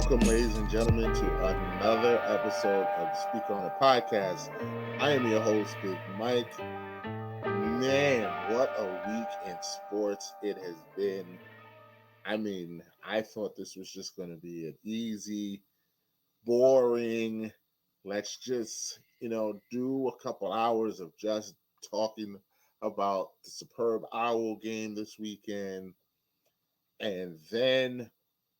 Welcome, ladies and gentlemen, to another episode of the Speak On It podcast. I am your host, Big Mike. Man, what a week in sports it has been. I thought this was just going to be an easy, boring, let's just, do a couple hours of just talking about the superb Owl game this weekend. And then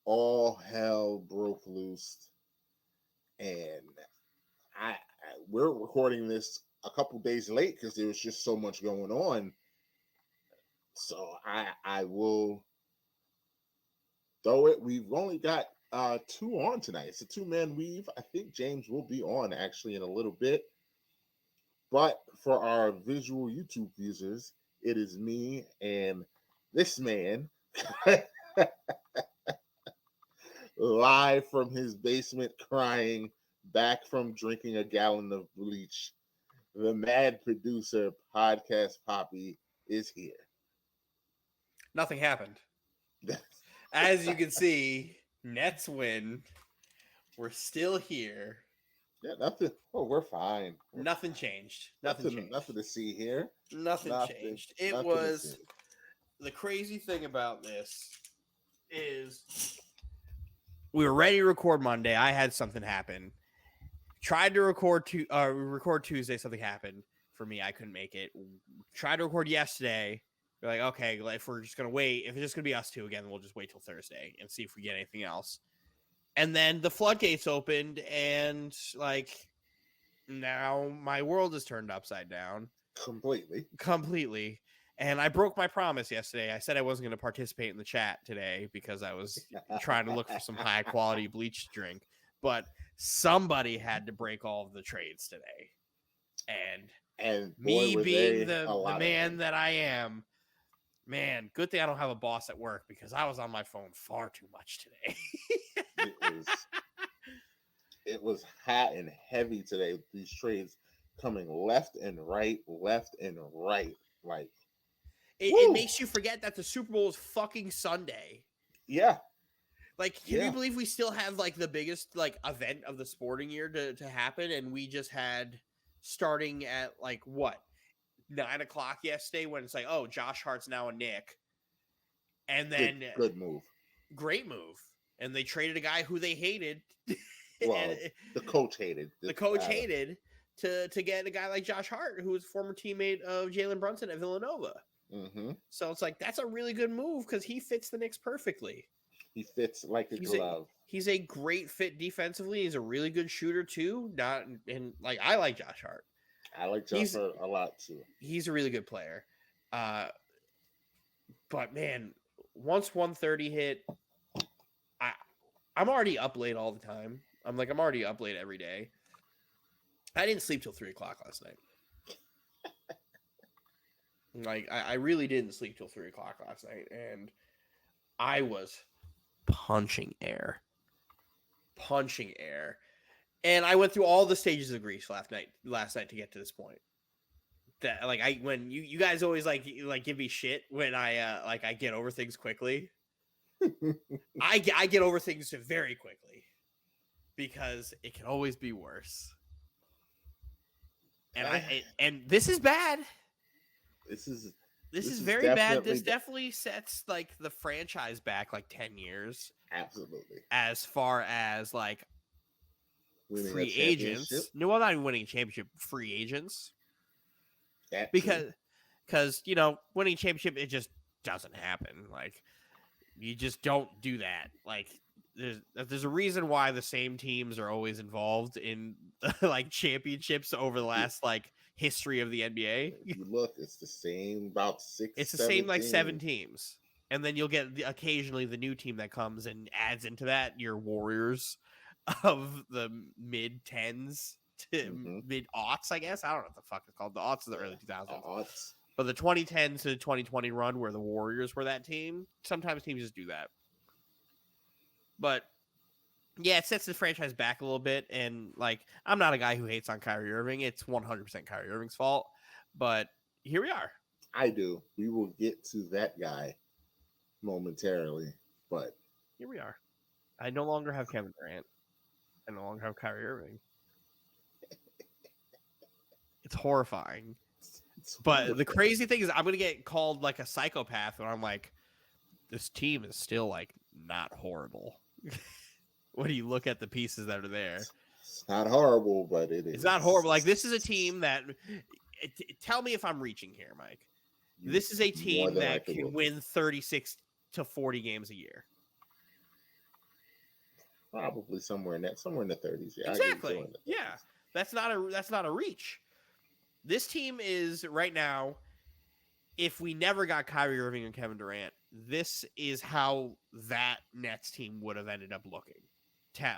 all hell broke loose, and we're recording this a couple days late because there was just so much going on. So I will throw it. We've only got two on tonight. It's a two-man weave. I think James will be on actually in a little bit. But for our visual YouTube users, it is me and this man live from his basement crying, back from drinking a gallon of bleach. The mad producer, Podcast Poppy, is here. Nothing happened. As you can see, Nets win. We're still here. Yeah, nothing. Oh, we're fine. Nothing changed. Nothing to see here. Nothing changed. It was the crazy thing about this is we were ready to record Monday. I had something happen. Tried to record Tuesday. Something happened for me. I couldn't make it. Tried to record yesterday. We're like, okay, if we're just going to wait, if it's just going to be us two again, we'll just wait till Thursday and see if we get anything else. And then the floodgates opened, and now my world is turned upside down. Completely. And I broke my promise yesterday. I said I wasn't going to participate in the chat today because I was trying to look for some high quality bleach to drink. But somebody had to break all of the trades today. And me being the man that I am, man, good thing I don't have a boss at work because I was on my phone far too much today. It was hot and heavy today. These trades coming left and right. Like it makes you forget that the Super Bowl is fucking Sunday. Yeah. Can you believe we still have the biggest event of the sporting year to happen, and we just had starting at 9:00 yesterday when it's oh, Josh Hart's now a Knick. And then good move. Great move. And they traded a guy who they hated. Well, the coach hated. To get a guy like Josh Hart, who was a former teammate of Jalen Brunson at Villanova. Mm-hmm. So it's that's a really good move because he fits the Knicks perfectly. He fits like a glove. He's a great fit defensively. He's a really good shooter too. I like Josh Hart. I like Josh Hart a lot too. He's a really good player. But man, once 1:30 hit, I'm already up late all the time. I'm already up late every day. I didn't sleep till 3:00 last night. I really didn't sleep till 3:00 last night, and I was punching air. And I went through all the stages of grief last night to get to this point. That when you guys always give me shit when I get over things quickly. I get over things very quickly because it can always be worse. And this is bad. This is very bad. This definitely sets the franchise back 10 years. Absolutely. As far as winning free agents. No, I'm not even winning a championship. Free agents. Because winning a championship, it just doesn't happen. You just don't do that. There's a reason why the same teams are always involved in championships over the last history of the NBA. If you look, it's the same about 6. It's the same 7 teams, and then you'll get occasionally the new team that comes and adds into that your Warriors of the mid 10s to mid aughts. I guess I don't know what the fuck it's called. The aughts of the early 2000s. But the 2010 to 2020 run where the Warriors were that team, sometimes teams just do that. But yeah, it sets the franchise back a little bit. And I'm not a guy who hates on Kyrie Irving. It's 100% Kyrie Irving's fault. But here we are. I do. We will get to that guy momentarily. But here we are. I no longer have Kevin Durant. I no longer have Kyrie Irving. It's horrifying. But the crazy thing is I'm going to get called like a psychopath when I'm like, this team is still like not horrible. When you look at the pieces that are there. It's not horrible, but it is. It's not horrible. Like, this is a team that tell me if I'm reaching here, Mike. This is a team that can win 36 to 40 games a year. Probably somewhere in the 30s. Yeah, exactly. Yeah. That's not a reach. This team is right now, if we never got Kyrie Irving and Kevin Durant, this is how that Nets team would have ended up looking.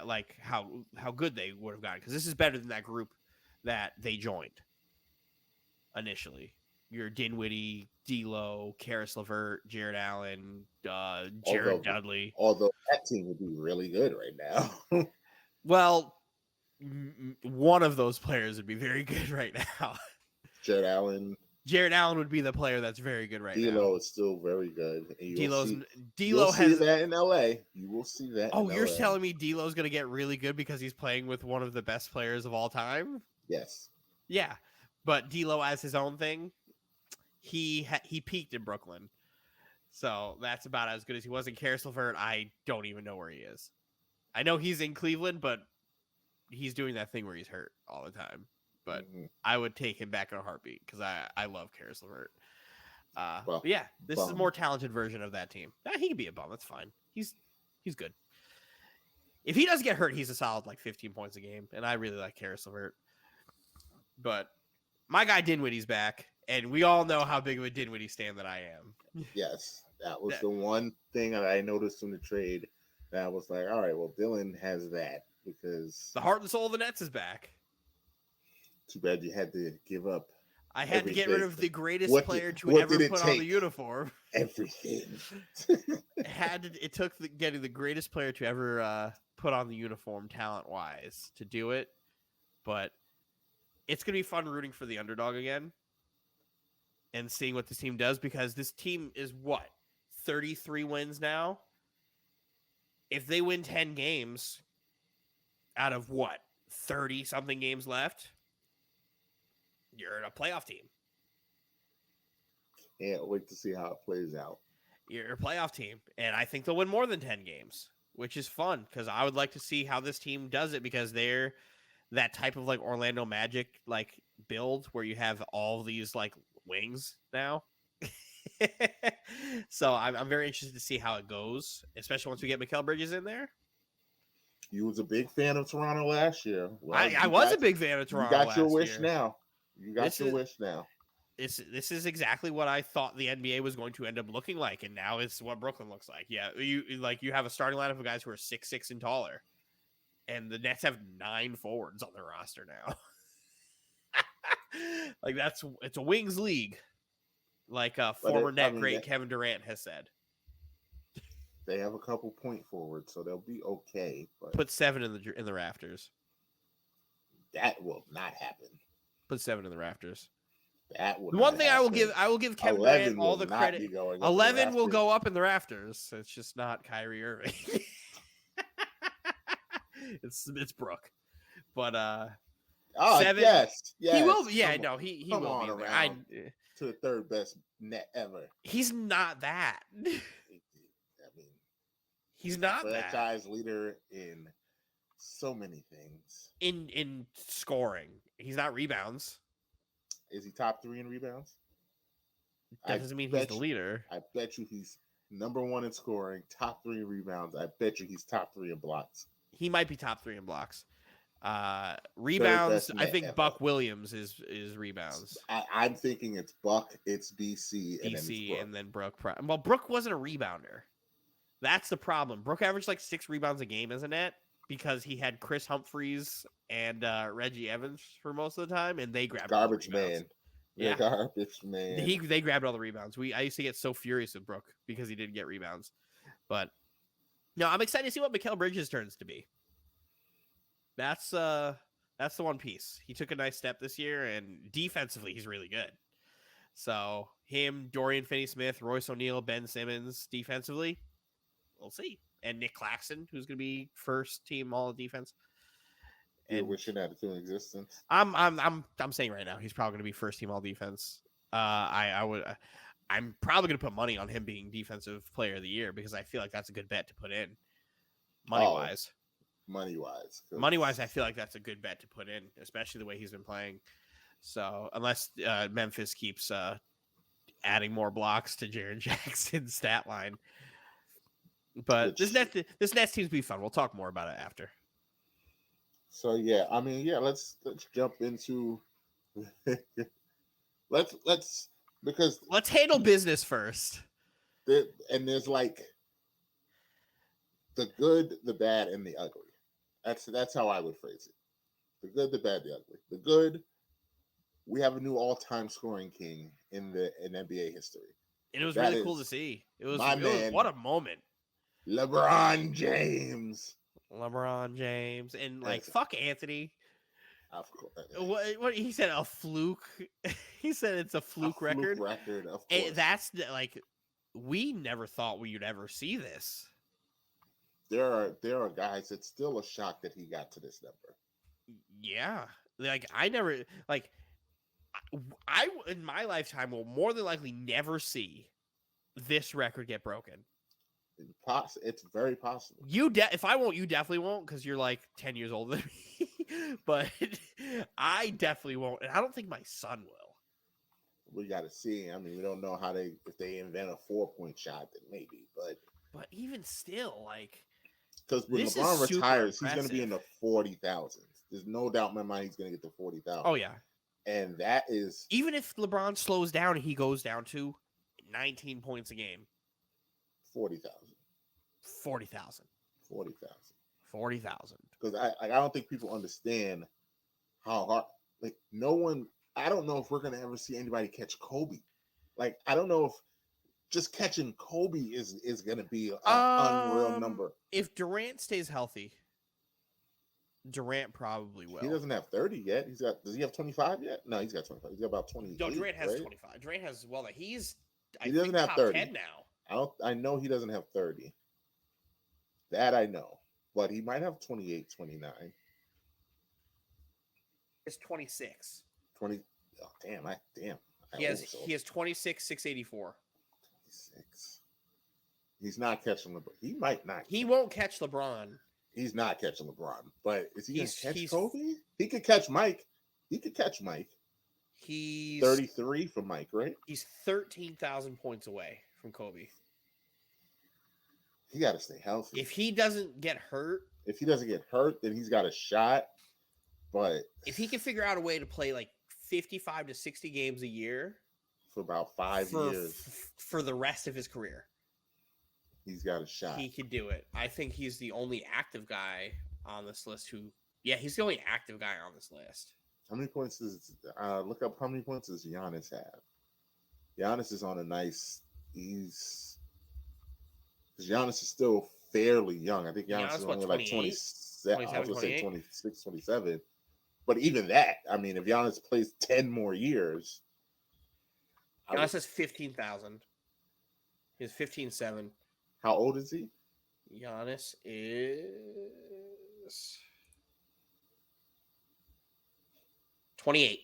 Like how good they would have gotten, because this is better than that group that they joined initially. Your Dinwiddie, D'Lo, Karis LeVert, Jared Allen, Jared Dudley. Although that team would be really good right now. Well, one of those players would be very good right now. Jared Allen would be the player that's very good right now. D'Lo is still very good. D'Lo has that in LA. You will see that. Oh, you're telling me D'Lo's going to get really good because he's playing with one of the best players of all time? Yes. Yeah, but D'Lo as his own thing. He peaked in Brooklyn, so that's about as good as he was in Karis LeVert. I don't even know where he is. I know he's in Cleveland, but he's doing that thing where he's hurt all the time. But I would take him back in a heartbeat because I love Karis LeVert. But yeah, this is a more talented version of that team. He can be a bum. That's fine. He's good. If he doesn't get hurt, he's a solid like 15 points a game, and I really like Karis LeVert. But my guy Dinwiddie's back, and we all know how big of a Dinwiddie stan that I am. Yes, that was the one thing that I noticed in the trade that I was like, all right, well, Dylan has that because the heart and soul of the Nets is back. Too bad you had to give up. I had to get rid of the greatest player to ever put on the uniform. Everything. It took getting the greatest player to ever put on the uniform talent-wise to do it. But it's going to be fun rooting for the underdog again and seeing what this team does, because this team is 33 wins now? If they win 10 games out of 30-something games left, you're a playoff team. Can't wait to see how it plays out. You're a playoff team, and I think they'll win more than 10 games, which is fun because I would like to see how this team does it, because they're that type of like Orlando Magic like build where you have all these like wings now. So I'm very interested to see how it goes, especially once we get Mikal Bridges in there. You was a big fan of Toronto last year. Well, I was a big fan of Toronto. You got your wish now. You got your wish now. This is exactly what I thought the NBA was going to end up looking like, and now it's what Brooklyn looks like. Yeah, you have a starting lineup of guys who are 6'6" and taller, and the Nets have 9 forwards on their roster now. Like it's a wings league, like former net great Kevin Durant has said. They have a couple point forwards, so they'll be okay. But put 7 in the rafters. That will not happen. Put 7 in the rafters. That will. The one thing happen. I will give Kevin Durant all the credit. 11 will go up in the rafters. It's just not Kyrie Irving. it's Brooke, but 7. Yes, he will. Yeah, no, he will be around to the third best net ever. He's not that. He's not that franchise leader in so many things. In scoring, he's not rebounds. Is he top 3 in rebounds? That doesn't mean he's the leader. I bet you he's number 1 in scoring, top 3 in rebounds. I bet you he's top 3 in blocks. He might be top 3 in blocks. Rebounds, I think ever. Buck Williams is rebounds. I'm thinking it's Buck, it's DC, and then Brooke. Well, Brooke wasn't a rebounder. That's the problem. Brooke averaged like 6 rebounds a game, isn't it? Because he had Chris Humphries and Reggie Evans for most of the time, and they grabbed garbage man. Yeah, garbage man. They grabbed all the rebounds. I used to get so furious with Brooke because he didn't get rebounds. But no, I'm excited to see what Mikal Bridges turns to be. That's the one piece. He took a nice step this year, and defensively, he's really good. So him, Dorian Finney-Smith, Royce O'Neal, Ben Simmons, defensively, we'll see. and Nick Claxton, who's going to be first team all defense. You're And wishing that into existence. I'm saying right now he's probably going to be first team all defense. I'm probably going to put money on him being defensive player of the year because I feel like that's a good bet to put in, money wise. Money wise, I feel like that's a good bet to put in, especially the way he's been playing. So unless Memphis keeps adding more blocks to Jaren Jackson's stat line, but this Nets team's be fun. We'll talk more about it after. So yeah, I mean, yeah, let's jump into let's because let's handle business first. And there's like the good, the bad, and the ugly. That's how I would phrase it. The good, the bad, the ugly. The good, we have a new all-time scoring king in NBA history. And it was really cool to see. It was man, what a moment. LeBron James. And like fuck Anthony. Of course. What he said, a fluke. He said it's a fluke record. Of course. And that's like, we never thought we would ever see this. There are guys. It's still a shock that he got to this number. Yeah, like I never like. I in my lifetime will more than likely never see this record get broken. It's very possible. If I won't, you definitely won't because you're like 10 years older than me. But I definitely won't, and I don't think my son will. We got to see. I mean, we don't know if they invent a 4-point shot, then maybe. But even still, like, because when LeBron retires, he's going to be in the 40,000s. There's no doubt in my mind he's going to get to 40,000. Oh yeah, and that is even if LeBron slows down, he goes down to 19 points a game. 40,000. 40,000. Because I don't think people understand how hard. Like no one. I don't know if we're gonna ever see anybody catch Kobe. Like I don't know if just catching Kobe is gonna be an unreal number. If Durant stays healthy, Durant probably will. He doesn't have 30 yet. Does he have 25 yet? No, he's got 25. He's got about 20. No, Durant has 25. Durant has he doesn't have top 30 10 now. I know he doesn't have 30. That I know. But he might have 28, 29. It's 26. 20. Oh, damn. He has 26, 684. 26. He's not catching LeBron. He might not. He won't catch LeBron. He's not catching LeBron. But is he going to catch Kobe? He could catch Mike. He's 33 from Mike, right? He's 13,000 points away from Kobe. He got to stay healthy. If he doesn't get hurt, then he's got a shot. But if he can figure out a way to play like 55 to 60 games a year for about 5 years for the rest of his career, he's got a shot. He could do it. I think he's the only active guy on this list he's the only active guy on this list. How many points look up how many points does Giannis have? Giannis is on a nice. Giannis is still fairly young. I think Giannis is only like 27. I was going to say 26, 27. But even that, I mean, if Giannis plays 10 more years. Giannis has 15,000. He has 15.7. How old is he? Giannis is 28.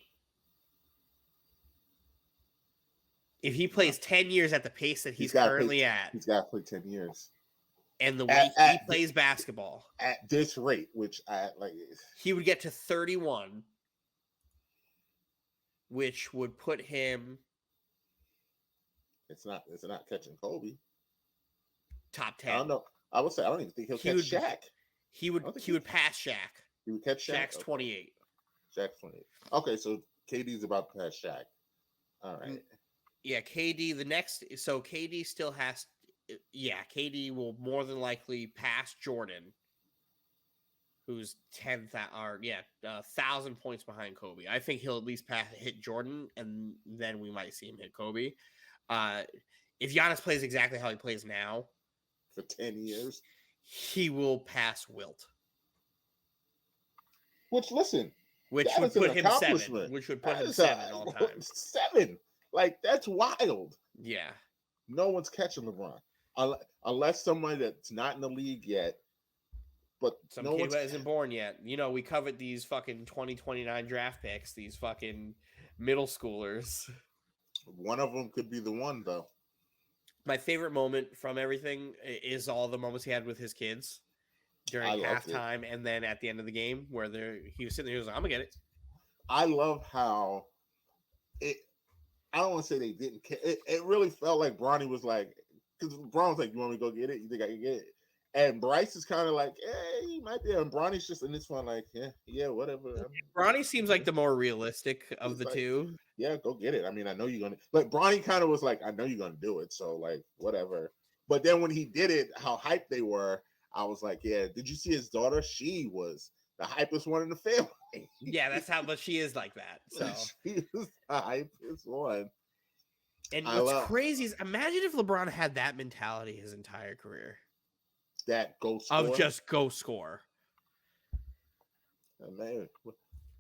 If he plays 10 years at the pace that he's currently at, he's got to play 10 years. And the way he plays basketball at this rate, which I like, he would get to 31, which would put him. It's not catching Kobe. Top 10. I don't know. I would say I don't even think he'll catch Shaq. He would pass Shaq. He would catch Shaq. Shaq's 28. Shaq's 28. Okay, so KD's about to pass Shaq. All right. Yeah, KD. KD still has. Yeah, KD will more than likely pass Jordan, who's 1,000 points behind Kobe. I think he'll at least hit Jordan, and then we might see him hit Kobe. If Giannis plays exactly how he plays now, for 10 years, he will pass Wilt. Which would put him 7. Which would put him 7 all time. 7, like that's wild. Yeah, no one's catching LeBron. unless somebody that's not in the league yet, but Some no kid who one's. isn't born yet. You know, we covet these fucking 2029 draft picks, these fucking middle schoolers. One of them could be the one though. My favorite moment from everything is all the moments he had with his kids I during loved it. halftime and then at the end of the game where he was sitting there, he was like, I'm gonna get it. I love how it. I don't want to say they didn't care. It really felt like Bronny was like, because Bron was like, "You want me to go get it? You think I can get it?" And Bryce is kind of like, "Hey, he might be." And Bronny's just in this one, like, "Yeah, whatever." Bronny seems like the more realistic of He's the like, two. "Yeah, go get it." I mean, I know you're gonna. Like Bronny kind of was like, "I know you're gonna do it," so like, whatever. But then when he did it, how hyped they were, I was like, "Yeah." Did you see his daughter? She was the hypest one in the family. Yeah, that's how, but she is like that. So, She was the hypest one. and I what's love crazy is imagine if LeBron had that mentality his entire career that go of score. just go score.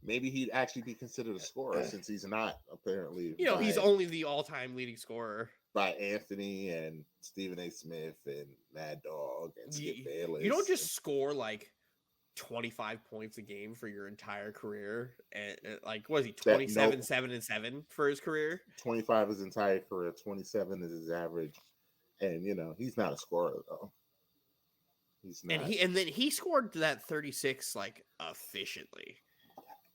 Maybe he'd actually be considered a scorer since he's not apparently You know, he's only the all-time leading scorer. by Anthony and Stephen A. Smith and Mad Dog and Skip You don't Bayless. just score like 25 points a game for your entire career, and like, what is he, 27, 7 and 7 for his career? 25 his entire career, 27 is his average, and he's not a scorer though. He's And not. then he scored that 36 like efficiently.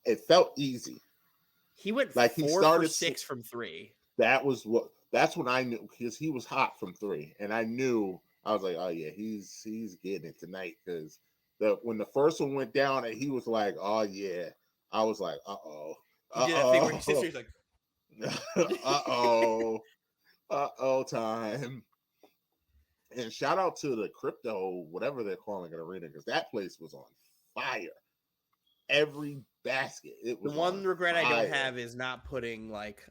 It felt easy. He went Like he 4 for started 6 from 3. That's when I knew, because he was hot from 3, and I knew. I was like, oh yeah, he's getting it tonight, because when the first one went down and he was like, oh yeah, I was like, He did that thing where he sits there, he's like, time. And shout out to the crypto, whatever they're calling it, arena, because that place was on fire. Every basket, it was the one regret fire. I don't have is not putting like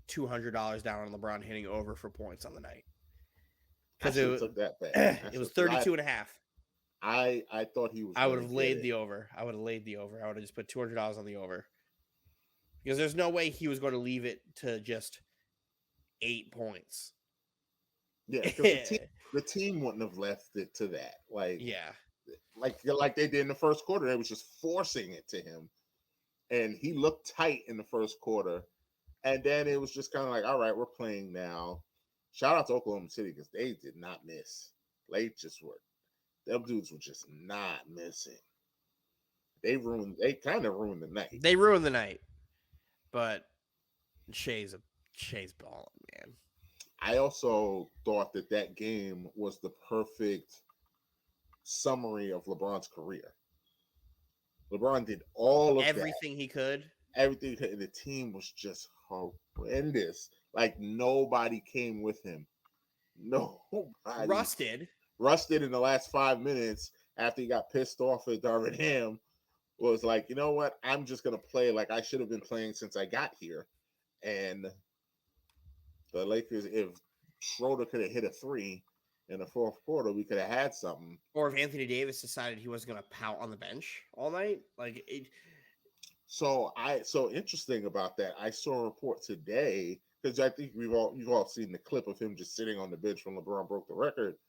$200 down on LeBron hitting over for points on the night. Because it took that back. It was 32 and a half. I thought he was. I would have laid the over. I would have just put $200 on the over, because there's no way he was going to leave it to just 8 points. Yeah, because the team wouldn't have left it to that. Like they did in the first quarter. They was just forcing it to him, and he looked tight in the first quarter. And then it was just kind of like, all right, we're playing now. Shout out to Oklahoma City, because they did not miss. They just were. Them dudes were just not missing. They kind of ruined the night. They ruined the night, but Shea's balling, man. I also thought that game was the perfect summary of LeBron's career. LeBron did all of everything he could. Everything, and the team was just horrendous. Like nobody came with him. Nobody. Rusted in the last 5 minutes after he got pissed off at Darvin Ham, was like, you know what? I'm just gonna play like I should have been playing since I got here. And the Lakers, if Schroeder could have hit a 3 in the fourth quarter, we could have had something. Or if Anthony Davis decided he wasn't gonna pout on the bench all night, like it. So interesting about that. I saw a report today, because I think you've all seen the clip of him just sitting on the bench when LeBron broke the record.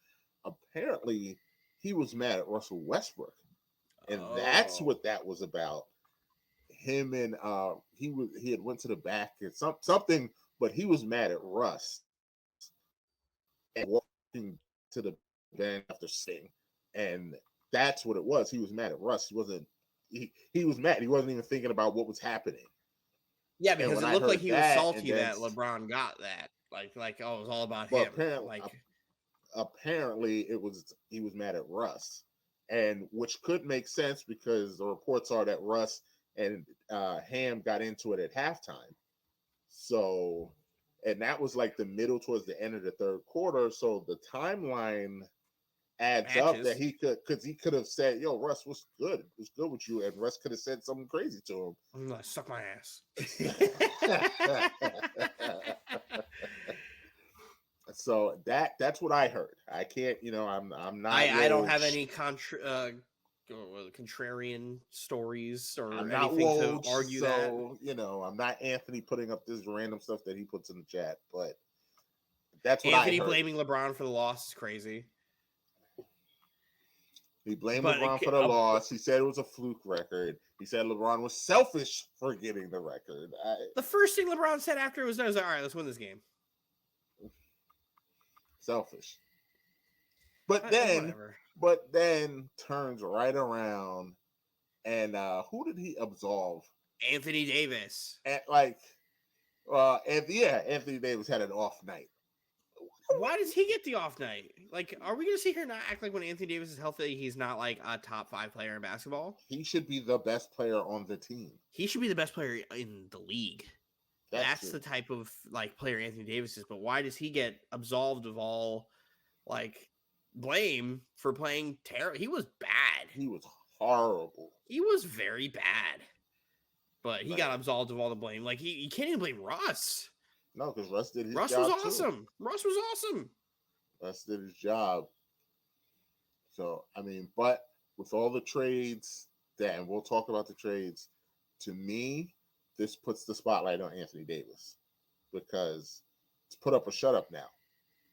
Apparently, he was mad at Russell Westbrook, and that's what that was about. Him and he had went to the back and something, but he was mad at Russ and walking to the bench after sitting, and that's what it was. He was mad at Russ. He wasn't. He was mad. He wasn't even thinking about what was happening. Yeah, because it looked like he was salty that LeBron got that. Like it was all about him. Apparently he was mad at Russ, and which could make sense, because the reports are that Russ and Ham got into it at halftime. So, and that was like the middle towards the end of the third quarter. So the timeline adds up that he could have said, "Yo, Russ, what's good? What's good with you?" And Russ could have said something crazy to him. I'm gonna suck my ass. So that's what I heard. I can't, I'm not. I don't have any contrarian stories or anything to argue that. I'm not Anthony putting up this random stuff that he puts in the chat, but That's what Anthony I heard. blaming LeBron for the loss is crazy. He blamed LeBron for the loss. He said it was a fluke record. He said LeBron was selfish for getting the record. The first thing LeBron said after it was done was, all right, let's win this game. Selfish. But then turns right around and who did he absolve? Anthony Davis. Anthony Davis had an off night. Why does he get the off night? Like, are we going to sit here and not act like when Anthony Davis is healthy, he's not like a top 5 player in basketball? He should be the best player on the team. He should be the best player in the league. That's the type of like player Anthony Davis is. But why does he get absolved of all like blame for playing terrible? He was bad. He was horrible. He was very bad. But he got absolved of all the blame. Like you can't even blame Russ. No, because Russ did his job. Russ was awesome. Too. Russ was awesome. Russ did his job. So I mean, but with all the trades, and we'll talk about the trades. To me, this puts the spotlight on Anthony Davis because it's put up or shut up now.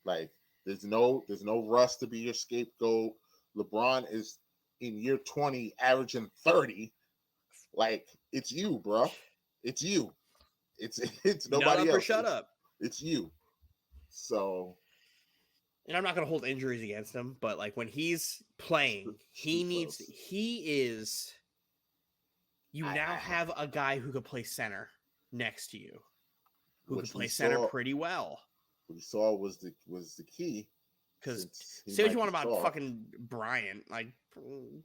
Like there's no Russ to be your scapegoat. LeBron is in year 20 averaging 30. Like it's you, bro. It's you. It's nobody else. Or shut up. It's you. So, and I'm not going to hold injuries against him, but like when he's playing, you now have a guy who could play center next to you, who could play center pretty well. What we saw was the key. Because say what you want about fucking Bryant, like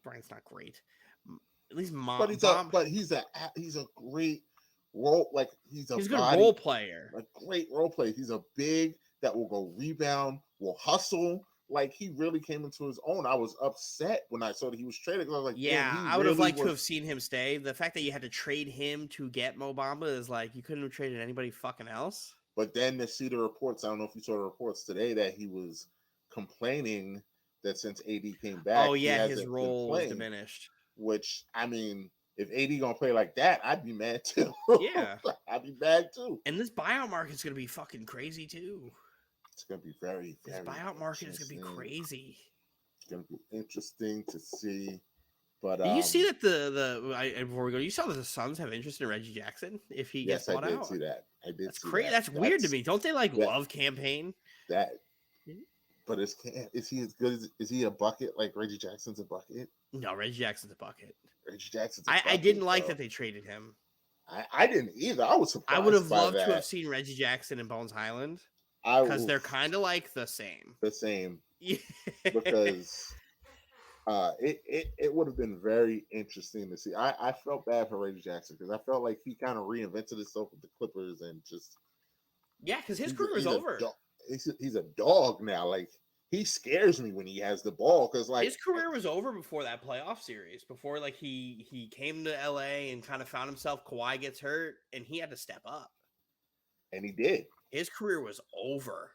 Bryant's not great. At least he's a great role. Like he's a good role player. A great role player. He's a big that will go rebound, will hustle. Like he really came into his own. I was upset when I saw that he was traded. I was like, I would have liked to have seen him stay. The fact that you had to trade him to get Mo Bamba is like you couldn't have traded anybody fucking else. But then to see the reports, I don't know if you saw the reports today that he was complaining that since AD came back, his role was diminished. Which I mean, if AD gonna play like that, I'd be mad too. Yeah, I'd be mad too. And this buyout market's gonna be fucking crazy too. It's gonna be very, this buyout market is gonna be crazy. It's gonna be interesting to see. But did you see that before we go, you saw that the Suns have interest in Reggie Jackson if he gets bought out? Yes, I did see that. That's crazy. That's weird to me. Don't they love campaign? But is he as good as is he a bucket like Reggie Jackson's a bucket? No, Reggie Jackson's a bucket. Reggie Jackson's a bucket. I didn't like that they traded him. I didn't either. I was surprised. I would have loved to have seen Reggie Jackson and Bones Highland because they're kind of like the same. The same. Because it would have been very interesting to see. I felt bad for Reggie Jackson because I felt like he kind of reinvented himself with the Clippers and just because his career is over. He's a dog now. Like he scares me when he has the ball because like his career was over before that playoff series. Before like he came to LA and kind of found himself. Kawhi gets hurt and he had to step up, and he did. His career was over,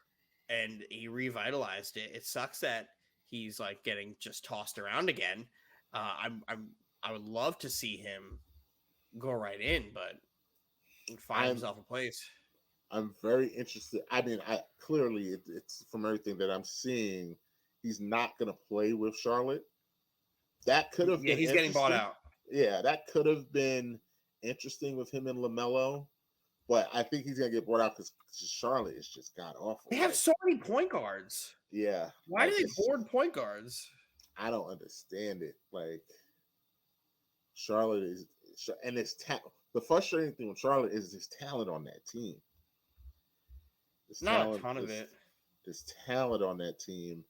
and he revitalized it. It sucks that he's like getting just tossed around again. I would love to see him go right in, but find himself a place. I'm very interested. I mean, clearly it's from everything that I'm seeing, he's not going to play with Charlotte. That could have been he's getting bought out. Yeah, that could have been interesting with him and LaMelo, but I think he's going to get bought out because Charlotte is just god awful. They have so many point guards. Yeah. Why do they board point guards? I don't understand it. Like Charlotte is, and it's the frustrating thing with Charlotte is his talent on that team. Not a ton of it. There's talent on that team.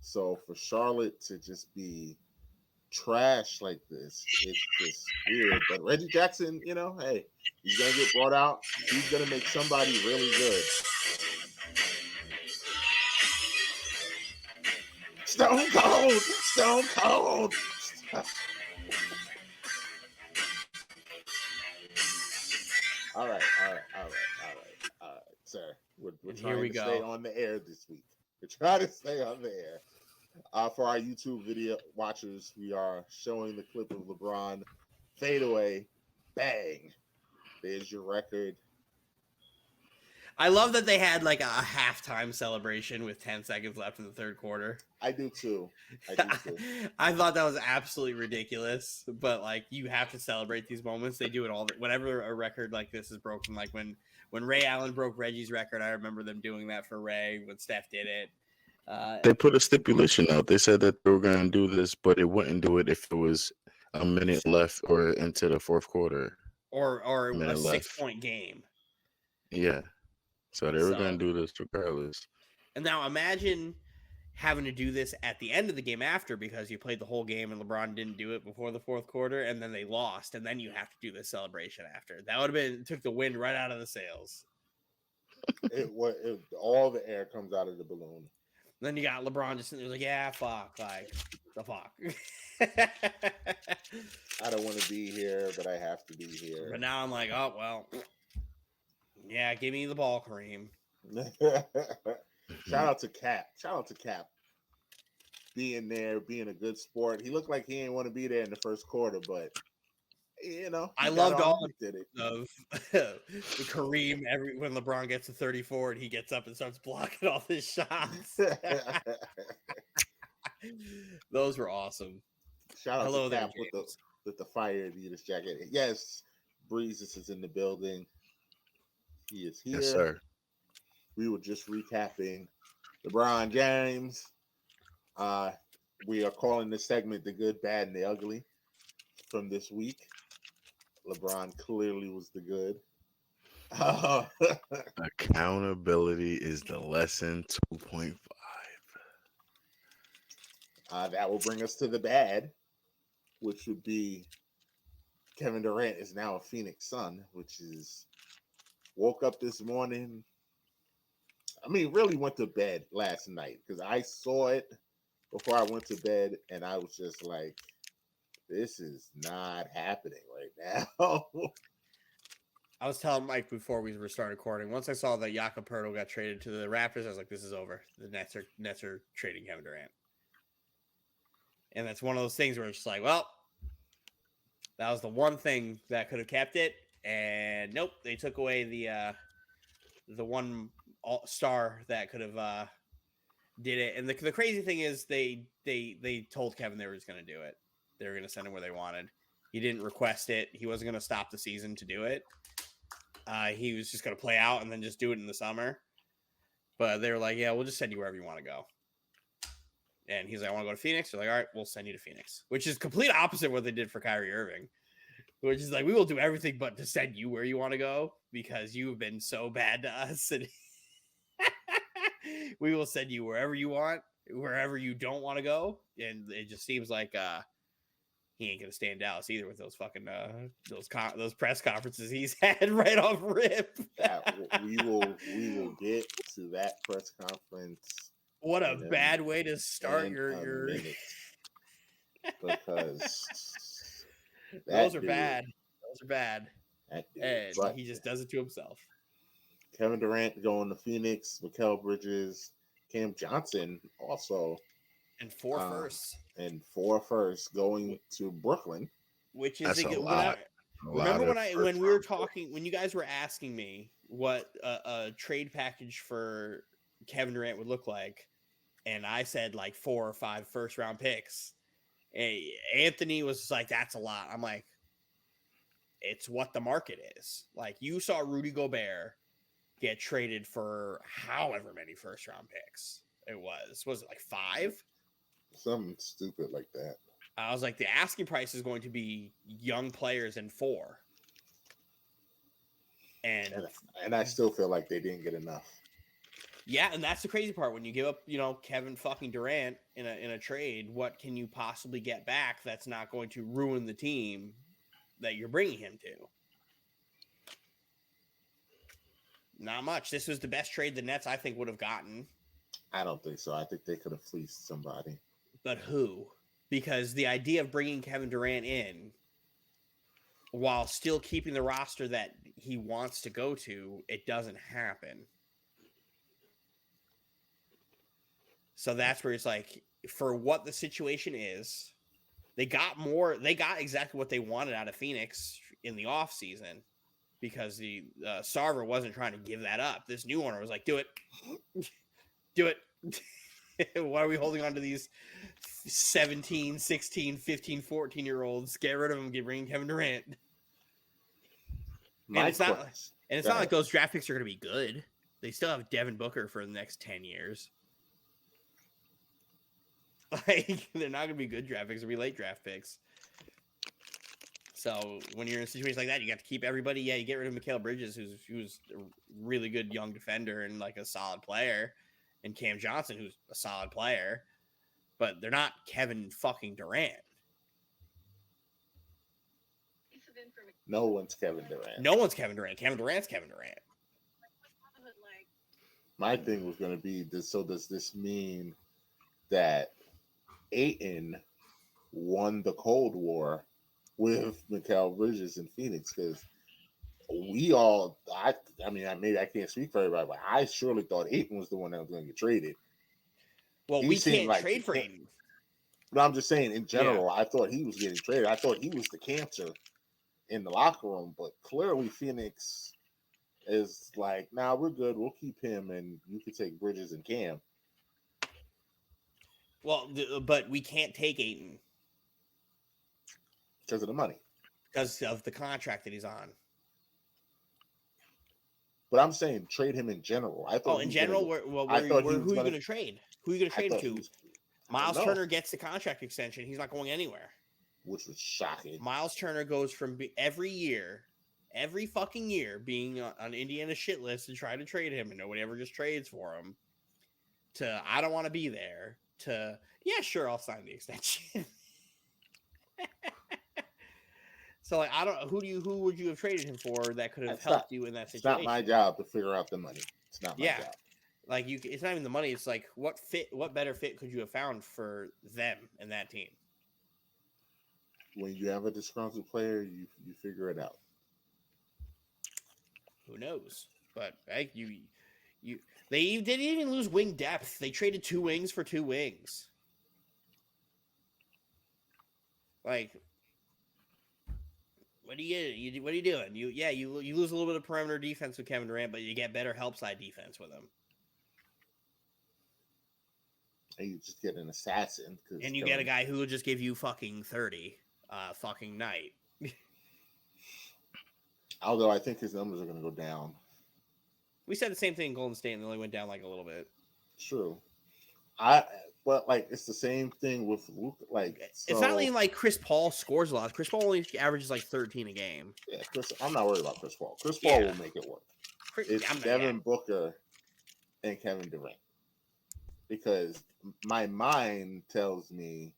So for Charlotte to just be trash like this, it's just weird. But Reggie Jackson, hey, he's going to get brought out. He's going to make somebody really good. Stone Cold. All right. Sir, we're trying to stay on the air this week. We're trying to stay on the air. For our YouTube video watchers, we are showing the clip of LeBron fadeaway, bang. There's your record. I love that they had like a halftime celebration with 10 seconds left in the third quarter. I do too. I do too. I thought that was absolutely ridiculous, but like you have to celebrate these moments. They do it all. Whenever a record like this is broken, like when Ray Allen broke Reggie's record, I remember them doing that for Ray when Steph did it. They put a stipulation out. They said that they were going to do this, but it wouldn't do it if it was a minute left or into the fourth quarter. or A a minute left. 6-point game. Yeah. So they were going to do this regardless. And now imagine having to do this at the end of the game after because you played the whole game and LeBron didn't do it before the fourth quarter and then they lost and then you have to do this celebration after. That would have been took the wind right out of the sails. All the air comes out of the balloon. Then you got LeBron just sitting there like, yeah, fuck, like the fuck. I don't want to be here, but I have to be here. But now I'm like, oh well, yeah, give me the ball, Kareem. Shout out to Cap. Being there, being a good sport. He looked like he didn't want to be there in the first quarter, but you know, I loved all did it. of Kareem when LeBron gets to 34 and he gets up and starts blocking all his shots. Those were awesome. Shout out to Cap with the fire Adidas jacket. Yes, Breezy is in the building. He is here. Yes, sir. We were just recapping LeBron James. We are calling this segment the good, bad, and the ugly from this week. LeBron clearly was the good. Accountability is the lesson 2.5. That will bring us to the bad, which would be Kevin Durant is now a Phoenix Sun, which is woke up this morning. I mean, really went to bed last night because I saw it before I went to bed, and I was just like, this is not happening right now. I was telling Mike before we started recording, once I saw that Jakob Poeltl got traded to the Raptors, I was like, this is over. The Nets are trading Kevin Durant. And that's one of those things where it's just like, well, that was the one thing that could have kept it. And nope, they took away the one star that could have did it. And the crazy thing is they told Kevin they were just going to do it. They were going to send him where they wanted. He didn't request it. He wasn't going to stop the season to do it. He was just going to play out and then just do it in the summer. But they were like, yeah, we'll just send you wherever you want to go. And he's like, I want to go to Phoenix. They're like, all right, we'll send you to Phoenix, which is complete opposite of what they did for Kyrie Irving, which is like, we will do everything but to send you where you want to go because you've been so bad to us. And we will send you wherever you want, wherever you don't want to go. And it just seems like he ain't going to stay in Dallas either with those fucking those press conferences he's had right off rip. Yeah, we will get to that press conference. What a bad way to start your because those are bad. Those are bad. And but he just does it to himself. Kevin Durant going to Phoenix, Mikal Bridges, Cam Johnson also. And 4 firsts. And 4 firsts going to Brooklyn. Which is a lot. Remember when we were talking, when you guys were asking me what a trade package for Kevin Durant would look like, and I said like 4 or 5 first round picks. Anthony was just like, that's a lot. I'm like, it's what the market is. Like, you saw Rudy Gobert get traded for however many first round picks it was. Was it like 5? Something stupid like that. I was like, the asking price is going to be young players in 4. And I still feel like they didn't get enough. Yeah, and that's the crazy part. When you give up, Kevin fucking Durant in a trade, what can you possibly get back that's not going to ruin the team that you're bringing him to? Not much. This was the best trade the Nets, I think, would have gotten. I don't think so. I think they could have fleeced somebody. But who? Because the idea of bringing Kevin Durant in while still keeping the roster that he wants to go to, it doesn't happen. So that's where it's like, for what the situation is, they got exactly what they wanted out of Phoenix in the offseason. because the Sarver wasn't trying to give that up. This new owner was like, do it. Do it. Why are we holding on to these 17, 16, 15, 14-year-olds? Get rid of them. Bring Kevin Durant. It's not like those draft picks are going to be good. They still have Devin Booker for the next 10 years. Like, they're not going to be good draft picks. They'll be late draft picks. So when you're in a situation like that, you got to keep everybody. Yeah, you get rid of Mikal Bridges, who's a really good young defender and like a solid player, and Cam Johnson, who's a solid player, but they're not Kevin fucking Durant. No one's Kevin Durant. No one's Kevin Durant. Kevin Durant's Kevin Durant. My thing was going to be this. So does this mean that Ayton won the Cold War with Mikal Bridges in Phoenix? Because maybe I can't speak for everybody, but I surely thought Ayton was the one that was going to get traded. Well, we can't trade for Ayton. But I'm just saying, in general, I thought he was getting traded. I thought he was the cancer in the locker room, but clearly Phoenix is like, nah, we're good. We'll keep him, and you can take Bridges and Cam. Well, but we can't take Ayton. Because of the money. Because of the contract that he's on. But I'm saying trade him in general. who are you going to trade? Who are you going to trade him to? Miles Turner gets the contract extension. He's not going anywhere. Which was shocking. Miles Turner goes from every fucking year, being on Indiana's shit list and trying to trade him, and nobody ever just trades for him, to I don't want to be there, to yeah, sure, I'll sign the extension. So like, I don't. Who would you have traded him for that could have helped you in that situation? It's not my job to figure out the money. It's not my job. Like it's not even the money. It's like what better fit could you have found for them and that team? When you have a disgruntled player, you figure it out. Who knows? But they didn't even lose wing depth. They traded 2 wings for 2 wings. Like, what are you doing? You lose a little bit of perimeter defense with Kevin Durant, but you get better help side defense with him. And you just get an assassin. And you get a guy who will just give you fucking 30 fucking night. Although I think his numbers are going to go down. We said the same thing in Golden State, and they only went down like a little bit. True. But like it's the same thing with Luke. Like it's not even like Chris Paul scores a lot. Chris Paul only averages like 13 a game. Yeah, I'm not worried about Chris Paul. Chris Paul will make it work. It's Devin Booker and Kevin Durant. Because my mind tells me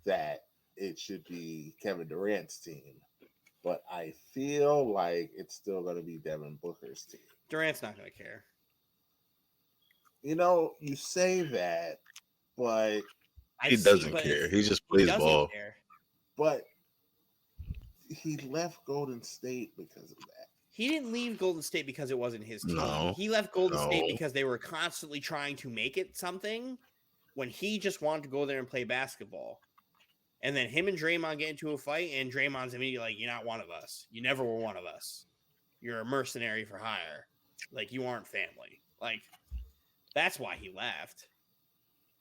that it should be Kevin Durant's team, but I feel like it's still going to be Devin Booker's team. Durant's not going to care. You know, you say that, but he doesn't care. He just plays ball. Care. But he left Golden State because of that. He didn't leave Golden State because it wasn't his team. No, he left Golden State because they were constantly trying to make it something when he just wanted to go there and play basketball. And then him and Draymond get into a fight, and Draymond's immediately like, you're not one of us. You never were one of us. You're a mercenary for hire. Like, you aren't family. Like, that's why he left.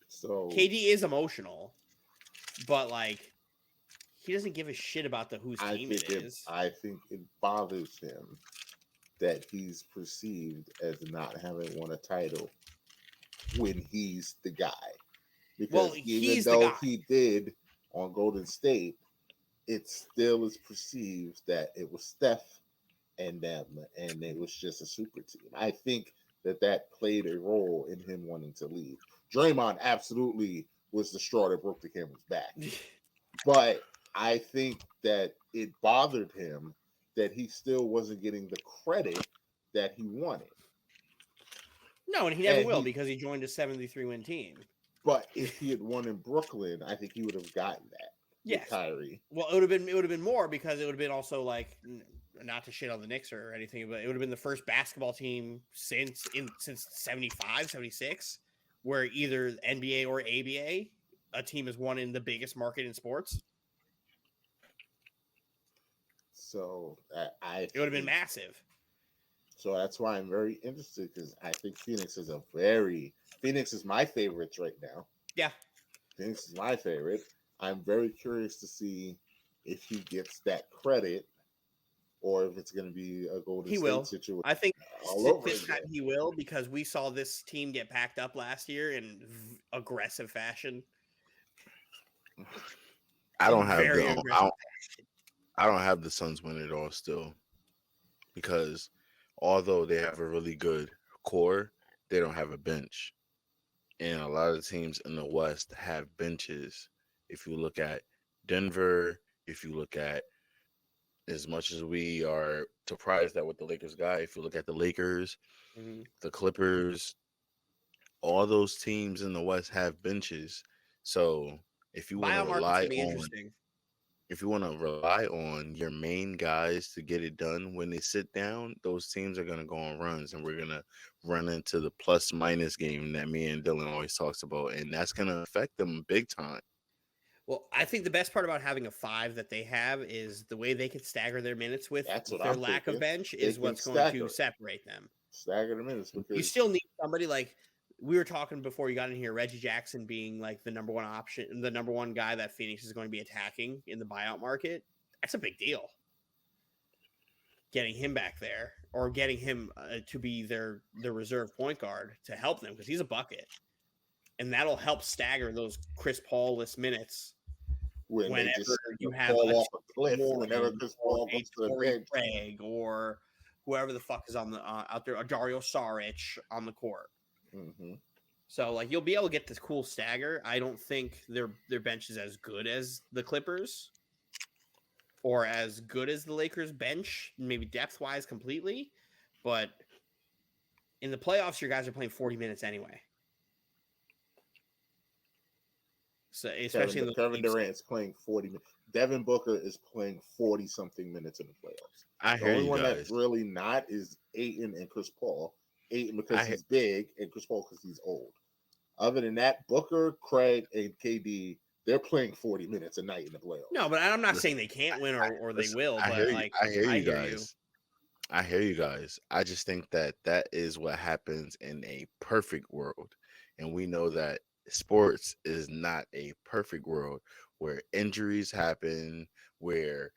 So KD is emotional, but, like, he doesn't give a shit about whose team it is. I think it bothers him that he's perceived as not having won a title when he's the guy. Because even though he did on Golden State, it still is perceived that it was Steph and them, and it was just a super team. I think that played a role in him wanting to leave. Draymond absolutely was the straw that broke the camel's back. But I think that it bothered him that he still wasn't getting the credit that he wanted. No, and he never will because he joined a 73-win team. But if he had won in Brooklyn, I think he would have gotten that. Yes. Kyrie. Well, it would have been more because it would have been also like, not to shit on the Knicks or anything, but it would have been the first basketball team since 75, 76, where either NBA or ABA, a team has won in the biggest market in sports. So I It would have been think massive. so. That's why I'm very interested because I think Phoenix is my favorites right now. Yeah, Phoenix is my favorite. I'm very curious to see if he gets that credit or if it's going to be a Golden he State will. situation I think all over this time again. he will because we saw this team get packed up last year in aggressive fashion. I don't In have the very aggressive. I don't have the Suns win it all still because although they have a really good core, they don't have a bench. And a lot of teams in the West have benches. If you look at Denver, if you look at as much as we are surprised at what the Lakers got, if you look at the Lakers, Mhm. the Clippers, all those teams in the West have benches. So if you want to Buyout market's rely gonna be on interesting. if you want to rely on your main guys to get it done when they sit down, those teams are going to go on runs, and we're going to run into the plus minus game that me and Dylan always talks about, and that's going to affect them big time. Well, I think the best part about having a 5 that they have is the way they can stagger their minutes with That's what their I'm lack of thinking. bench They is can what's going to stagger separate them. stagger the minutes You because still need somebody like we were talking before you got in here, Reggie Jackson being like the number one option, the number one guy that Phoenix is going to be attacking in the buyout market. That's a big deal. Getting him back there or getting him to be their reserve point guard to help them because he's a bucket. And that'll help stagger those Chris Paul-less minutes when they whenever just you have fall a off a cliff whenever Warren Chris or Paul a goes to the Torrey bench. Craig or whoever the fuck is on the out there, a Dario Saric on the court. Mm-hmm. So like you'll be able to get this cool stagger. I don't think their bench is as good as the Clippers or as good as the Lakers bench, maybe depth wise completely, but in the playoffs, your guys are playing 40 minutes anyway. So especially in the Kevin Durant's playing 40 minutes. Devin Booker is playing 40 something minutes in the playoffs. I The hear only you one that's guys. really not is Aiton and Chris Paul. Aiton because I he's big and Chris Paul because he's old. Other than that, Booker, Craig, and KD, they're playing 40 minutes a night in the playoffs. No, but I'm not listen, saying they can't win or they listen, will, I but hear you. like I hear I you hear you. guys. I hear you guys. I just think that that is what happens in a perfect world. And we know that sports is not a perfect world where injuries happen, where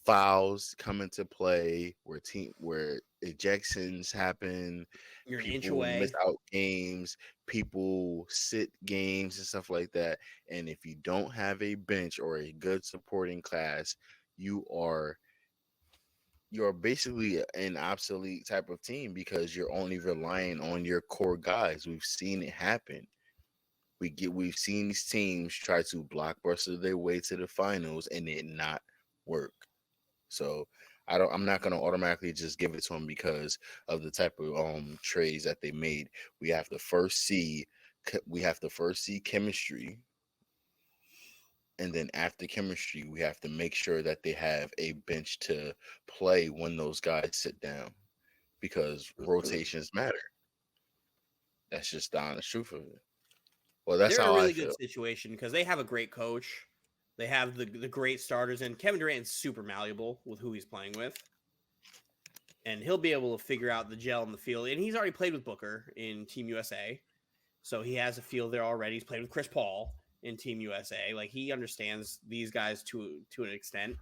fouls come into play, where ejections happen, You're an inch people miss away. out games, people sit games and stuff like that. And if you don't have a bench or a good supporting class, you are you're basically an obsolete type of team because you're only relying on your core guys. We've seen it happen. We've seen these teams try to blockbuster their way to the finals and it not work. So I'm not gonna automatically just give it to them because of the type of trades that they made. We have to first see chemistry, and then after chemistry, we have to make sure that they have a bench to play when those guys sit down because rotations matter. That's just the honest truth of it. Well, that's They're in a how I really good feel. situation because they have a great coach. They have the great starters, and Kevin Durant's super malleable with who he's playing with. And he'll be able to figure out the gel in the field. And he's already played with Booker in Team USA. So he has a feel there already. He's played with Chris Paul in Team USA. Like he understands these guys to an extent.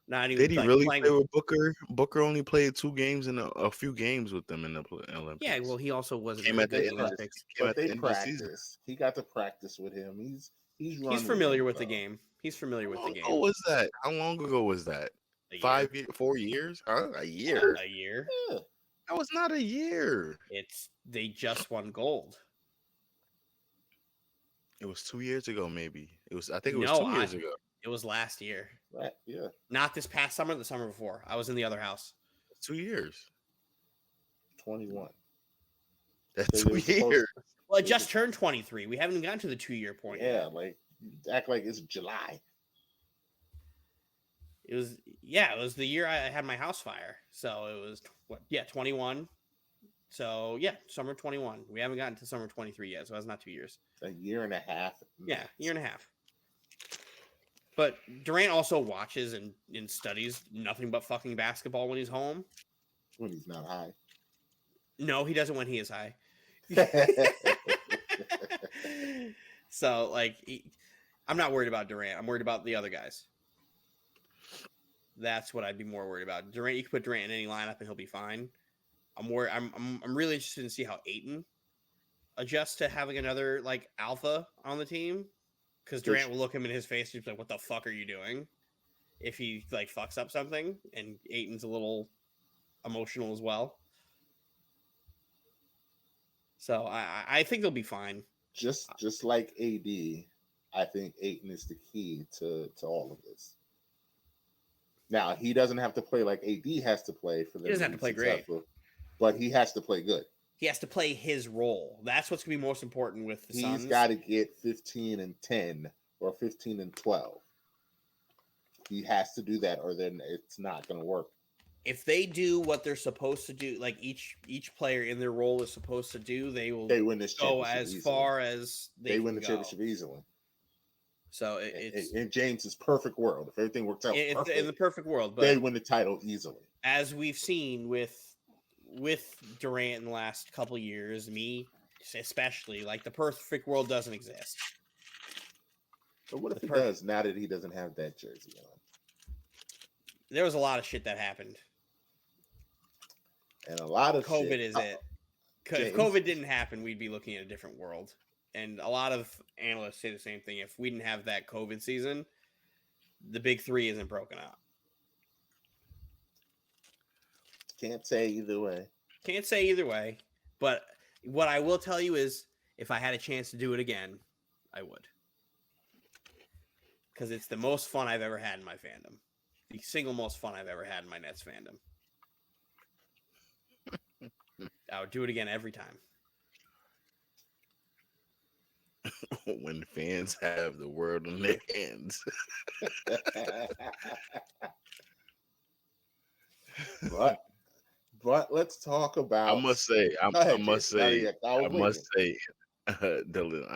Not even Did he like really playing play with. with Booker? Booker only played 2 games and a few games with them in the Yeah, Olympics. well, he also wasn't Came very at good the in the end of Olympics. came But at the they end of the season. practice. He got to practice with him. He's He's running familiar him with the well. game. He's familiar How with the long game. ago was that? How long ago was that? A year. 5 years, 4 years? Huh? A year? A year. Yeah. That was not a year. They just won gold. It was 2 years ago, maybe. I think it was No, 2 years ago. it was last year. Right. Yeah. Not this past summer, the summer before. I was in the other house. 2 years. 21. That's They 2 were supposed- years. Well, it just turned 23. We haven't even gotten to the 2-year point Yeah, yet. like act like it's July. It was the year I had my house fire. So it was 21. So yeah, summer 21. We haven't gotten to summer 23 yet, so that's not 2 years. A year and a half. Yeah, year and a half. But Durant also watches and studies nothing but fucking basketball when he's home. When he's not high. No, he doesn't when he is high. So, like, I'm not worried about Durant. I'm worried about the other guys. That's what I'd be more worried about. Durant, you can put Durant in any lineup and he'll be fine. I'm worried. I'm really interested to see how Ayton adjusts to having another like alpha on the team, because Durant will look him in his face and be like, "What the fuck are you doing?" If he like fucks up something, and Ayton's a little emotional as well. So I think they'll be fine. Just like AD, I think Ayton is the key to all of this. Now he doesn't have to play like AD has to play for them. He doesn't have to play great, but he has to play good. He has to play his role. That's what's going to be most important with the Suns. He's got to get 15 and 10 or 15 and 12. He has to do that, or then it's not going to work. If they do what they're supposed to do, like each player in their role is supposed to do, they win this go as easily. Far as they win the championship easily. So it's in James's perfect world, if everything works out perfect, in the perfect world, but they win the title easily. As we've seen with Durant in the last couple of years, me especially, like the perfect world doesn't exist. But what if it does now that he doesn't have that jersey on? There was a lot of shit that happened. And a lot of COVID shit. Is it. If COVID didn't happen, we'd be looking at a different world. And a lot of analysts say the same thing. If we didn't have that COVID season, the big three isn't broken up. Can't say either way. But what I will tell you is, if I had a chance to do it again, I would. Because it's the most fun I've ever had in my fandom. The single most fun I've ever had in my Nets fandom. I would do it again every time. When fans have the world in their hands. But let's talk about. I must say, Dylan,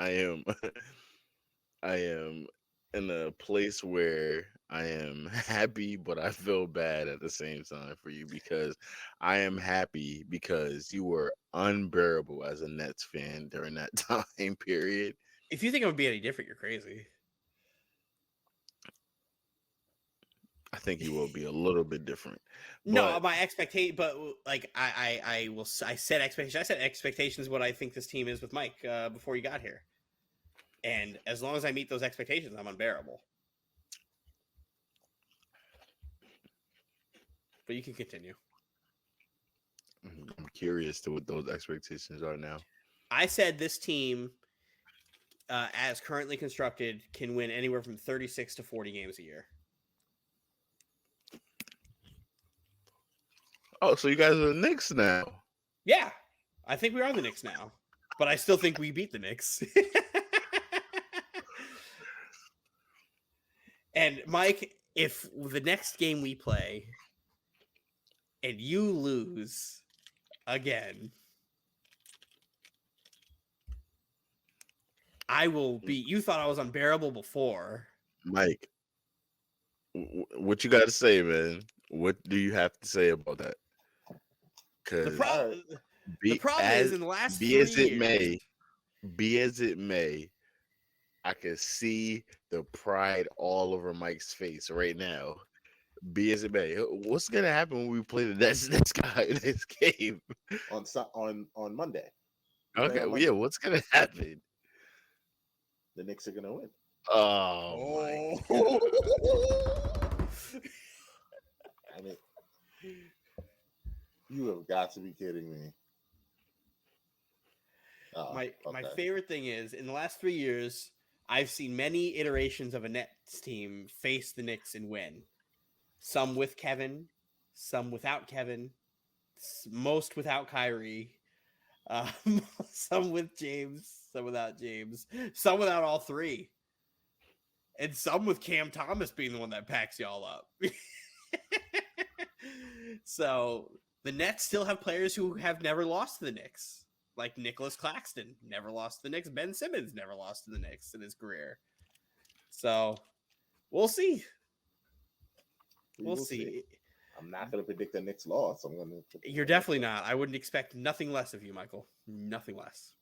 I am in a place where I am happy, but I feel bad at the same time for you, because I am happy because you were unbearable as a Nets fan during that time period. If you think it would be any different, you're crazy. I think you will be a little bit different. No, my expectation, but like I set expectations. I set expectations what I think this team is with Mike before you got here, and as long as I meet those expectations, I'm unbearable. But you can continue. I'm curious to what those expectations are now. I said this team, as currently constructed, can win anywhere from 36 to 40 games a year. Oh, so you guys are the Knicks now? Yeah, I think we are the Knicks now, but I still think we beat the Knicks. And Mike, if the next game we play and you lose again, I will be. You thought I was unbearable before, Mike. What you got to say, man? What do you have to say about that? The problem is, in the last 3 years, be as it may, I can see the pride all over Mike's face right now. Be as it may, what's gonna happen when we play the next game on Monday? Okay, well, yeah, what's gonna happen? The Knicks are gonna win. Oh. I mean, you have got to be kidding me. My favorite thing is, in the last 3 years, I've seen many iterations of a Nets team face the Knicks and win. Some with Kevin, some without Kevin, most without Kyrie, some with James, some without James, some without all three, and some with Cam Thomas being the one that packs y'all up. So the Nets still have players who have never lost to the Knicks, like Nicholas Claxton, never lost to the Knicks. Ben Simmons never lost to the Knicks in his career. So We'll see. We We'll will see. I'm not going to predict the Knicks loss. I'm going to. You're definitely not. I wouldn't expect nothing less of you, Michael. Nothing less.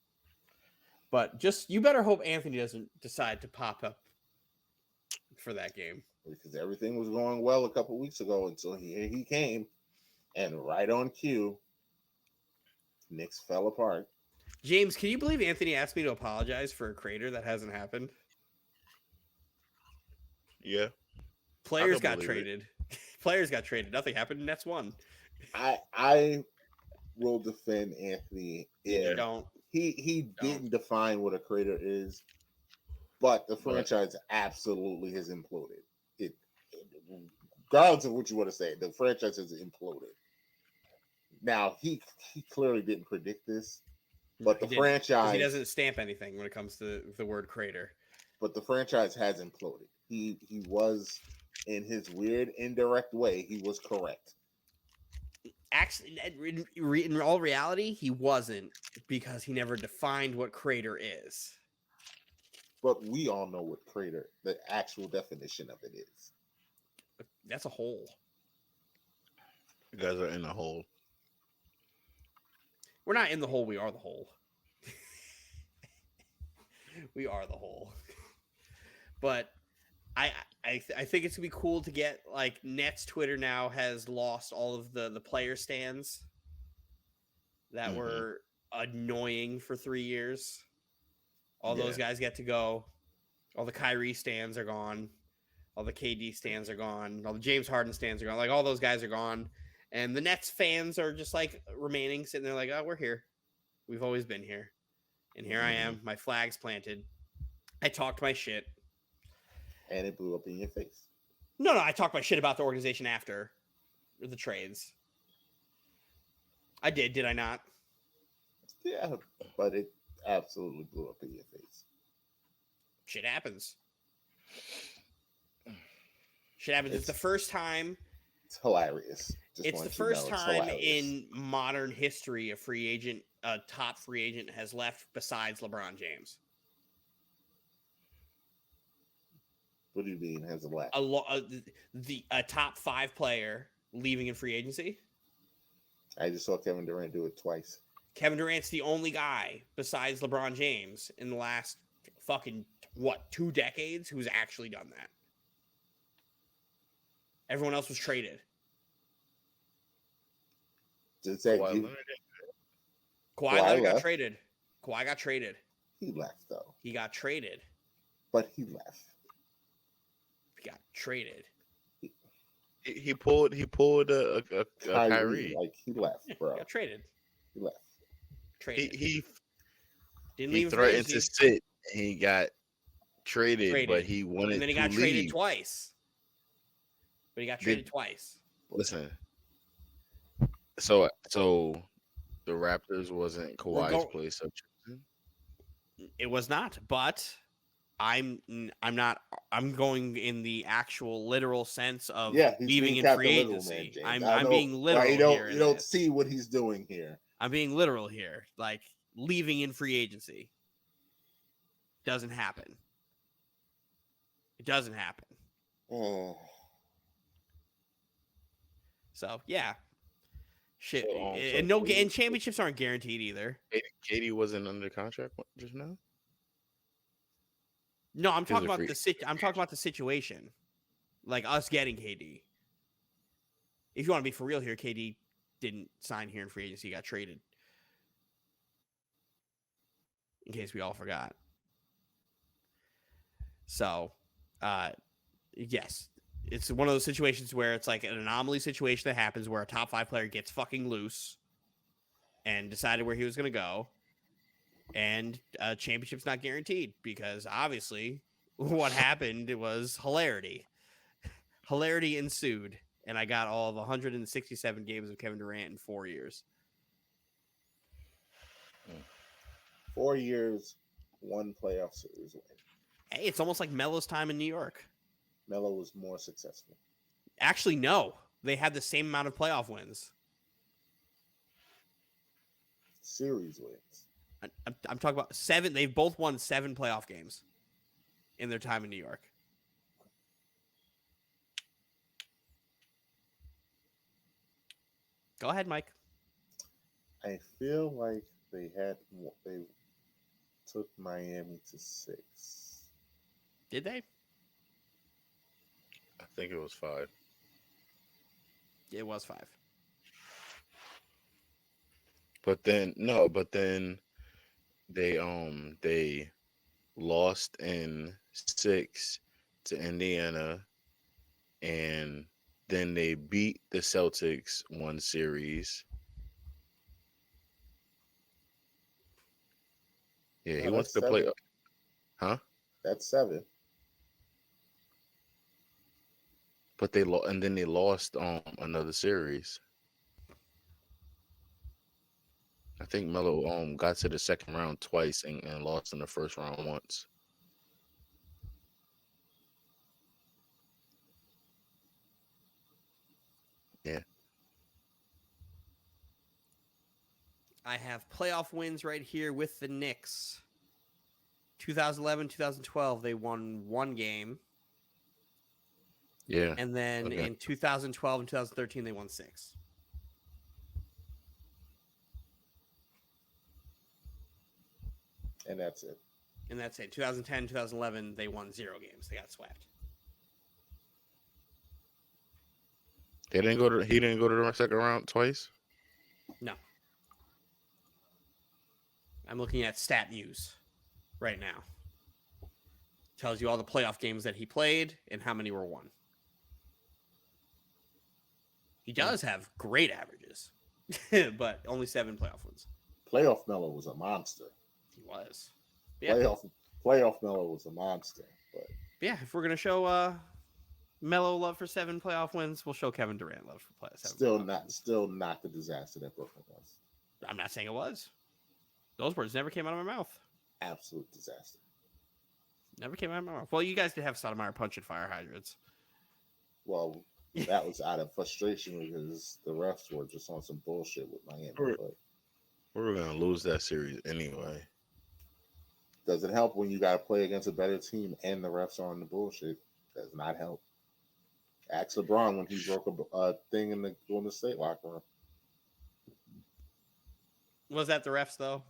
But just you better hope Anthony doesn't decide to pop up for that game. Because everything was going well a couple weeks ago until he came, and right on cue, Knicks fell apart. James, can you believe Anthony asked me to apologize for a crater that hasn't happened? Yeah. Players got traded. Players got traded. Nothing happened. Nets won. I will defend Anthony. You don't. He didn't define what a crater is, but the franchise absolutely has imploded. It regardless of what you want to say, the franchise has imploded. Now he clearly didn't predict this, but the franchise he doesn't stamp anything when it comes to the word crater. But the franchise has imploded. He was, in his weird indirect way, he was correct. Actually, in all reality, he wasn't, because he never defined what crater is. But we all know what crater, the actual definition of it is. That's a hole. You guys are in a hole. We're not in the hole. We are the hole. We are the hole. But I think it's gonna be cool to get, like, Nets Twitter now has lost all of the player stands that were annoying for 3 years. All those guys get to go. All the Kyrie stands are gone. All the KD stands are gone. All the James Harden stands are gone. Like, all those guys are gone. And the Nets fans are just, like, remaining, sitting there like, oh, we're here. We've always been here. And here I am. My flag's planted. I talked my shit. And it blew up in your face. No, I talked my shit about the organization after the trades. I did I not? Yeah, but it absolutely blew up in your face. Shit happens. Shit happens. It's the first time. It's hilarious. It's the first time in modern history a top free agent has left besides LeBron James. What do you mean has left? A top 5 player leaving in free agency. I just saw Kevin Durant do it twice. Kevin Durant's the only guy besides LeBron James in the last fucking 2 decades who's actually done that. Everyone else was traded. Kawhi Leonard got traded. Kawhi got traded. He left though. He got traded. But he left. He got traded. He pulled a Kyrie. Like, he left, bro. He got traded. He left. Traded. He didn't leave. He threatened to sit, and he got traded, but he wanted to and then he got leave. traded twice. But he got traded twice. Listen. So the Raptors wasn't Kawhi's place of choosing? It was not, but I'm going in the actual literal sense of leaving in free agency. I'm being literal here. You don't see what he's doing here. I'm being literal here. Like, leaving in free agency doesn't happen. It doesn't happen. Oh. So yeah. Shit. And championships aren't guaranteed either. KD wasn't under contract just now? No, I'm talking about the situation. Like, us getting KD. If you want to be for real here, KD didn't sign here in free agency, he got traded. In case we all forgot. So, yes. It's one of those situations where it's like an anomaly situation that happens where a top 5 player gets fucking loose and decided where he was going to go. And a championship's not guaranteed because obviously what happened was hilarity. Hilarity ensued. And I got all of 167 games of Kevin Durant in 4 years. 4 years, 1 playoff series win. Hey, it's almost like Melo's time in New York. Melo was more successful. Actually, no. They had the same amount of playoff wins. Series wins. I'm talking about 7. They've both won 7 playoff games in their time in New York. Go ahead, Mike. I feel like they took Miami to 6. Did they? I think it was 5. It was 5. But then no, but then they lost in 6 to Indiana, and then they beat the Celtics one series. Yeah, he No, wants that's to play. 7. Huh? That's 7. But and then they lost another series. I think Melo got to the second round twice and lost in the first round once. Yeah. I have playoff wins right here with the Knicks. 2011, 2012, they won 1 game. Yeah. And then Okay. in 2012 and 2013, they won 6. And that's it. And that's it. 2010, 2011, they won 0 games. They got swept. They didn't go to. He didn't go to the second round twice. No. I'm looking at Stat News right now. Tells you all the playoff games that he played and how many were won. He does have great averages, but only 7 playoff wins. Playoff Melo was a monster. He was. Yeah. Playoff Melo was a monster. But Yeah, if we're gonna show Melo love for 7 playoff wins, we'll show Kevin Durant love for 7 playoff wins. still not the disaster that Brooklyn was. I'm not saying it was. Those words never came out of my mouth. Absolute disaster. Never came out of my mouth. Well, you guys did have Sotomayor punching fire hydrants. Well, that was out of frustration because the refs were just on some bullshit with Miami. But We're gonna lose that series anyway. does it help when you got to play against a better team and the refs are on the bullshit? Does not help. Ask LeBron when he broke a thing in the Golden State locker room. Was that the refs though?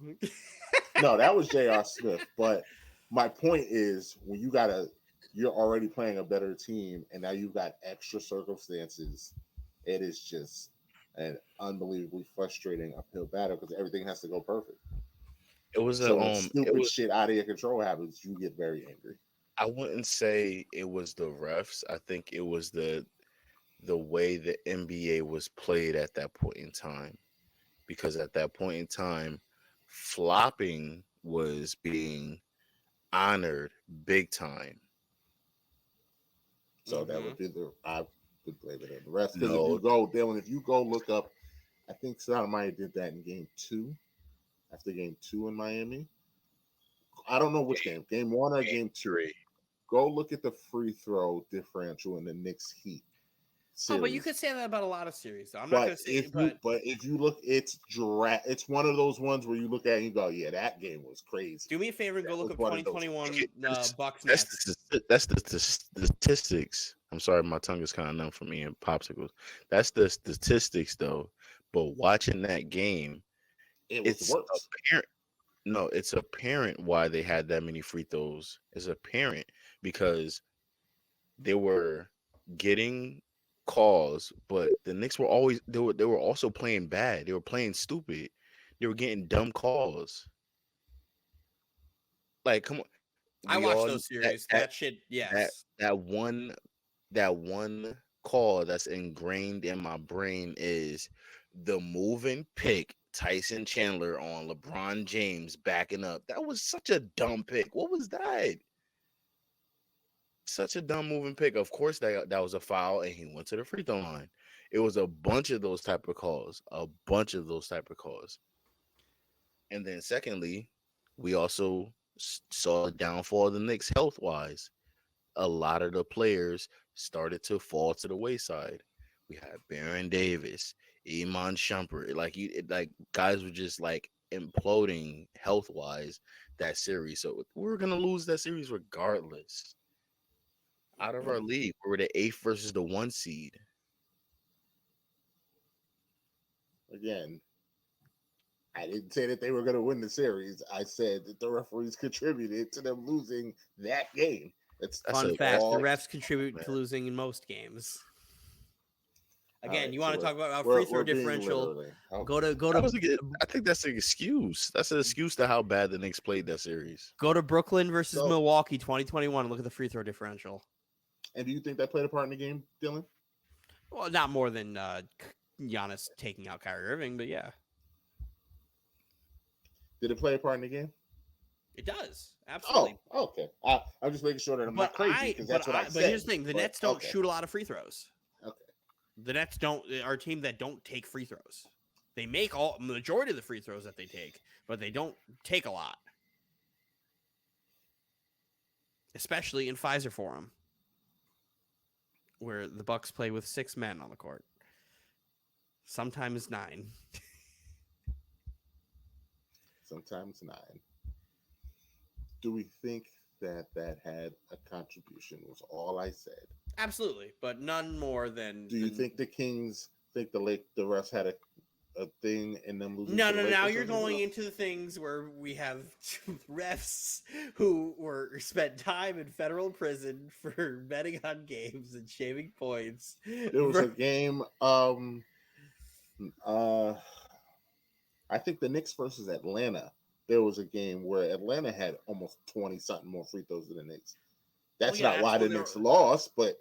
No, that was J.R. Smith. But my point is, when you're already playing a better team, and now you've got extra circumstances. It is just an unbelievably frustrating uphill battle because everything has to go perfect. It was So when stupid shit out of your control happens, you get very angry. I wouldn't say it was the refs. I think it was the way the NBA was played at that point in time. Because at that point in time, flopping was being honored big time. So that would be I would blame it on the refs. Because No, if you go look up, I think Sotomayor did that in game 2, after game 2 in Miami. I don't know which game 1 or game 2. 3. Go look at the free throw differential in the Knicks Heat series. Oh, but you could say that about a lot of series, though. I'm not going to say if you look, it's one of those ones where you look at it and you go, yeah, that game was crazy. Do me a favor and go look up 2021 Bucks Nets. That's the statistics. I'm sorry, my tongue is kind of numb from eating popsicles. That's the statistics, though. But watching that game, it's apparent. No, it's apparent why they had that many free throws. It's apparent because they were getting calls, but the Knicks were always they were also playing bad. They were playing stupid. They were getting dumb calls. Like, come on. I watched those series. That shit, yes. That one call that's ingrained in my brain is the moving pick Tyson Chandler on LeBron James backing up. That was such a dumb pick. What was that? Such a dumb moving pick. Of course, that was a foul, and he went to the free throw line. It was a bunch of those type of calls. And then, secondly, we also saw the downfall of the Knicks health wise. A lot of the players started to fall to the wayside. We had Baron Davis, Iman Shumpert, like guys were just like imploding health wise that series. So we were gonna lose that series regardless. Out of our league, we were the 8th versus the 1 seed. again, I didn't say that they were going to win the series. I said that the referees contributed to them losing that game. That's That's Fun a fact: the all. refs contribute man. to losing in most games. All Again, right, you so want to talk about free we're throw being differential? literally okay. Go That to was a good. I think that's an excuse. That's an excuse to how bad the Knicks played that series. go to Brooklyn versus So, Milwaukee 2021 and look at the free throw differential. and do you think that played a part in the game, Dylan? Well, not more than Giannis taking out Kyrie Irving, but yeah, Did it play a part in the game? it does absolutely. Oh, okay. I'm just making sure that I'm But not crazy because that's what I but here's said. the thing: the But Nets don't okay, shoot a lot of free throws. okay. The Nets are a team that don't take free throws. They make all majority of the free throws that they take, but they don't take a lot, especially in Pfizer Forum, where the Bucks play with 6 men on the court, sometimes 9. Sometimes 9. Do we think that had a contribution? Was all I said. Absolutely, but none more than. Do you think the Kings think the refs had a thing in them losing No, to the no, Lakers? now you're going into the things where we have refs who were spent time in federal prison for betting on games and shaving points. There was a game. Uh, I think the Knicks versus Atlanta. There was a game where Atlanta had almost 20 something more free throws than the Knicks. That's not why the Knicks lost, but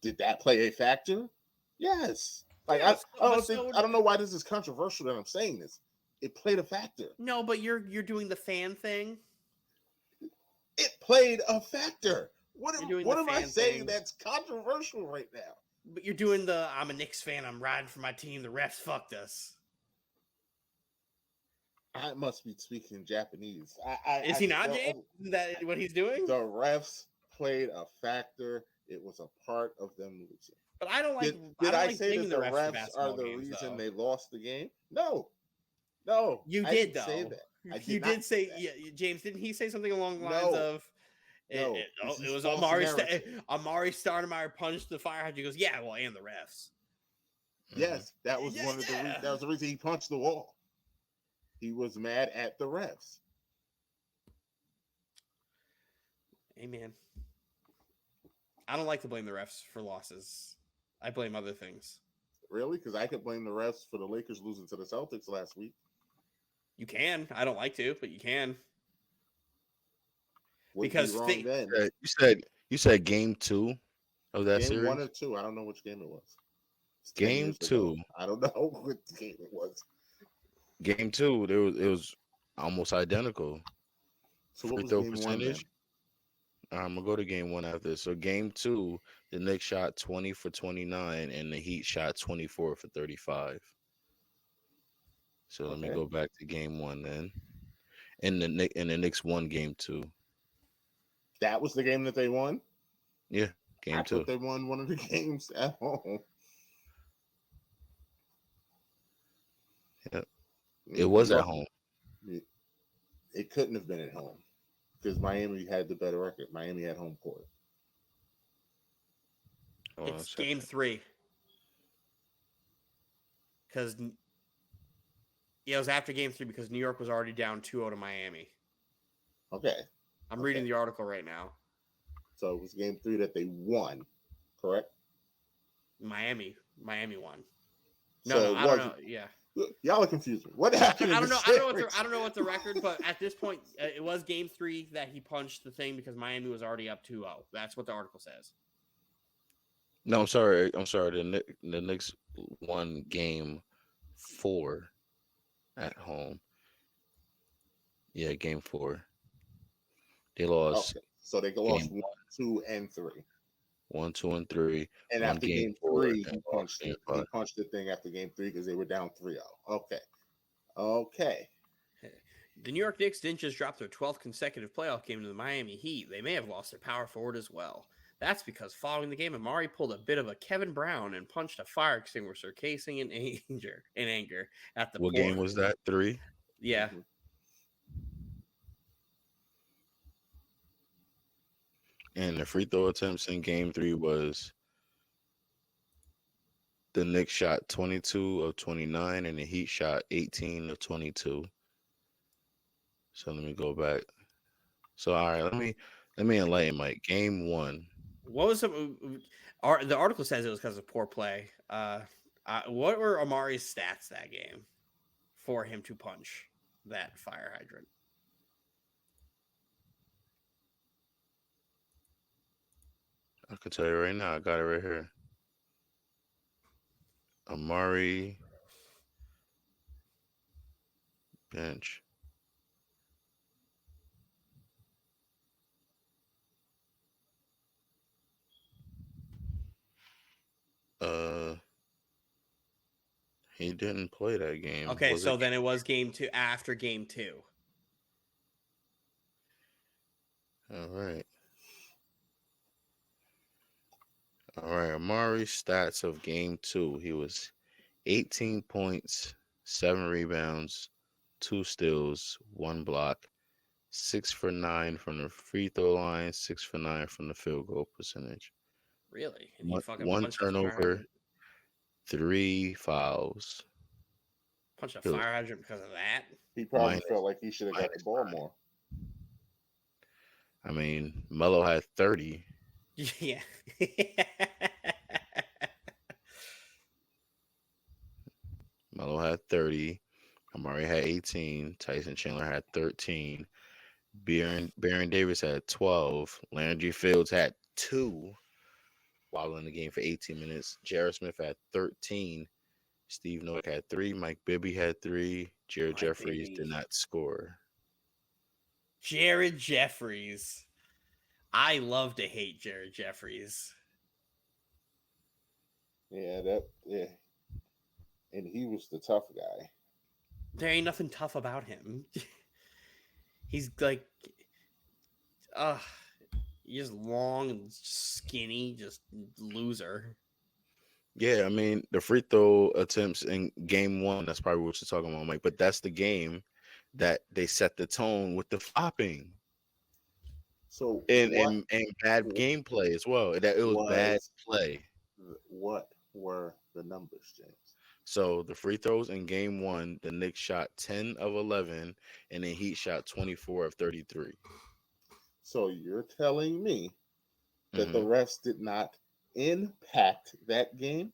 did that play a factor? Yes. Like Yeah, I don't know why this is controversial that I'm saying this. It played a factor. No, but you're doing the fan thing. It played a factor. What am I saying thing. that's controversial right now? But you're doing the I'm a Knicks fan, I'm riding for my team, the refs fucked us. I must be speaking Japanese. Is he not, James? Is that what he's doing? The refs played a factor. It was a part of them losing. But I don't like. Did I say that the refs are the reason they lost the game? No, you I did didn't though. say that. You did say, yeah, James. Didn't he say something along the lines of? It was Amari. Amari Stoudemire punched the fire hydrant. He goes, "Yeah, well, and the refs." Yes, that was one of the. That was the reason he punched the wall. He was mad at the refs. Hey, man. I don't like to blame the refs for losses. I blame other things. Really? Because I could blame the refs for the Lakers losing to the Celtics last week. You can. I don't like to, but you can. Wouldn't because be wrong then. You said game 2 of that game series. 1 or 2. I don't know which game it was. Game 2. I don't know what game it was. Game 2. It was almost identical. So what was game 1 then? I'm gonna go to game 1 after this. So game 2, the Knicks shot 20 for 29, and the Heat shot 24 for 35. So let me go back to game 1 then. And the Knicks won game 2. That was the game that they won? Yeah, game 2. I thought they won one of the games at home. Yeah. It was at home. It couldn't have been at home because Miami had the better record. Miami had home court. It's game 3. Because it was after game 3 because New York was already down 2-0 to Miami. Okay. I'm reading the article right now. So it was game 3 that they won, correct? Miami won. No, I don't know. Yeah. Y'all are confusing. What happened? I don't know. I don't know what the record, but at this point, it was game 3 that he punched the thing because Miami was already up 2-0. That's what the article says. No, I'm sorry. The Knicks won game 4 at home. Yeah, game 4. They lost. Okay. So they lost 1, 2, and 3. 1, 2, and 3. And after game 3, he punched it. He punched the thing after game 3 because they were down 3-0. Okay. The New York Knicks didn't just drop their 12th consecutive playoff game to the Miami Heat. They may have lost their power forward as well. That's because following the game, Amari pulled a bit of a Kevin Brown and punched a fire extinguisher casing in anger at the What game was that? 3? Yeah. Mm-hmm. And the free throw attempts in game 3 was The Knicks shot 22 of 29, and the Heat shot 18 of 22. So let me go back. So all right, let me enlighten Mike. Game one. What was the article says it was because of poor play. What were Amari's stats that game for him to punch that fire hydrant? I can tell you right now. I got it right here. Amari bench. Uh, he didn't play that game. Okay, Was it? so then it was game two after game two. All right. All right. Amari's stats of game two. He was 18 points, 7 rebounds, 2 steals, 1 block, 6 for 9 from the free throw line, 6 for 9 from the field goal percentage. Really? And he One, fucking one punched a fire turnover, hydrant? 3 fouls. Punched a He was fire hydrant because of that? He probably minus felt like he should have got the minus ball 9. more. I mean, Melo had 30. Yeah. Melo had 30. Amari had 18. Tyson Chandler had 13. Baron Davis had 12. Landry Fields had 2 while in the game for 18 minutes. Jared Smith had 13. Steve Noack had 3. Mike Bibby had 3. Jared My Jeffries did baby. not score. Jared Jeffries. I love to hate Jared Jeffries. Yeah, and he was the tough guy. There ain't nothing tough about him. He's like, uh, he's just long and skinny, just loser. Yeah, I mean, the free throw attempts in game one, that's probably what you're talking about, Mike. But that's the game that they set the tone with the flopping So and bad gameplay as well. That it was bad was play. what were the numbers, James? So the free throws in game one, the Knicks shot 10 of 11, and the Heat shot 24 of 33. So you're telling me that the Hmm. refs did not impact that game?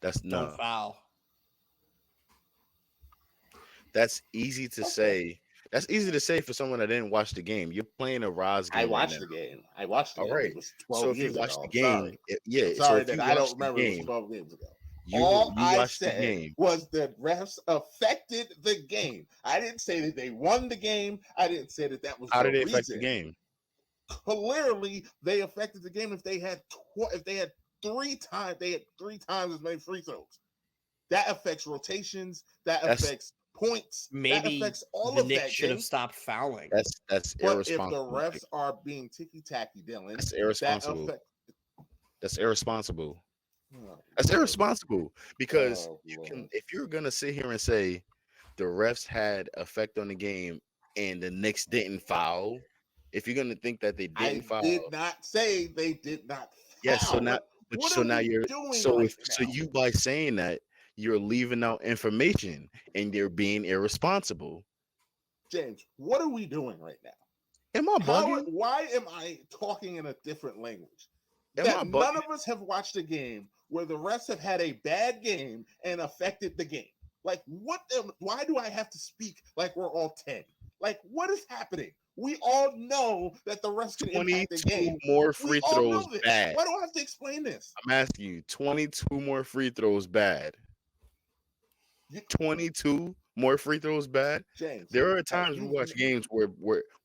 That's Don't no. foul. That's easy to Okay. say. That's easy to say for someone that didn't watch the game. You're playing a Roz I game right now. watched the game. I watched the All game. right. It was So 12 if you years watch ago. the I'm game, sorry. I'm so sorry if that you I watch don't the remember it was game, 12 games ago. you All you I watch the said game. was that refs affected the game. I didn't say that they won the game. I didn't say that that was How the did they affect the reason. game? Clearly, they affected the game if they had three times as many free throws. That affects rotations. That That's affects points. That Maybe affects all the of Knicks that, should have James. stopped fouling. that's But if the irresponsible. refs Mike. are being ticky tacky, Dylan, That's that irresponsible. affects. That's irresponsible. Oh, That's Lord. irresponsible because Oh, you can Lord. if you're gonna sit here and say the refs had effect on the game and the Knicks didn't foul, if you're gonna think that they didn't I foul, did not say they did not yes. So foul. now, Like, what so are now we you're doing so right if so now? you by saying that you're leaving out information and you're being irresponsible. James, what are we doing right now? Am I bugging? Why am I talking in a different language? Am I That none bugging? of us have watched a game where the refs have had a bad game and affected the game. Like, why do I have to speak like we're all 10? Like, what is happening? We all know that the refs can impact the 22 game. more We free all throws know this. bad. Why do I have to explain this? I'm asking you, 22 more free throws bad. 22 more free throws bad. James, There are times we watch games where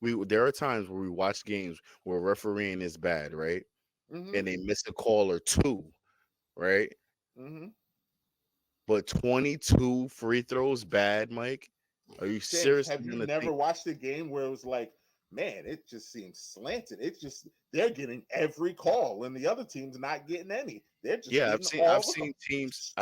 we there are times where we watch games where refereeing is bad, right? mm-hmm, And they miss a call or two, right? mm-hmm. But 22 free throws bad, Mike? Are you James, seriously have you gonna never think? watched a game where it was like, man, it just seems slanted. It's just they're getting every call and the other team's not getting any. They're just Yeah, getting I've all the seen calls. teams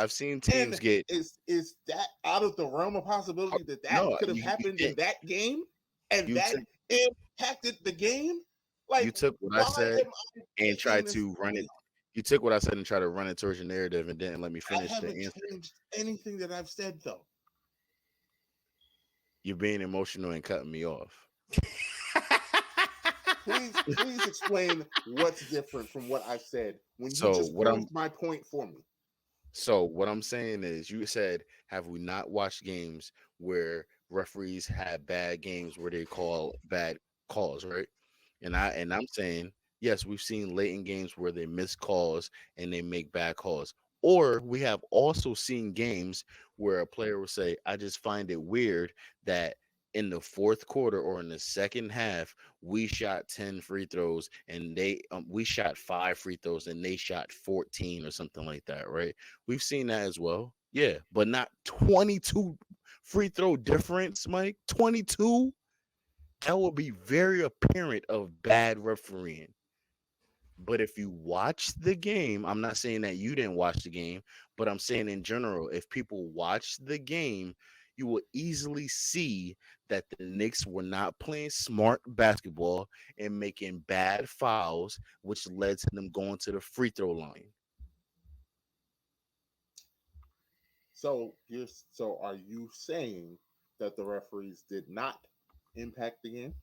And get is that out of the realm of possibility that no. could have happened in that game and You that took impacted the game? Like, you took what I why said am I and making tried this to run it. point? You took what I said and tried to run it towards your narrative and didn't let me I finish the haven't answer. changed anything that I've said though. You're being emotional and cutting me off. Please explain what's different from what I've said when you So just what I'm proved my point for me. so what I'm saying is, you said, have we not watched games where referees had bad games where they call bad calls, right? And I'm saying, yes, we've seen late in games where they miss calls and they make bad calls. Or we have also seen games where a player will say, I just find it weird that in the fourth quarter or in the second half, we shot 10 free throws and we shot 5 free throws and they shot 14 or something like that, right? We've seen that as well. Yeah, but not 22 free throw difference, Mike. 22? That will be very apparent of bad refereeing. But if you watch the game, I'm not saying that you didn't watch the game, but I'm saying in general, if people watch the game, you will easily see that the Knicks were not playing smart basketball and making bad fouls, which led to them going to the free throw line. So are you saying that the referees did not impact the game?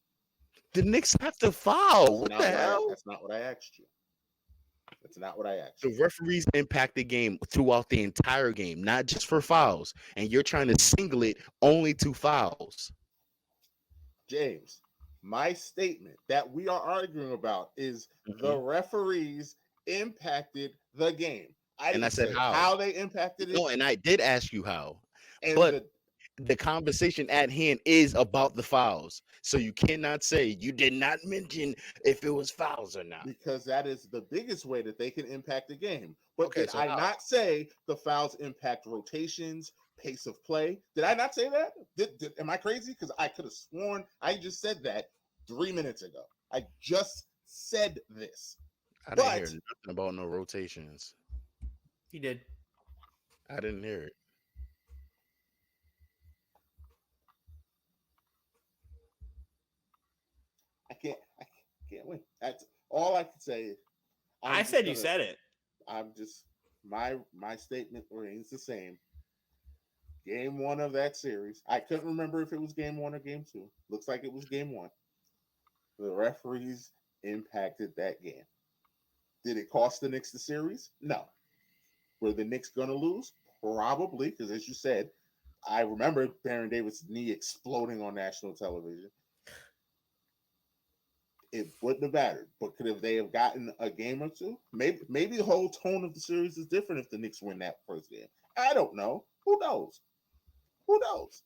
The Knicks have to foul. That's What the not what I hell? that's not what I asked you. That's not what I asked The you. referees impact the game throughout the entire game, not just for fouls. And you're trying to single it only to fouls. James, my statement that we are arguing about is the Mhm. referees impacted the game. I And I didn't said, say how? how they impacted it, No, and I did ask you how. and But the the conversation at hand is about the fouls. So you cannot say you did not mention if it was fouls or not. because that is the biggest way that they can impact the game. But Okay, did so I how? not say the fouls impact rotations, pace of play? Did I not say that? Am I crazy? Because I could have sworn I just said that 3 minutes ago. I just said this. I didn't hear But nothing about no rotations. He did. I didn't hear it. I can't win. That's all I can say. I I'm just said you gonna said it. I'm just my statement remains the same. Game one of that series. I couldn't remember if it was game one or game two. Looks like it was game one. The referees impacted that game. Did it cost the Knicks the series? No. Were the Knicks going to lose? Probably, because as you said, I remember Baron Davis' knee exploding on national television. It wouldn't have mattered. But could have they have gotten a game or two? Maybe the whole tone of the series is different if the Knicks win that first game. I don't know. Who knows? Who knows?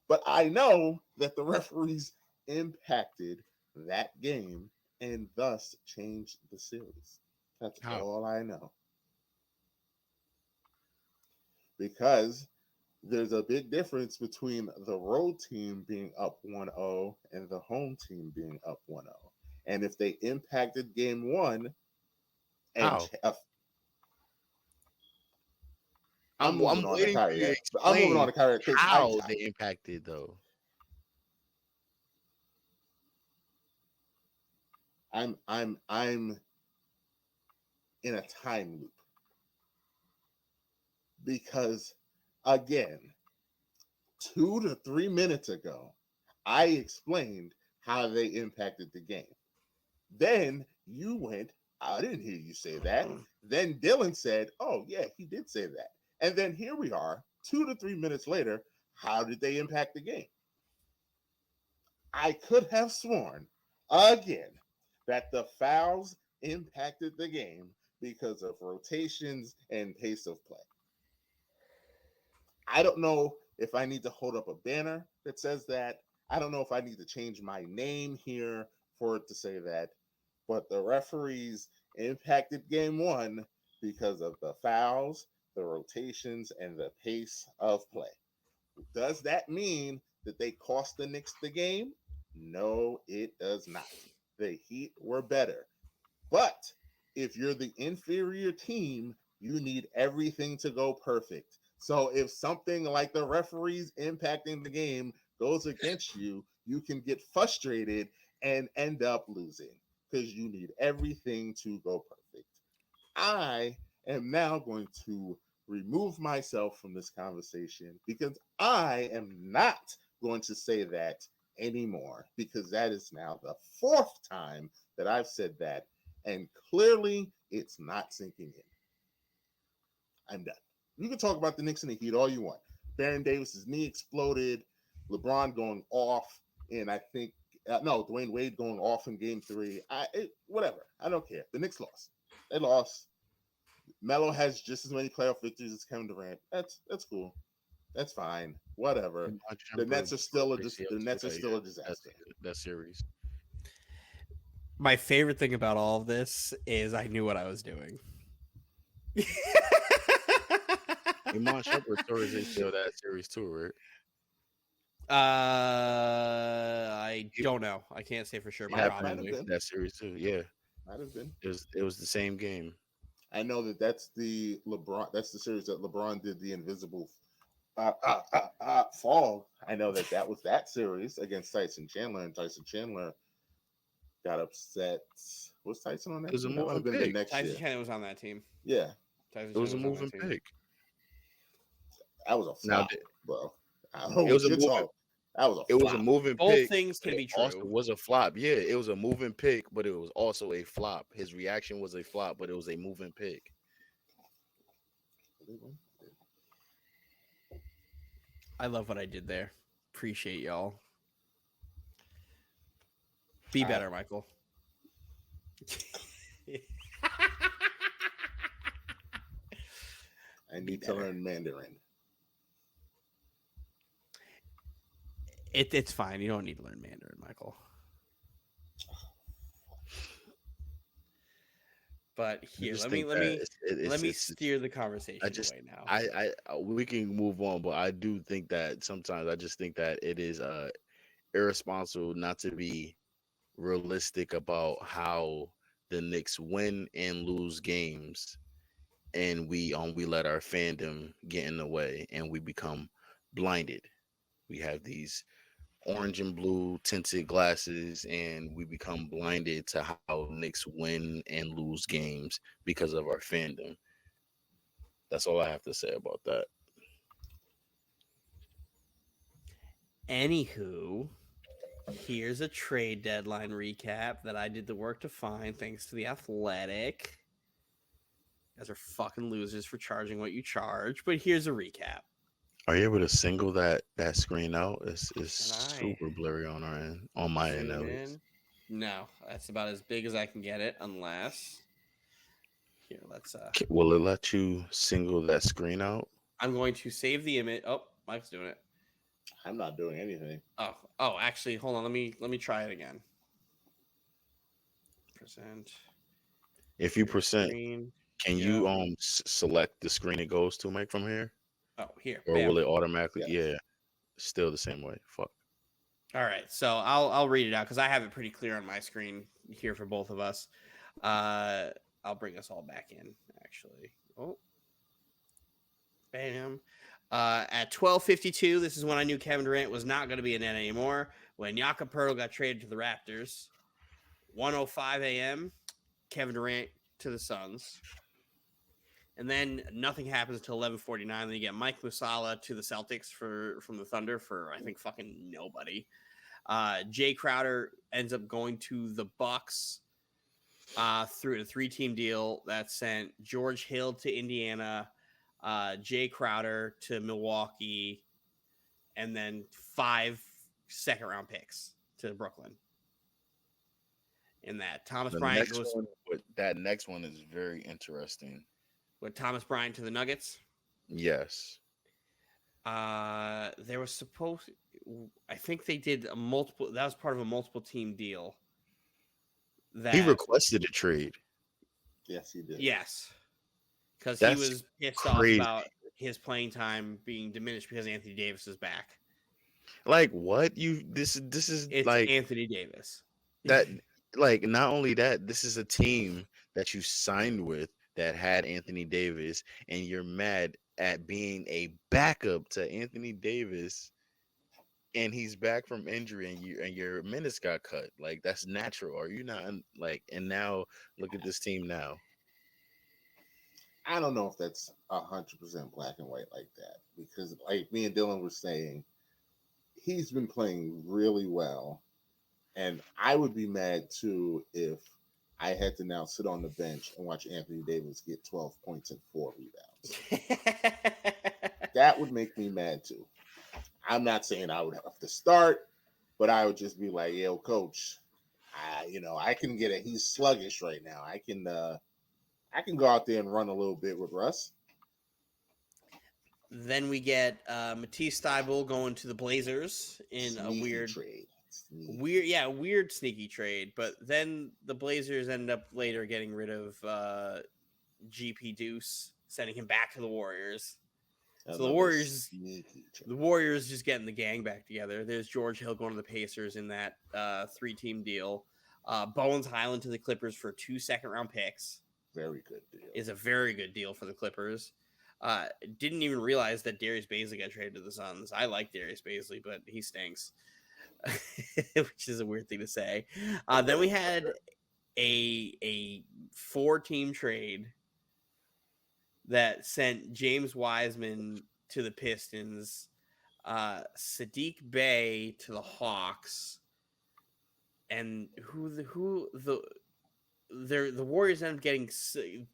But I know that the referees impacted that game and thus changed the series. That's How? all I know. Because there's a big difference between the road team being up 1-0 and the home team being up 1-0. And if they impacted game one and How? I'm I'm moving on to waiting for Kyrie. you to I'm moving on explain to Kyrie because how they impacted though. I'm in a time loop because again, 2 to 3 minutes ago, I explained how they impacted the game. Then you went, I didn't hear you say that. Then Dylan said, oh, yeah, he did say that. And then here we are, 2 to 3 minutes later. How did they impact the game? I could have sworn again that the fouls impacted the game because of rotations and pace of play. I don't know if I need to hold up a banner that says that. I don't know if I need to change my name here for it to say that. But the referees impacted game one because of the fouls, the rotations, and the pace of play. Does that mean that they cost the Knicks the game? No, it does not. The Heat were better. But if you're the inferior team, you need everything to go perfect. So if something like the referees impacting the game goes against you, you can get frustrated and end up losing because you need everything to go perfect. I am now going to remove myself from this conversation because I am not going to say that anymore because that is now the fourth time that I've said that, and clearly it's not sinking in. I'm done. You can talk about the Knicks and the Heat all you want. Baron Davis's knee exploded, LeBron going off, and I think no, Dwayne Wade going off in Game 3. Whatever. I don't care. The Knicks lost. They lost. Melo has just as many playoff victories as Kevin Durant. That's cool. That's fine. Whatever. And my The jumper Nets are still a ACL the Nets are today. still a That's disaster. that series. My favorite thing about all of this is I knew what I was doing. Iman Shumpert tore his ACL that series too, right? I He, don't know. I can't say for sure, it but Might have happened probably. been. that series too. Yeah, Might have been. it was the same game. I know that's the LeBron. That's the series that LeBron did the invisible fall. I know that was that series against Tyson Chandler, and Tyson Chandler got upset. Was Tyson on It that was a team? That might moving have been the pick. next Tyson year. Chandler was on that team. Yeah, Tyson It was Chandler a was on that moving team. pick. that was a Now flop, bro. I don't know it was what a you're moving. talking. That was a It was a flop. moving Both pick, things but can it be also true. was a flop. Yeah, it was a moving pick, but it was also a flop. His reaction was a flop, but it was a moving pick. I love what I did there. Appreciate y'all. Be better, Michael. I Be need to better. learn Mandarin. It's fine. You don't need to learn Mandarin, Michael. But I here, just let me think let that me let me steer the conversation away now. we can move on, but I do think that sometimes I just think that it is irresponsible not to be realistic about how the Knicks win and lose games, and we let our fandom get in the way, and we become blinded. We have these orange and blue tinted glasses, and we become blinded to how Knicks win and lose games because of our fandom. That's all I have to say about that. Anywho, here's a trade deadline recap that I did the work to find thanks to the Athletic. You guys are fucking losers for charging what you charge, but here's a recap. Are you able to single that screen out? It's Can I super blurry on our end, on my end at zoom least. in? No, that's about as big as I can get it, unless here, let's Will it let you single that screen out? I'm going to save the image. Oh, Mike's doing it. I'm not doing anything. Oh, actually, hold on. Let me try it again. Percent. If you Share percent, screen. can Yep. you select the screen it goes to, Mike, from here, Oh, here. or Bam. will it automatically? Yes. Yeah, still the same way. Fuck. All right. So I'll read it out because I have it pretty clear on my screen here for both of us. I'll bring us all back in, actually. Oh. Bam. At 12:52, this is when I knew Kevin Durant was not going to be in it anymore. When Jakob Poeltl got traded to the Raptors, 1:05 a.m. Kevin Durant to the Suns, and then nothing happens until 11:49. Then you get Mike Musala to the Celtics from the Thunder for I think fucking nobody. Jay Crowder ends up going to the Bucks through a 3-team deal that sent George Hill to Indiana, Jay Crowder to Milwaukee, and then 5 second-round picks to Brooklyn. In that, Thomas The Bryant next goes one, that next one is very interesting. with Thomas Bryant to the Nuggets. Yes. There was supposed, I think they did a multiple. That was part of a multiple team deal. He That requested a trade. Yes, he did. yes, because he That's was pissed off crazy. about his playing time being diminished because Anthony Davis is back. Like what? This is It's like Anthony Davis. that, like, not only that, this is a team that you signed with that had Anthony Davis, and you're mad at being a backup to Anthony Davis, and he's back from injury, and your minutes got cut. Like, that's natural. Are you not like? And now look at this team now. I don't know if that's 100% black and white like that because, like me and Dylan were saying, he's been playing really well, and I would be mad too if I had to now sit on the bench and watch Anthony Davis get 12 points and 4 rebounds. That would make me mad too. I'm not saying I would have to start, but I would just be like, "Yo, coach, I can get it. He's sluggish right now. I can go out there and run a little bit with Russ." Then we get Matisse Thybulle going to the Blazers in Sneaky a weird trade. Sneaky. weird sneaky trade. But then the Blazers end up later getting rid of GP Deuce, sending him back to the Warriors. So the Warriors just getting the gang back together. There's George Hill going to the Pacers in that 3-team deal. Bones Highland to the Clippers for 2 second-round picks. Very good deal. Is a very good deal for the Clippers. Didn't even realize that Darius Bazley got traded to the Suns. I like Darius Bazley, but he stinks, which is a weird thing to say. Then we had a 4-team trade that sent James Wiseman to the Pistons, Sadiq Bey to the Hawks, and the Warriors ended up getting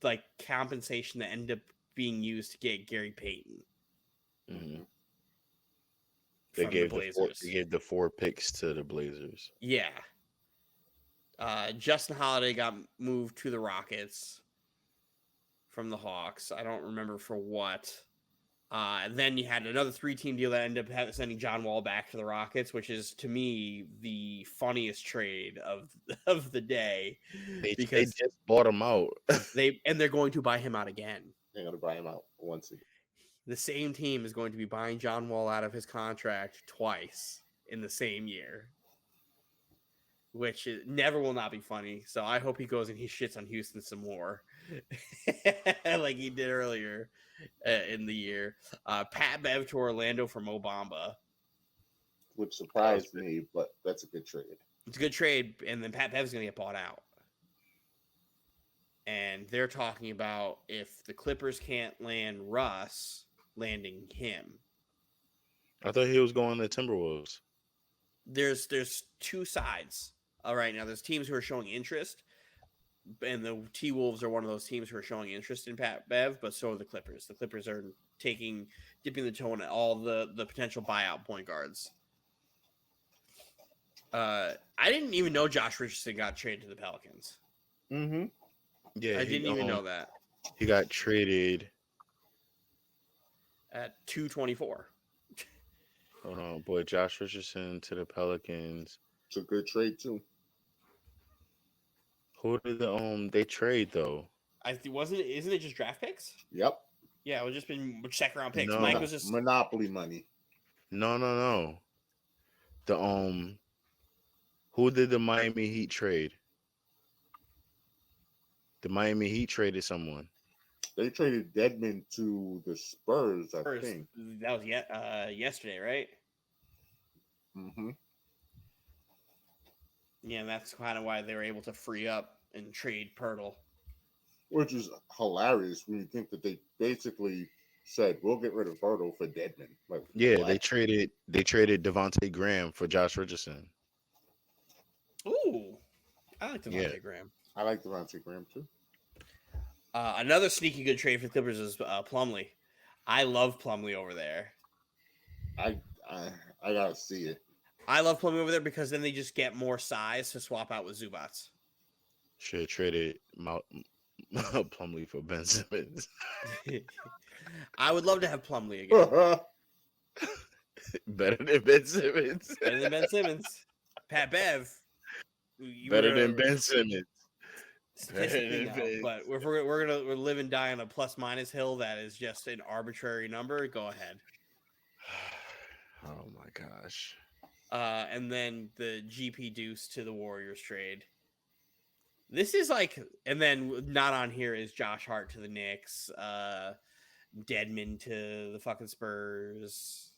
like compensation that ended up being used to get Gary Payton. Mm-hmm. They gave the 4 picks to the Blazers. Yeah. Justin Holiday got moved to the Rockets from the Hawks. I don't remember for what. Then you had another 3-team deal that ended up sending John Wall back to the Rockets, which is to me the funniest trade of the day. Because they just bought him out. They're going to buy him out again. They're going to buy him out once again. The same team is going to be buying John Wall out of his contract twice in the same year, which never will not be funny. So I hope he goes and he shits on Houston some more, like he did earlier in the year. Pat Bev to Orlando for Mo Bamba, which surprised me, but that's a good trade. It's a good trade, and then Pat Bev's going to get bought out. And they're talking about if the Clippers can't land Russ, landing him. I thought he was going to Timberwolves. There's 2 sides. All right, now there's teams who are showing interest, and the T-Wolves are one of those teams who are showing interest in Pat Bev, but so are the Clippers. The Clippers are dipping the toe in all the potential buyout point guards. I didn't even know Josh Richardson got traded to the Pelicans. Mm-hmm. Yeah, I didn't even know that. He got traded at 224. Hold on, boy, Josh Richardson to the Pelicans. It's a good trade too. Who did they trade though? Isn't it just draft picks? Yep. Yeah, it would just been 2nd round picks. No. Mike was just monopoly money. No. The who did the Miami Heat trade? The Miami Heat traded someone. They traded Dedmon to the Spurs, I think. That was yesterday, right? Mm-hmm. Yeah, and that's kind of why they were able to free up and trade Pirtle. Which is hilarious when you think that they basically said, we'll get rid of Pirtle for Dedmon. Like, yeah, what? they traded Devontae Graham for Josh Richardson. Ooh, I like Devontae Graham. I like Devontae Graham too. Another sneaky good trade for the Clippers is Plumlee. I love Plumlee over there. I gotta see it. I love Plumlee over there because then they just get more size to swap out with Zubats. Should have traded Plumlee for Ben Simmons. I would love to have Plumlee again. Better than Ben Simmons. Better than Ben Simmons. Pat Bev. Better than Ben Simmons. Statistically, no, but if we're gonna live and die on a plus minus hill that is just an arbitrary number, go ahead. Oh my gosh. And then the GP Deuce to the Warriors trade. This is like, and then not on here is Josh Hart to the Knicks, Dedmon to the fucking Spurs,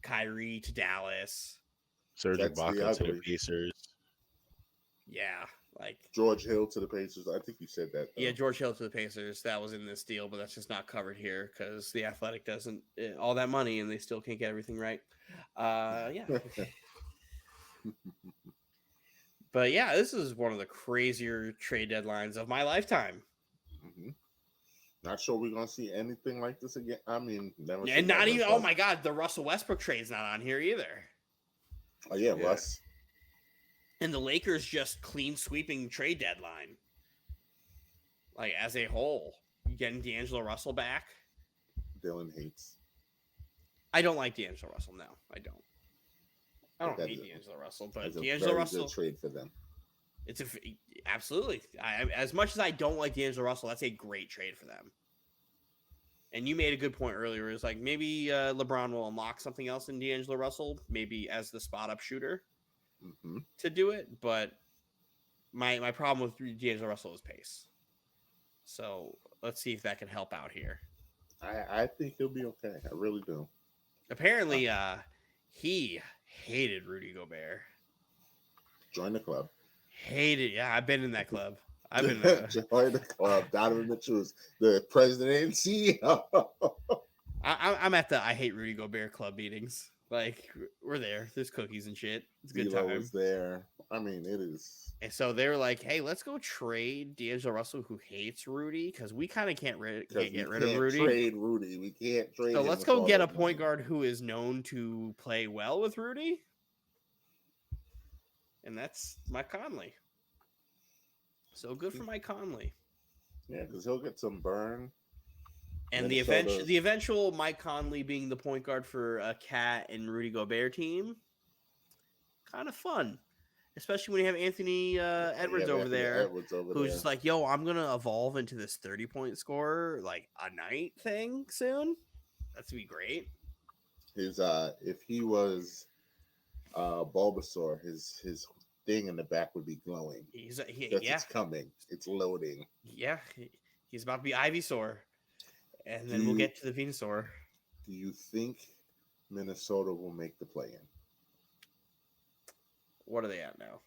Kyrie to Dallas, Serge Ibaka to the Pacers. Yeah, Like, George Hill to the Pacers. I think you said that though. yeah, George Hill to the Pacers. That was in this deal, but that's just not covered here because the Athletic doesn't all that money and they still can't get everything right. Yeah. But yeah, this is one of the crazier trade deadlines of my lifetime. Mm-hmm. Not sure we're gonna see anything like this again. I mean, never. And not never, even, but... oh my God, the Russell Westbrook trade's not on here either. Oh yeah, Russ. And the Lakers just clean sweeping trade deadline. Like, as a whole, getting D'Angelo Russell back. Dylan hates. I don't like D'Angelo Russell. No, I don't. I don't hate D'Angelo Russell, but D'Angelo Russell, good trade for them. It's absolutely. As much as I don't like D'Angelo Russell, that's a great trade for them. And you made a good point earlier. It's like maybe LeBron will unlock something else in D'Angelo Russell, maybe as the spot up shooter to do it. But my problem with D'Angelo Russell is pace. So let's see if that can help out here. I think he'll be okay. I really do. Apparently, he hated Rudy Gobert. Join the club. Hated. Yeah, I've been in that club. I've been join the club. Donovan Mitchell's the president and CEO. I'm at the I hate Rudy Gobert club meetings. Like, we're there. There's cookies and shit. It's a good time. Was there. I mean, it is. And so they were like, "Hey, let's go trade D'Angelo Russell, who hates Rudy, because we kind of can't get rid of Rudy. Trade Rudy. We can't trade. So let's go get a point guard who is known to play well with Rudy." And that's Mike Conley. So good for Mike Conley. Yeah, because he'll get some burn. And the eventual Mike Conley being the point guard for a Cat and Rudy Gobert team, kind of fun. Especially when you have Anthony Edwards over there, who's just like, yo, I'm going to evolve into this 30-point scorer, like, a night thing soon. That's going to be great. His if he was Bulbasaur, his thing in the back would be glowing. It's coming. It's loading. Yeah, he's about to be Ivysaur. And then we'll get to the Venusaur. Do you think Minnesota will make the play-in? What are they at now?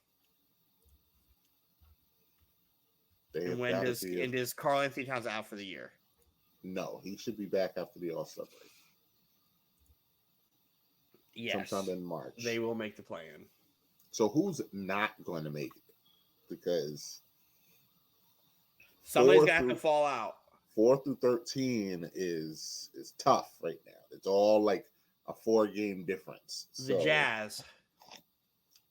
And does Karl Anthony Towns out for the year? No, he should be back after the All-Star break. Yes. Sometime in March. They will make the play-in. So who's not going to make it? Because somebody's going to have to fall out. 4 through 13 is tough right now. It's all like a 4-game difference. The Jazz.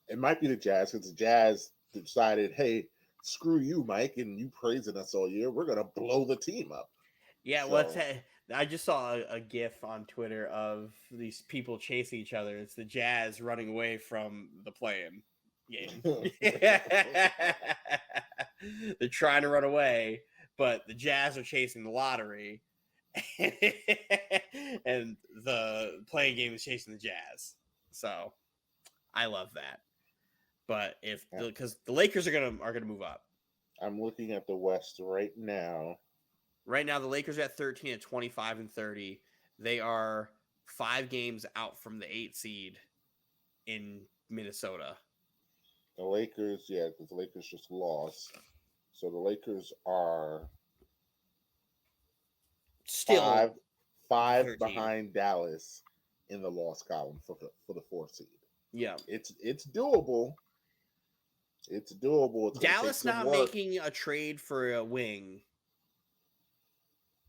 It might be the Jazz because the Jazz decided, hey, screw you, Mike, and you praising us all year. We're gonna blow the team up. Yeah, I just saw a GIF on Twitter of these people chasing each other. It's the Jazz running away from the play-in game. They're trying to run away, but the Jazz are chasing the lottery, and the playing game is chasing the Jazz. So I love that. But because the Lakers are gonna move up. I'm looking at the West right now. Right now, the Lakers are at 13 at 25 and 30. They are 5 games out from the 8 seed in Minnesota. The Lakers, because the Lakers just lost. So the Lakers are still five behind Dallas in the loss column for the 4th seed. Yeah, it's doable. It's doable. Dallas not making a trade for a wing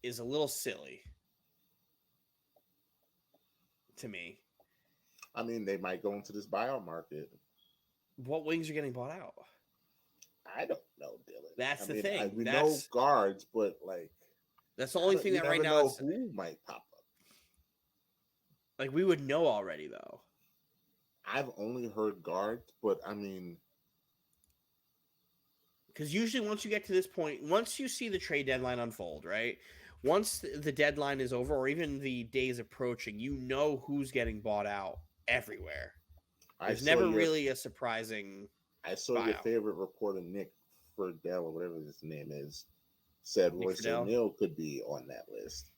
is a little silly to me. I mean, they might go into this buyout market. What wings are getting bought out? I don't know, Dylan. That's the thing. We know guards, but that's the only thing that right now know who might pop up. Like, we would know already, though. I've only heard guards, but I mean, because usually once you get to this point, once you see the trade deadline unfold, right? Once the deadline is over, or even the days approaching, you know who's getting bought out everywhere. There's never really a surprising. I saw your favorite reporter, Nick Friedel, or whatever his name is, said Royce O'Neal could be on that list.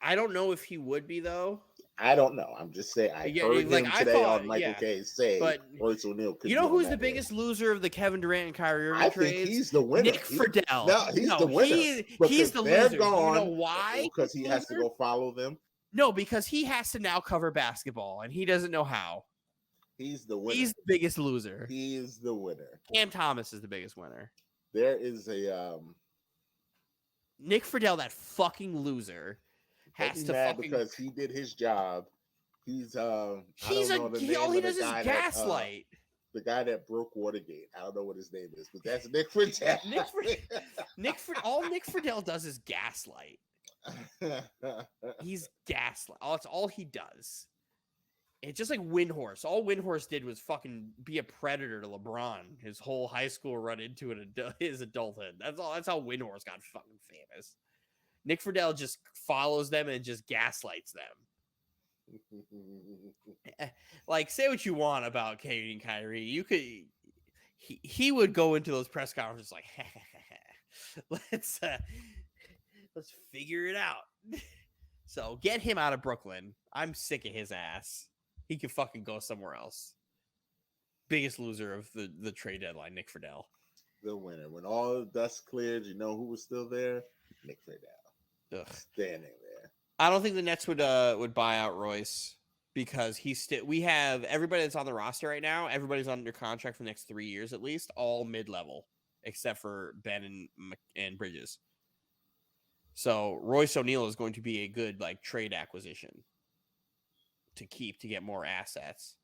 I don't know if he would be, though. I don't know. I'm just saying. I Yeah, heard like him I today thought, on Michael yeah, K say but Royce O'Neal could you be know on who's the that biggest list. loser of the Kevin Durant and Kyrie Irving I think trades? he's the winner. Nick Friedel. No, he's the winner He's because the they're loser. Do you know gone why? because he has to go follow them. No, because he has to now cover basketball, and he doesn't know how. He's the winner. He's the biggest loser. He is the winner. Cam Thomas is the biggest winner. There is a Nick Friedel, that fucking loser, has to mad fucking because he did his job. He's I He's don't know the name all of he the does is guy gaslight. the guy that broke Watergate. I don't know what his name is, but that's Nick Friedel. All Nick Friedel does is gaslight. He's gaslight. That's all he does. It's just like Windhorse. All Windhorse did was fucking be a predator to LeBron. His whole high school run into his adulthood. That's all. That's how Windhorse got fucking famous. Nick Friedel just follows them and just gaslights them. Like, say what you want about Katie and Kyrie. You could. He would go into those press conferences like, let's figure it out. So get him out of Brooklyn. I'm sick of his ass. He can fucking go somewhere else. Biggest loser of the trade deadline, Nick Friedel. The winner. When all the dust cleared, you know who was still there? Nick Friedel. Ugh. Standing there. I don't think the Nets would buy out Royce because we have everybody that's on the roster right now. Everybody's under contract for the next 3 years at least, all mid-level, except for Ben and Bridges. So Royce O'Neal is going to be a good like trade acquisition to keep to get more assets,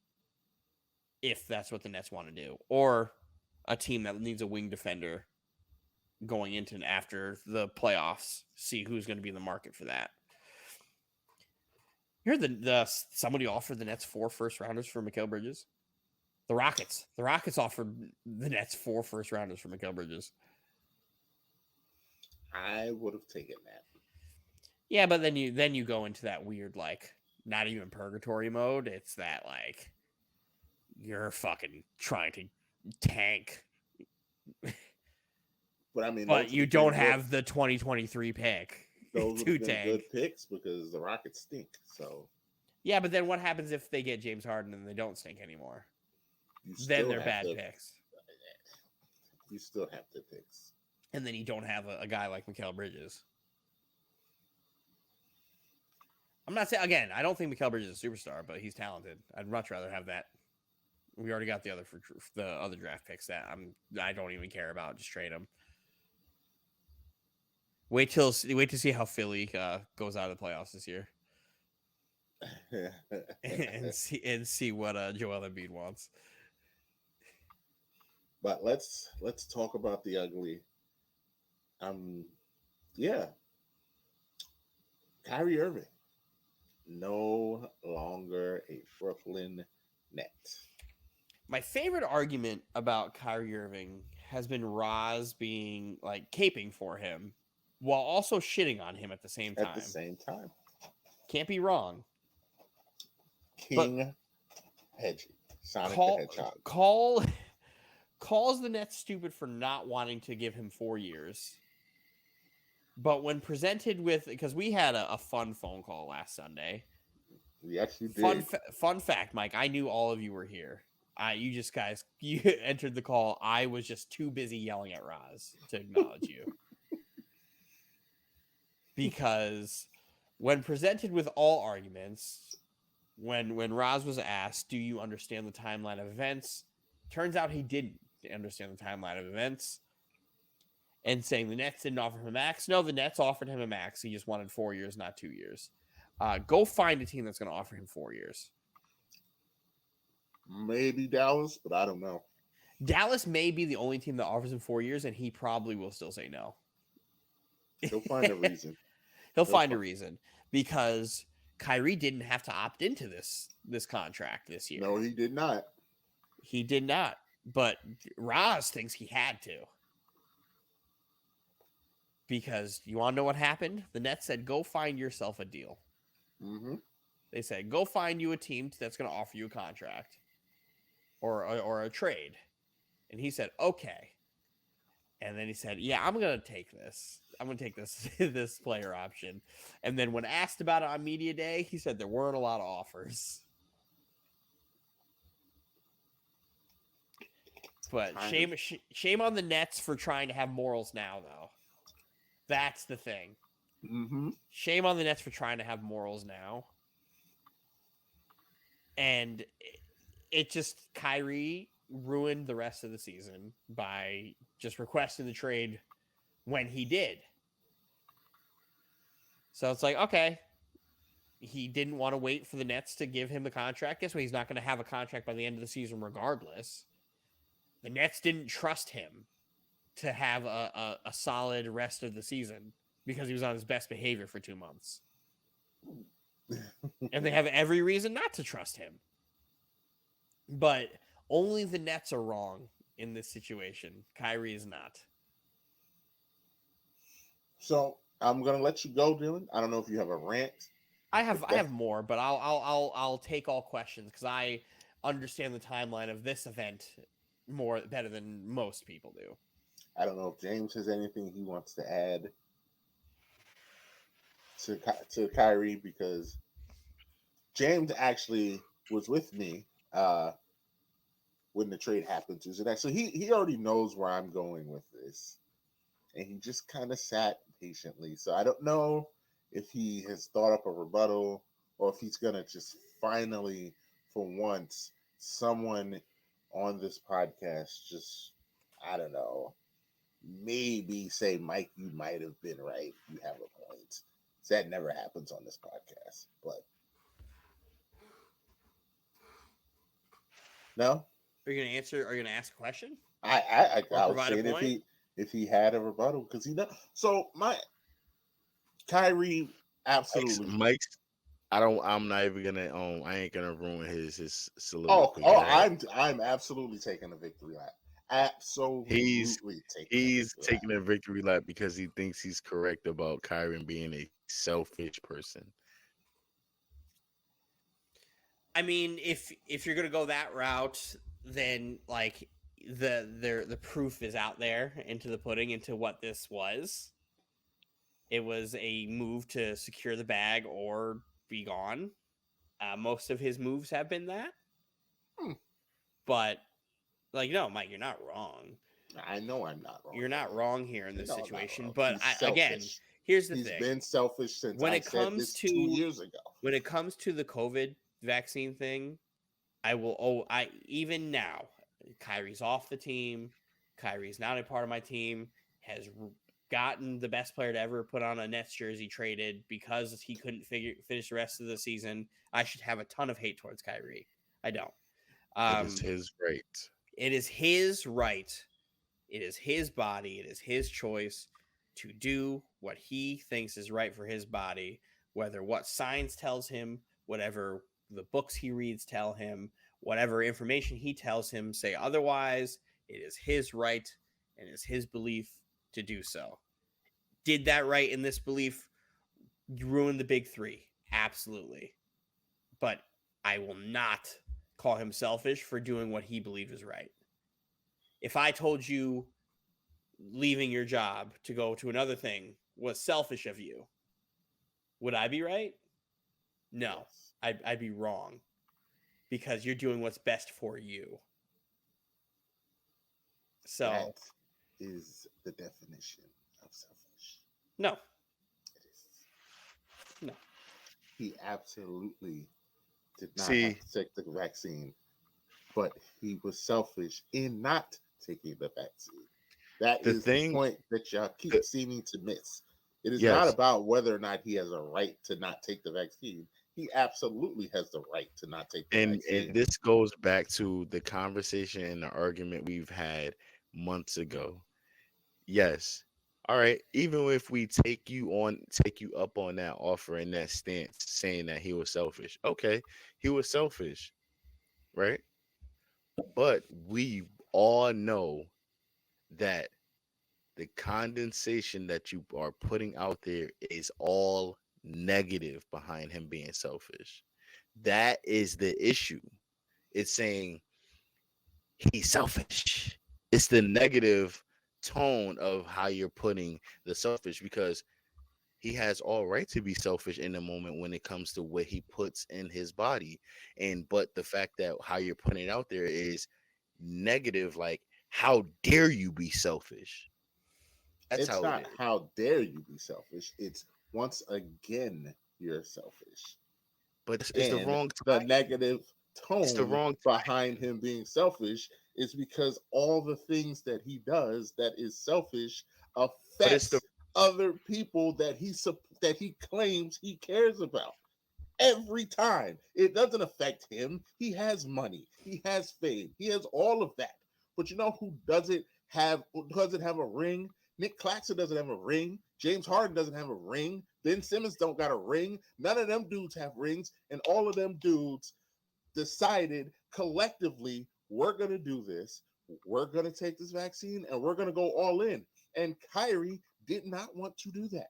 if that's what the Nets want to do, or a team that needs a wing defender going into and after the playoffs. See who's going to be in the market for that. You heard the somebody offered the Nets 4 first-rounders for Mikal Bridges. The Rockets offered the Nets 4 first-rounders for Mikal Bridges. I would have taken that. Yeah, but then you go into that weird like not even purgatory mode. It's that like you're fucking trying to tank, but I mean, but you don't have the 2023 pick. Those would have been good picks because the Rockets stink. So yeah, but then what happens if they get James Harden and they don't stink anymore? Then they're bad picks. You still have the picks, and then you don't have a guy like Mikal Bridges. I'm not saying again. I don't think Mikal Bridges is a superstar, but he's talented. I'd much rather have that. We already got the other draft picks that I don't even care about. Just trade them. Wait to see how Philly goes out of the playoffs this year, and see what Joel Embiid wants. But let's talk about the ugly. Yeah, Kyrie Irving, no longer a Brooklyn Net. My favorite argument about Kyrie Irving has been Roz being like caping for him while also shitting on him at the same time. Can't be wrong. King Hedgie. Sonic the Hedgehog. Calls the Nets stupid for not wanting to give him 4 years. But when presented with, because we had a fun phone call last Sunday. We actually did. Fun fact, Mike, I knew all of you were here. You entered the call. I was just too busy yelling at Roz to acknowledge you. Because when presented with all arguments, when Roz was asked, do you understand the timeline of events? Turns out he didn't understand the timeline of events. And saying the Nets didn't offer him a max. No, the Nets offered him a max. He just wanted 4 years, not 2 years. Go find a team that's going to offer him 4 years. Maybe Dallas, but I don't know. Dallas may be the only team that offers him 4 years, and he probably will still say no. He'll find a reason. He'll find a reason because Kyrie didn't have to opt into this contract this year. No, he did not. He did not. But Roz thinks he had to. Because you want to know what happened? The Nets said, go find yourself a deal. Mm-hmm. They said, go find you a team that's going to offer you a contract or a trade. And he said, okay. And then he said, "Yeah, I'm gonna take this. I'm gonna take this this player option." And then when asked about it on media day, he said there weren't a lot of offers. But Kind of. shame on the Nets for trying to have morals now, though. That's the thing. Mm-hmm. Shame on the Nets for trying to have morals now. And it just Kyrie ruined the rest of the season by just requesting the trade when he did. So it's like, okay, he didn't want to wait for the Nets to give him the contract. Guess what? He's not going to have a contract by the end of the season, regardless. The Nets didn't trust him to have a solid rest of the season because he was on his best behavior for 2 months. And they have every reason not to trust him. But only the Nets are wrong in this situation. Kyrie is not. So I'm gonna let you go, Dylan. I don't know if you have a rant. I have more, but I'll take all questions because I understand the timeline of this event more better than most people do. I don't know if James has anything he wants to add to Kyrie, because James actually was with me when the trade happened Tuesday night, so he already knows where I'm going with this, and he just kind of sat patiently. So I don't know if he has thought up a rebuttal or if he's gonna just finally, for once, someone on this podcast just, I don't know, maybe say, Mike, you might have been right. You have a point. That never happens on this podcast, but no, Are you gonna answer? Are you gonna ask a question or I was provide a saying point? if he had a rebuttal, because he know. So my Kyrie absolutely. Mike's. I don't. I'm not even gonna. I ain't gonna ruin his Oh, soliloquy. oh, Go ahead. I'm absolutely taking a victory lap. He's Absolutely taking a he's victory lap. taking a victory lap because he thinks he's correct about Kyrie being a selfish person. I mean, if you're gonna go that route, then like the proof is out there into the pudding into what this was. It was a move to secure the bag or be gone. Most of his moves have been that, Hmm. but like, no, Mike, you're not wrong. I know I'm not wrong. You're not wrong here in You this know I'm not situation. wrong. But He's again, selfish. here's the He's thing: been selfish since when I it said comes this 2 years ago. when it comes to the COVID vaccine thing, I will. Oh, I even now, Kyrie's off the team. Kyrie's not a part of my team. Has gotten the best player to ever put on a Nets jersey traded because he couldn't finish the rest of the season. I should have a ton of hate towards Kyrie. I don't. It is his right. It is his right. It is his body. It is his choice to do what he thinks is right for his body, whether what science tells him, whatever the books he reads tell him, whatever information he tells him say otherwise. It is his right and it is his belief to do so. Did that right in this belief ruin the big three? Absolutely. But I will not call him selfish for doing what he believed was right. If I told you leaving your job to go to another thing was selfish of you, would I be right? No, Yes. I'd be wrong because you're doing what's best for you. So, That is the definition of selfish. no, It is. no. He absolutely did not have See, to take the vaccine, but he was selfish in not taking the vaccine. That the is the thing. point that y'all keep The, seeming to miss. It is not yes, about whether or not he has a right to not take the vaccine. He absolutely has the right to not take the and vaccine. this goes back to the conversation and the argument we've had months ago. Yes. All right. Even if we take you up on that offer and that stance, saying that he was selfish. Okay, he was selfish, right? But we all know that the condensation that you are putting out there is all negative behind him being selfish. That is the issue. It's saying he's selfish. It's the negative tone of how you're putting the selfish, because he has all right to be selfish in the moment when it comes to what he puts in his body. And but the fact that how you're putting it out there is negative, like, how dare you be selfish? That's It's how it not is. how dare you be selfish. It's once again you're selfish. But it's the And wrong the time. negative It's the tone wrong behind him being selfish is because all the things that he does that is selfish but it's the affects other people that he claims he cares about. Every time. It doesn't affect him. He has money. He has fame. He has all of that. But you know who doesn't have a ring? Nick Claxton doesn't have a ring. James Harden doesn't have a ring. Ben Simmons don't got a ring. None of them dudes have rings. And all of them dudes decided collectively, we're going to do this. We're going to take this vaccine and we're going to go all in. And Kyrie did not want to do that.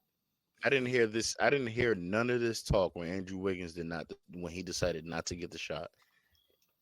I didn't hear this. I didn't hear none of this talk when Andrew Wiggins did not, when he decided not to get the shot.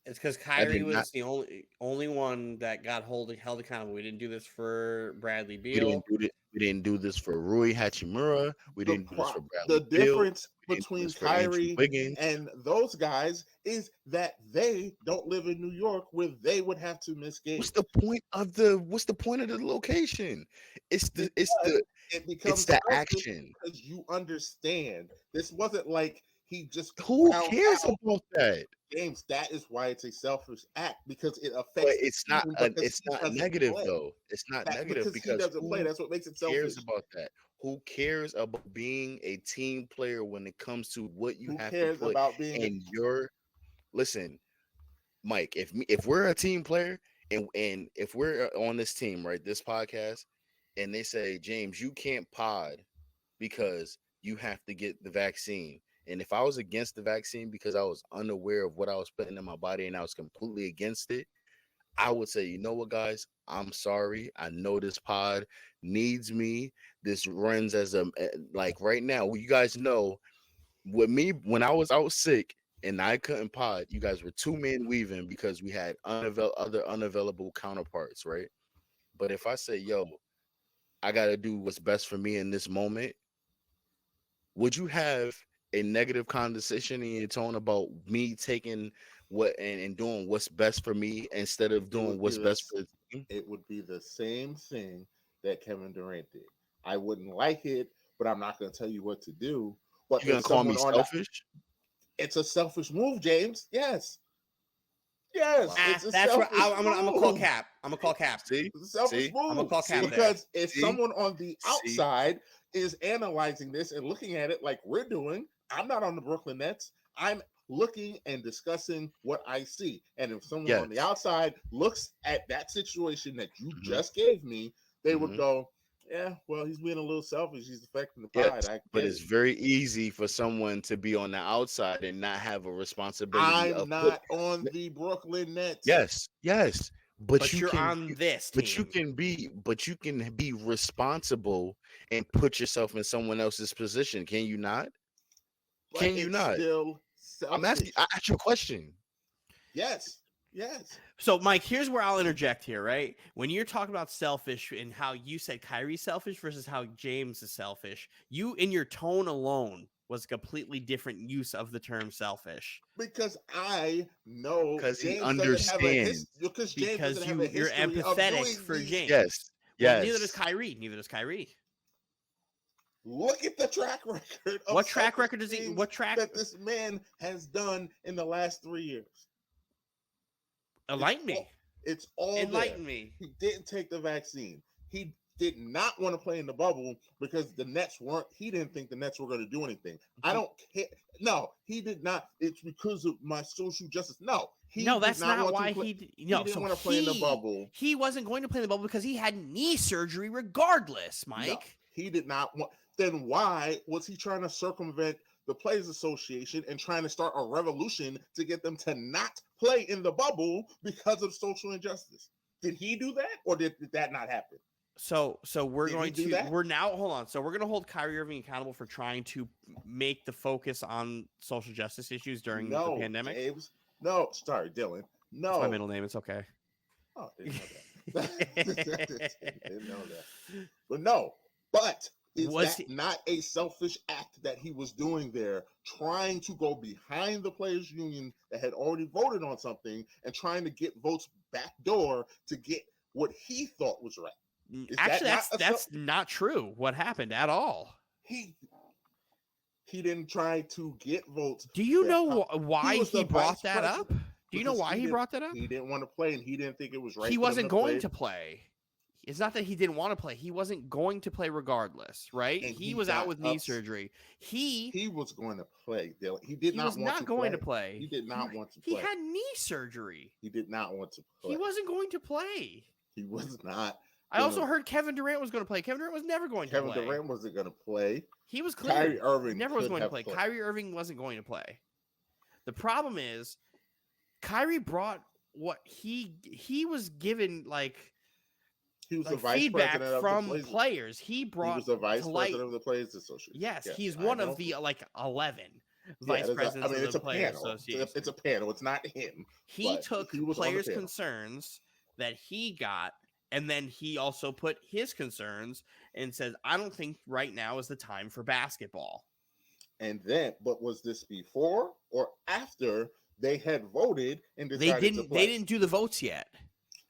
It's because I Kyrie did not. was the only one that got held accountable. We didn't do this for Bradley We didn't Beal. do this. We didn't do this for Rui Hachimura. We the didn't do this for the Bradley Beal. difference We didn't do between this for Andrew Kyrie Wiggins. and those guys is that they don't live in New York where they would have to miss What's games. the point of the What's the point of the location? It's the it's Because the it it's becomes the selfish action. because you understand. This wasn't like he just Who found cares out about that? games. That is why it's a selfish act because it But affects the it's not team because it's he not doesn't negative play. though. It's not That's negative because he because doesn't play. who That's what makes it cares selfish. about that? Who cares about being a team player when it comes to what you Who have to cares put about being a in your listen, Mike, if we're a team player and if we're on this team, right, this podcast, and they say, James, you can't pod because you have to get the vaccine. And if I was against the vaccine because I was unaware of what I was putting in my body and I was completely against it, I would say, you know what, guys, I'm sorry. I know this pod needs me. This runs as a like right now. You guys know with me when I was out sick and I couldn't pod. You guys were two man weaving because we had other unavailable counterparts, right? But if I say, yo, I got to do what's best for me in this moment, would you have a negative conversation in your tone about me taking and doing what's best for me instead of it doing would be what's best this for the team? it would be the same thing that Kevin Durant did. I wouldn't like it, but I'm not going to tell you what to do. But You if gonna call me someone on the selfish? it's a selfish move, James. Yes. Yes, Wow. it's a That's where selfish I'm gonna call move. Cap. I'm gonna call Cap. See, It's a selfish see, I'm gonna move call Cap see, there. because if see, someone on the see. outside is analyzing this and looking at it like we're doing, I'm not on the Brooklyn Nets. I'm looking and discussing what I see. And if someone on the Yes. outside looks at that situation that you Hmm. just gave me, they would Hmm. go, yeah, well, he's being a little selfish. He's affecting the Yes, pride. I but get it's it. very easy for someone to be on the outside and not have a responsibility I'm of put. not on the Brooklyn Nets. Yes, yes, but But you you're can, on this but you team. can be, but you can be responsible and put yourself in someone else's position. Can you not? But Can you it's not? still I'm asking. selfish. I asked you a question. Yes. Yes. So, Mike, here's where I'll interject here, right? When you're talking about selfish and how you said Kyrie's selfish versus how James is selfish, you in your tone alone was a completely different use of the term selfish Because I know Because he James doesn't have a understands. because James because doesn't have a you're history of empathetic doing for these. James. Yes, Well, neither does yes. Kyrie. Neither does Kyrie. Look at the track record of What track selfish record does he? things What track? that this man has done in the last 3 years. It's Enlighten all, me. it's all there. Enlighten me. He didn't take the vaccine. He did not want to play in the bubble because the Nets weren't. He didn't think the Nets were going to do anything. I don't care. No, he did not. It's because of my social justice. No, he No, did that's not not want to why play. no. He didn't So want to play in the bubble. he wasn't going to play in the bubble because he had knee surgery regardless, No, Mike. he did not want. Then why was he trying to circumvent the Players Association and trying to start a revolution to get them to not play in the bubble because of social injustice? Did he do that, or did that not happen? So we're Did he going do to that? we're now hold on. So we're going to hold Kyrie Irving accountable for trying to make the focus on social justice issues during the No, pandemic. James. No, sorry, Dylan. It's my No. middle name. It's okay. Oh, I didn't know that. Didn't know that. But no, but is Was that not a selfish act that he was doing there, trying to go behind the players' union that had already voted on something and trying to get votes backdoor to get what he thought was right? Is Actually, that not that's not true. What happened at all? He didn't try to get votes. Do you that know he why was he the vice brought that up? president Do you know because why he brought that up? He didn't want to play, and he didn't think it was right. He for them wasn't to going play. to play. It's not that he didn't want to play. He wasn't going to play regardless, right? And He was out with knee surgery. He was going to play, Dylan. He did he not was want not to going play. to play. He did not want to He play. had knee surgery. He did not want to play. He wasn't going to play. He was not. I also heard Kevin Durant was going to play. Kevin Durant was never going to play. Kevin Durant wasn't going to play. He was clear. Kyrie Irving never was could going to have play. played. Kyrie Irving wasn't going to play. The problem is, Kyrie brought what he was given He was the vice feedback president from of the players. He was the vice president of the Players Association. Yes, he's one of the 11 vice presidents of the Players Association. It's a panel. It's not him. He took players' concerns that he got, and then he also put his concerns and says, "I don't think right now is the time for basketball." And then, but was this before or after they had voted and decided to play? They didn't do the votes yet.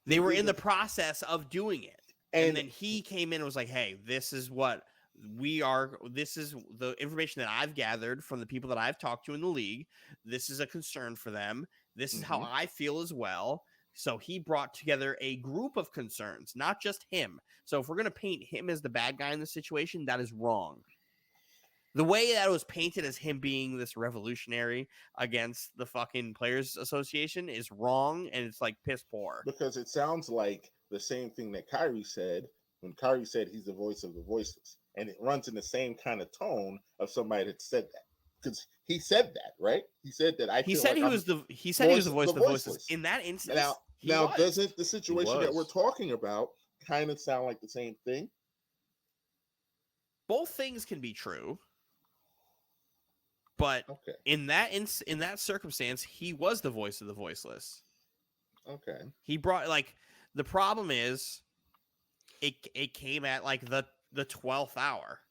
They were in the process of doing it. And then he came in and was like, "Hey, this is what we are. This is the information that I've gathered from the people that I've talked to in the league. This is a concern for them. This is how I feel as well." So he brought together a group of concerns, not just him. So if we're going to paint him as the bad guy in the situation, that is wrong. The way that it was painted as him being this revolutionary against the fucking Players Association is wrong, and it's like piss poor. Because it sounds like the same thing that Kyrie said when Kyrie said he's the voice of the voiceless. And it runs in the same kind of tone of somebody that said that. Because he said that, right? He said that he said he was the voice of the voiceless. In that instance, now doesn't the situation that we're talking about kind of sound like the same thing? Both things can be true. But in that circumstance, he was the voice of the voiceless. Okay. He brought the problem is it came at the 12th hour.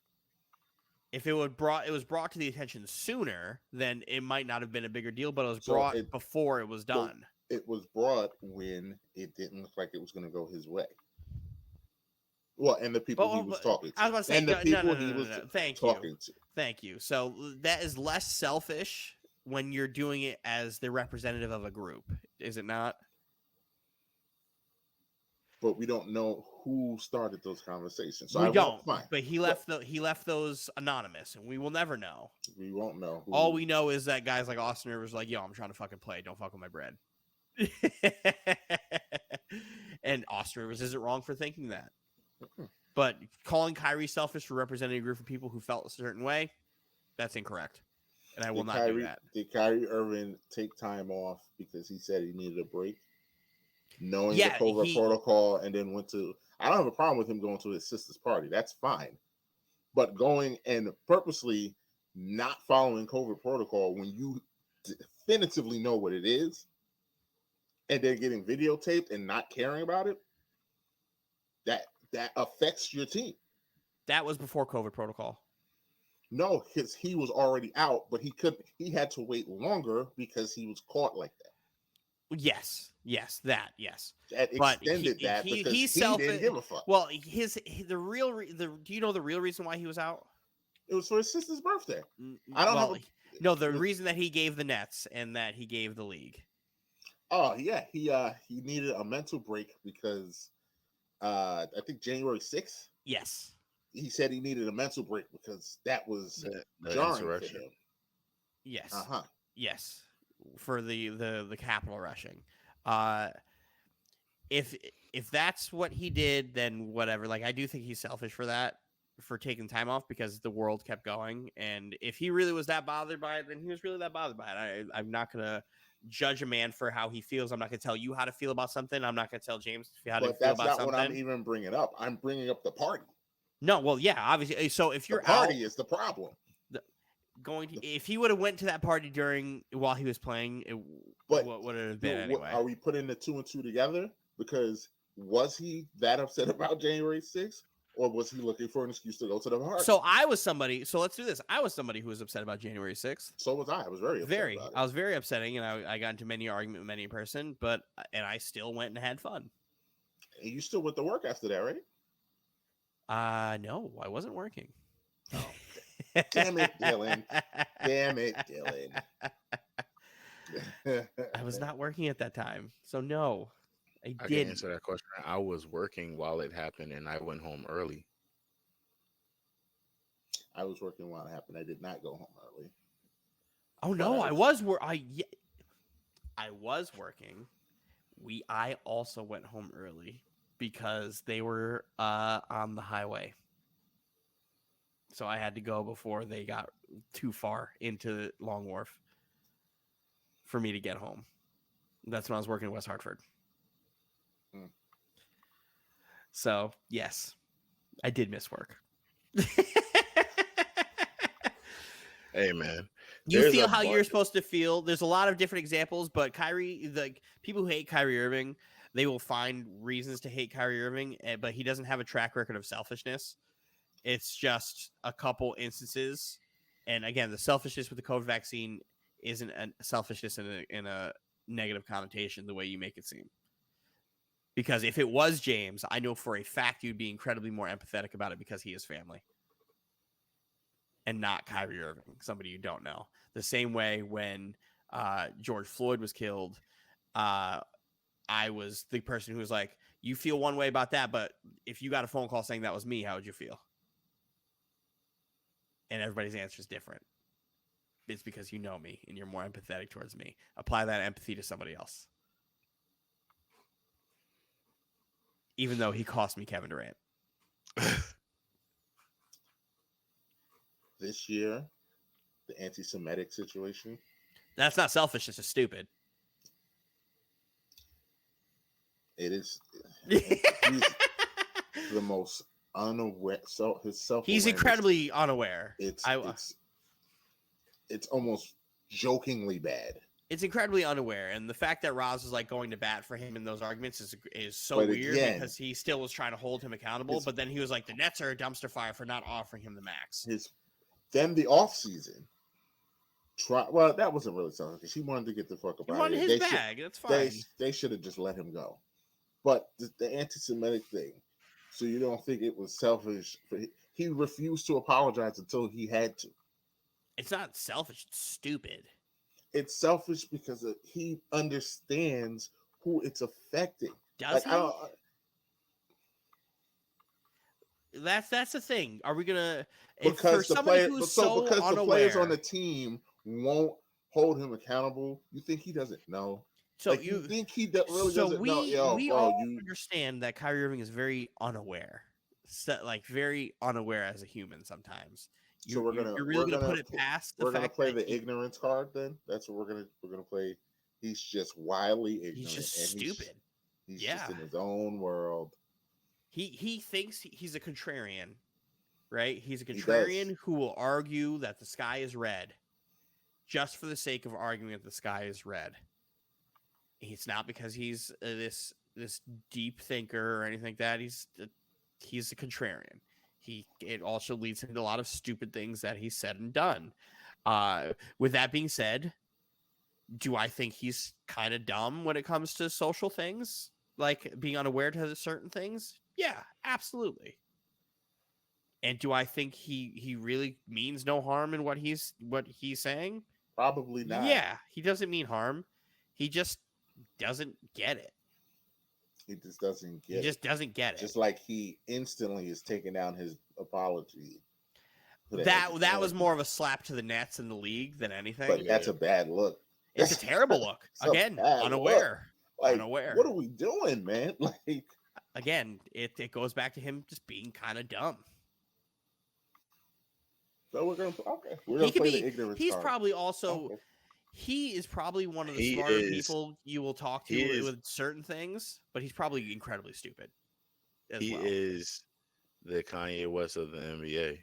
If it was brought to the attention sooner, then it might not have been a bigger deal, but it was brought before it was done. It was brought when it didn't look like it was going to go his way. Well, and the people he was talking to. I was about to say, and the people he was talking to. Thank you. So that is less selfish when you're doing it as the representative of a group, is it not? But we don't know who started those conversations. So we don't. But he left those anonymous, and we will never know. We won't know. All we know is that guys like Austin Rivers like, "Yo, I'm trying to fucking play. Don't fuck with my bread." And Austin Rivers isn't wrong for thinking that. But calling Kyrie selfish for representing a group of people who felt a certain way, that's incorrect. And I will not do that. Did Kyrie Irving take time off because he said he needed a break? Knowing the COVID protocol, and then went to... I don't have a problem with him going to his sister's party. That's fine. But going and purposely not following COVID protocol when you definitively know what it is, and then getting videotaped and not caring about it, that affects your team. That was before COVID protocol. No, because he was already out, but he had to wait longer because he was caught like that. Yes. That extended that because he didn't give a fuck. Well, do you know the real reason why he was out? It was for his sister's birthday. The reason that he gave the Nets and that he gave the league. Oh yeah, he needed a mental break because I think January 6th. Yes. He said he needed a mental break because that was jarring for him. Yes. Uh-huh. Yes. For the capital rushing. If that's what he did, then whatever. I do think he's selfish for that, for taking time off because the world kept going. And if he really was that bothered by it, then he was really that bothered by it. I'm not gonna judge a man for how he feels. I'm not going to tell you how to feel about something. I'm not going to tell James how to feel about something. But that's not what I'm even bringing up. I'm bringing up the party. No, well, yeah, obviously. So if you're the party is the problem. If he would have went to that party while he was playing, what would it have been anyway? Are we putting the 2 and 2 together? Because Was he that upset about January 6th, or was he looking for an excuse to go to the party? So I was somebody. So let's do this. I was somebody who was upset about January 6th. So was I. I was very upset about it. I was very upsetting, and I got into many argument with many person, and I still went and had fun. And you still went to work after that, right? No, I wasn't working. Oh, damn it, Dylan. Damn it, Dylan. I was not working at that time, so no, I can didn't. answer that question. I was working while it happened, and I went home early. I was working while it happened. I did not go home early. Oh no, I was working. I also went home early because they were on the highway. So I had to go before they got too far into Long Wharf for me to get home. That's when I was working in West Hartford. So, yes, I did miss work. Hey, man. You feel how you're supposed to feel. There's a lot of different examples, but Kyrie, like people who hate Kyrie Irving, they will find reasons to hate Kyrie Irving, but he doesn't have a track record of selfishness. It's just a couple instances. And again, the selfishness with the COVID vaccine isn't a selfishness in a negative connotation the way you make it seem. Because if it was James, I know for a fact you'd be incredibly more empathetic about it because he is family. And not Kyrie Irving, somebody you don't know. The same way when George Floyd was killed, I was the person who was like, you feel one way about that, but if you got a phone call saying that was me, how would you feel? And everybody's answer is different. It's because you know me and you're more empathetic towards me. Apply that empathy to somebody else. Even though he cost me Kevin Durant. This year, the anti-Semitic situation. That's not selfish. It's just stupid. It is. He's the most unaware. So his self. He's incredibly unaware. It's almost jokingly bad. It's incredibly unaware, and the fact that Roz was like going to bat for him in those arguments is so weird because he still was trying to hold him accountable. But then he was like, the Nets are a dumpster fire for not offering him the max. Then the offseason. Well, that wasn't really something because he wanted to get the fuck up out of here. He wanted his bag. That's fine. They should have just let him go. But the anti-Semitic thing, so you don't think it was selfish? He refused to apologize until he had to. It's not selfish. It's stupid. It's selfish because he understands who it's affecting. Does he? That's the thing. Are we gonna? Because the players on the team won't hold him accountable. You think he doesn't know? So you think he really doesn't know? We all understand that Kyrie Irving is very unaware, very unaware as a human sometimes. You're really gonna put it past the fact we're gonna play the ignorance card. Then that's what we're gonna play. He's just wildly ignorant. He's just stupid. He's just in his own world. He thinks he's a contrarian, right? He's a contrarian who will argue that the sky is red, just for the sake of arguing that the sky is red. It's not because he's this deep thinker or anything like that. He's a contrarian. It also leads him to a lot of stupid things that he's said and done. With that being said, do I think he's kind of dumb when it comes to social things, like being unaware to certain things? Yeah, absolutely. And do I think he really means no harm in what he's saying? Probably not. Yeah, he doesn't mean harm. He just doesn't get it. He just doesn't get it. He just doesn't get it. Just like he instantly is taking down his apology. That was more of a slap to the Nets and the league than anything. But that's a bad look. It's a terrible look. Again, unaware. Unaware. What are we doing, man? Again, it goes back to him just being kind of dumb. So we're gonna play the ignorance He's card. Probably also he is probably one of the smarter people you will talk to with certain things, but he's probably incredibly stupid. He is the Kanye West of the NBA.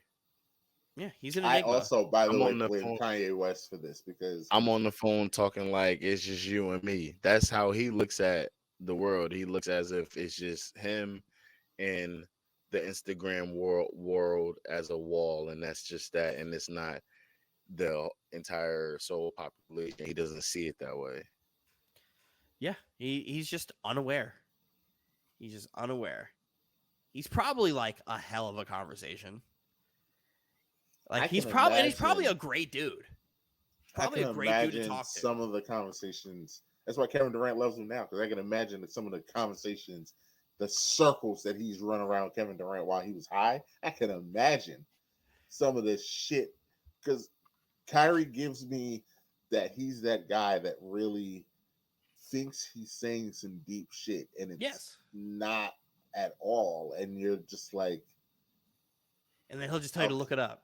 Yeah, he's an enigma. I also, by the way, blame Kanye West for this because I'm on the phone talking like it's just you and me. That's how he looks at the world. He looks as if it's just him and the Instagram world as a wall, and that's just that, and it's not the entire soul population. He doesn't see it that way. Yeah, he's just unaware. He's just unaware. He's probably like a hell of a conversation. Like I he's can probably a imagine. great dude. I Probably can a great dude to imagine talk to. some of the conversations. That's why Kevin Durant loves him now, because I can imagine that some of the conversations, the circles that he's run around Kevin Durant while he was high. I can imagine some of this shit, because Kyrie gives me that he's that guy that really thinks he's saying some deep shit, and it's Yes. not at all. And you're just like, And then he'll just tell you to okay, look it up.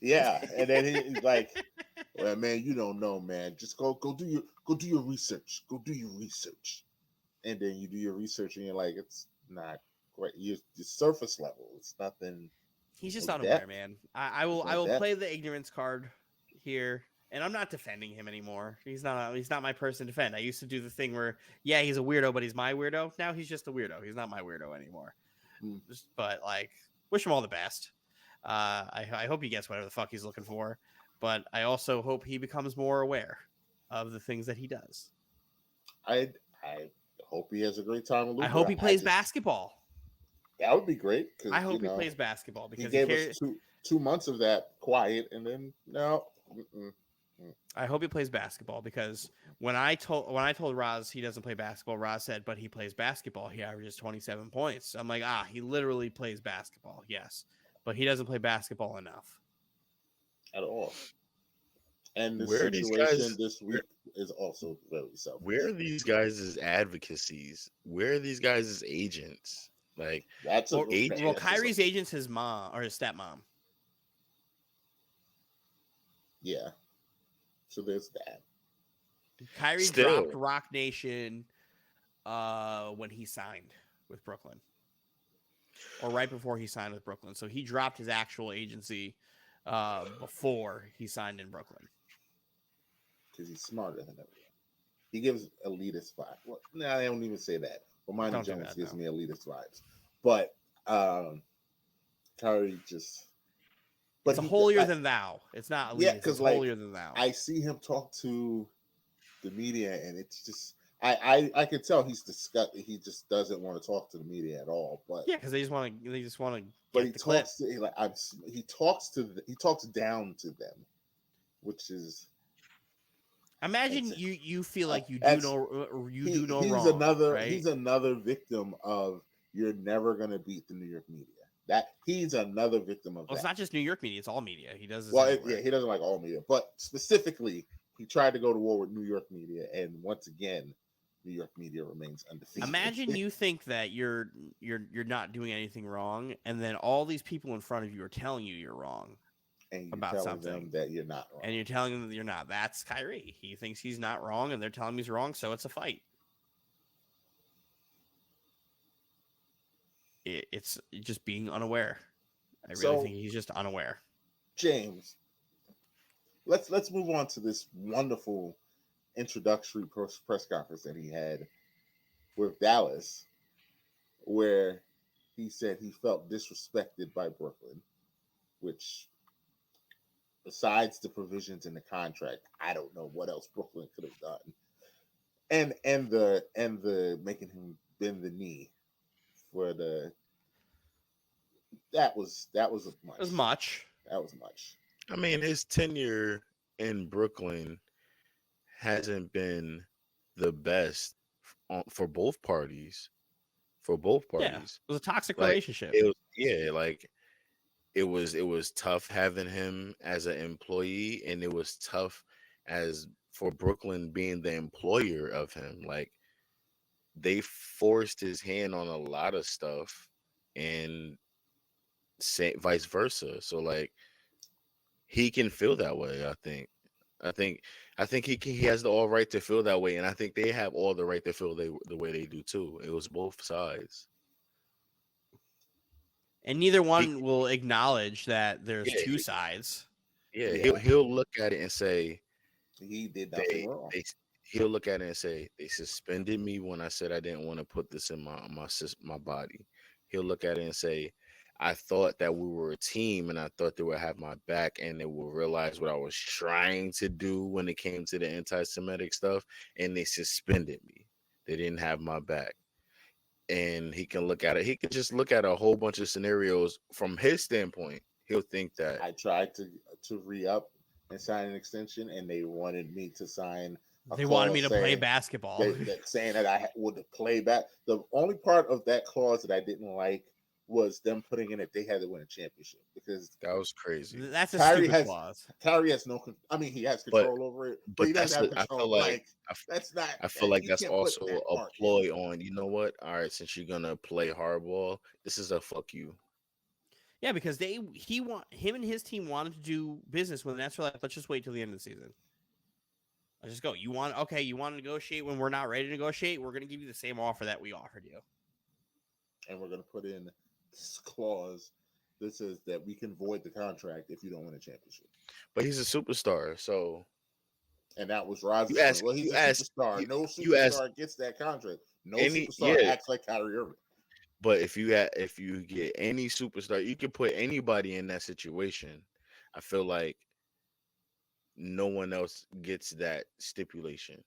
yeah. And then he's like, well, man, you don't know, man. Just go do your research. Go do your research. And then you do your research, and you're like, it's not great. You're surface level. It's nothing. He's There's just no unaware, depth. man. There's I no will depth. play the ignorance card here, and I'm not defending him anymore. He's not my person to defend. I used to do the thing where, yeah, he's a weirdo, but he's my weirdo. Now he's just a weirdo. He's not my weirdo anymore. Hmm. But like, wish him all the best. I hope he gets whatever the fuck he's looking for, but I also hope he becomes more aware of the things that he does. I hope he has a great time with I Luca. hope he plays basketball. That would be great, I because hope he plays basketball he because he gave us cares. 2 months of that quiet, and then no. I hope he plays basketball because when I told Roz he doesn't play basketball, Roz said, but he plays basketball. He averages 27 points. I'm like, he literally plays basketball. Yes, but he doesn't play basketball enough At all. And the Where are these situation guys? this week is also very Where selfless. are these guys' advocacies? Where are these guys' agents? Like That's a Well, that's a, Kyrie's agent's his mom or his stepmom. yeah. So there's that. Kyrie dropped still, Rock Nation when he signed with Brooklyn, or right before he signed with Brooklyn. So he dropped his actual agency before he signed in Brooklyn. Because he's smarter than everyone. He gives elitist vibes. Well, no, I don't even say that. Romani Don't do Jones that, gives no. me elitist vibes, but Kyrie just. But It's a he, holier like, than thou. It's not yeah, elitist. because It's like holier than thou. I see him talk to the media, and it's just I can tell he's disgusted. He just doesn't want to talk to the media at all. But Yeah, because they just want to but get the clip. he talks down to them, which is Imagine that's you feel like you do that's no wrong, right? he's another victim of you're never gonna beat the New York media. That he's another victim of Well, it's that. not just New York media; it's all media. He does this Well, everywhere. yeah, he doesn't like all media, but specifically, he tried to go to war with New York media, and once again, New York media remains undefeated. Imagine you think that you're not doing anything wrong, and then all these people in front of you are telling you you're wrong and you're about telling them something, that you're not wrong. and you're telling them that you're not. That's Kyrie. He thinks he's not wrong, and they're telling him he's wrong, so it's a fight. It's just being unaware. I really think he's just unaware. James, let's move on to this wonderful introductory press conference that he had with Dallas, where he said he felt disrespected by Brooklyn, which, besides the provisions in the contract, I don't know what else Brooklyn could have done. And the making him bend the knee for the that was much. It was much. That was much. I mean, his tenure in Brooklyn hasn't been the best for both parties. For both Yeah, parties, it was a toxic like relationship. it was, yeah, like it was tough having him as an employee, and it was tough as for Brooklyn being the employer of him. Like they forced his hand on a lot of stuff, and vice versa. So like he can feel that way. I think I think he has the all right to feel that way, and I think they have all the right to feel the way they do too. It was both sides. And neither He one will acknowledge that there's yeah two sides. yeah Yeah, he'll look at it and say he did nothing they wrong. they he'll look at it and say, "They suspended me when I said I didn't want to put this in my body." He'll look at it and say, "I thought that we were a team, and I thought they would have my back, and they will realize what I was trying to do when it came to the anti-Semitic stuff, and they suspended me. They didn't have my back." And he can look at it. He can just look at a whole bunch of scenarios from his standpoint. He'll think that I tried to re up and sign an extension, and they wanted me to sign a They wanted me clause to play saying basketball. that saying that I would play back. The only part of that clause that I didn't like was them putting in that they had to win a championship because that was crazy. That's a Kyrie stupid has clause. Kyrie has no. I mean, he has But control over it, but but he doesn't that's have I feel control. like Like that's not. I feel like You that's can't put also that a part in ploy there. on, you know what? All right, since you're gonna play hardball, this is a fuck you. Yeah, because him and his team wanted to do business when the Nets were like, let's just wait till the end of the season. Let's just go. You want to negotiate when we're not ready to negotiate? We're gonna give you the same offer that we offered you. And we're going to put in this clause that says that we can void the contract if you don't win a championship. But he's a superstar, so And that was you Rodgers' point. ask Well, he's you a ask superstar. you, No you ask superstar gets that contract. No any superstar yeah. acts like Kyrie Irving. But if you get any superstar, you can put anybody in that situation. I feel like no one else gets that stipulation.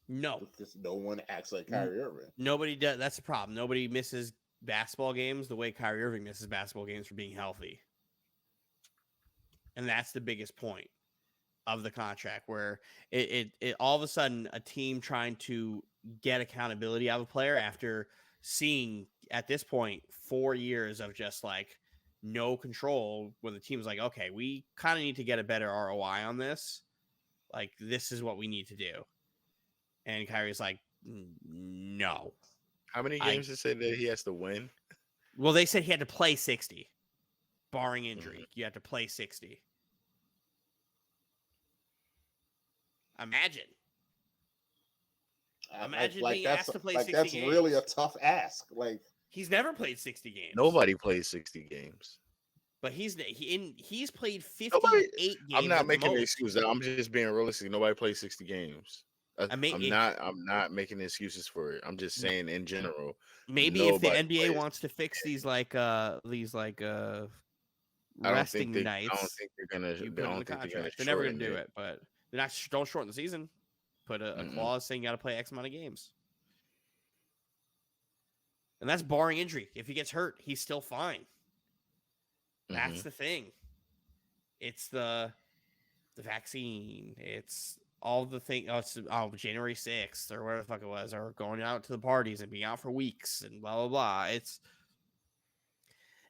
No, Because no one acts like Kyrie Irving. nobody does. That's the problem. Nobody misses basketball games the way Kyrie Irving misses basketball games for being healthy, and that's the biggest point of the contract, where it all of a sudden a team trying to get accountability out of a player after seeing at this point 4 years of just like no control, when the team's like, okay, we kind of need to get a better ROI on this. Like, this is what we need to do. And Kyrie's like, no. How many games did say that he has to win? Well, they said he had to play 60, barring injury. Mhm. You have to play 60. Imagine Like being that's asked to play like 60 that's games. really a tough ask. Like He's never played 60 games. Nobody plays 60 games. But he's played 58 Nobody. games. I'm not at the making an most. excuse. I'm just being realistic. Nobody plays 60 games. I mean, I'm not making excuses for it. I'm just saying in general. maybe if the Nobody NBA plays. wants to fix these resting nights, I don't think they're gonna. you I put it in the don't think they're gonna contract. They're never going shorten to do it. it, but they're not. Don't shorten the season. Put a Mm-mm. clause saying you got to play X amount of games, and that's barring injury. If he gets hurt, he's still fine. That's the thing. It's the vaccine. It's all the thing. Oh, it's January 6th or whatever the fuck it was, or going out to the parties and being out for weeks and blah blah blah. It's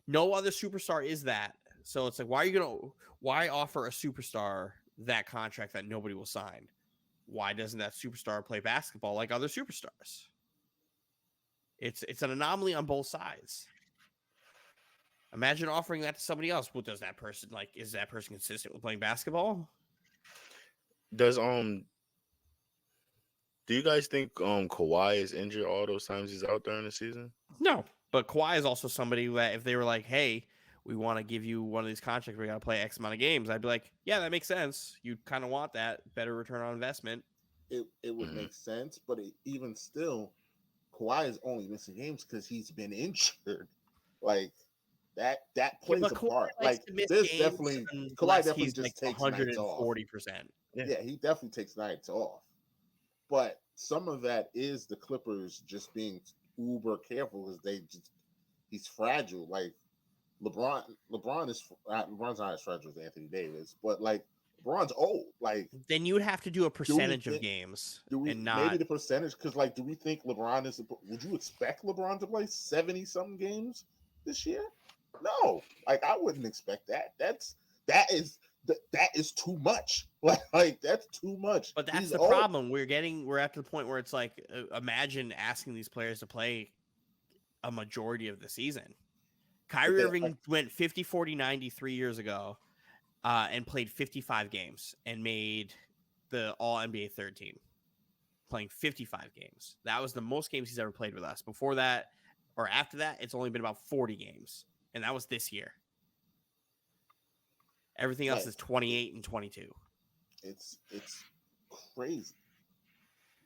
no other superstar is that. So it's like, why offer a superstar that contract that nobody will sign? Why doesn't that superstar play basketball like other superstars? It's an anomaly on both sides. Imagine offering that to somebody else. Well, does that person is that person consistent with playing basketball? Does do you guys think Kawhi is injured all those times he's out during the season? No, but Kawhi is also somebody that if they were like, hey, we want to give you one of these contracts, we got to play X amount of games, I'd be like, yeah, that makes sense. You kind of want that better return on investment. it would make sense, but even still, Kawhi is only missing games because he's been injured. Like that plays a part. Like there's definitely Kawhi definitely just takes nights off. 140%. Yeah, he definitely takes nights off. But some of that is the Clippers just being uber careful because he's fragile. Like LeBron's not as fragile as Anthony Davis, but like LeBron's old. Like then you would have to do a percentage of games. And not maybe the percentage? Because like, do we think LeBron is? Would you expect LeBron to play 70-something games this year? No, like I wouldn't expect that. That is too much. Like that's too much. But that's the problem. We're at the point where it's like, imagine asking these players to play a majority of the season. Kyrie Irving went 50, 40, 90 3 years ago and played 55 games and made the All-NBA third team, playing 55 games. That was the most games he's ever played with us. Before that, or after that, it's only been about 40 games, and that was this year. Everything else is 28 and 22. It's crazy.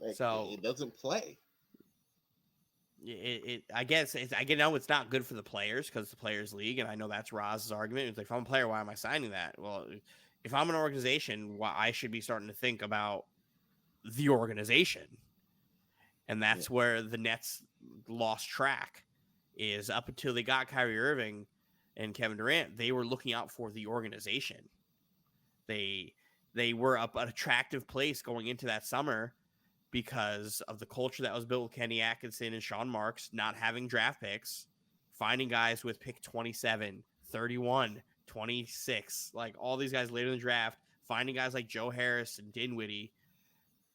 Like, So it doesn't play. I guess I know it's not good for the players because it's the players' league, and I know that's Roz's argument. It's like, if I'm a player, why am I signing that? Well, if I'm an organization, why I should be starting to think about the organization, and that's where the Nets lost track. Is up until they got Kyrie Irving and Kevin Durant, they were looking out for the organization. They were an attractive place going into that summer because of the culture that was built with Kenny Atkinson and Sean Marks, not having draft picks, finding guys with pick 27, 31, 26, like all these guys later in the draft, finding guys like Joe Harris and Dinwiddie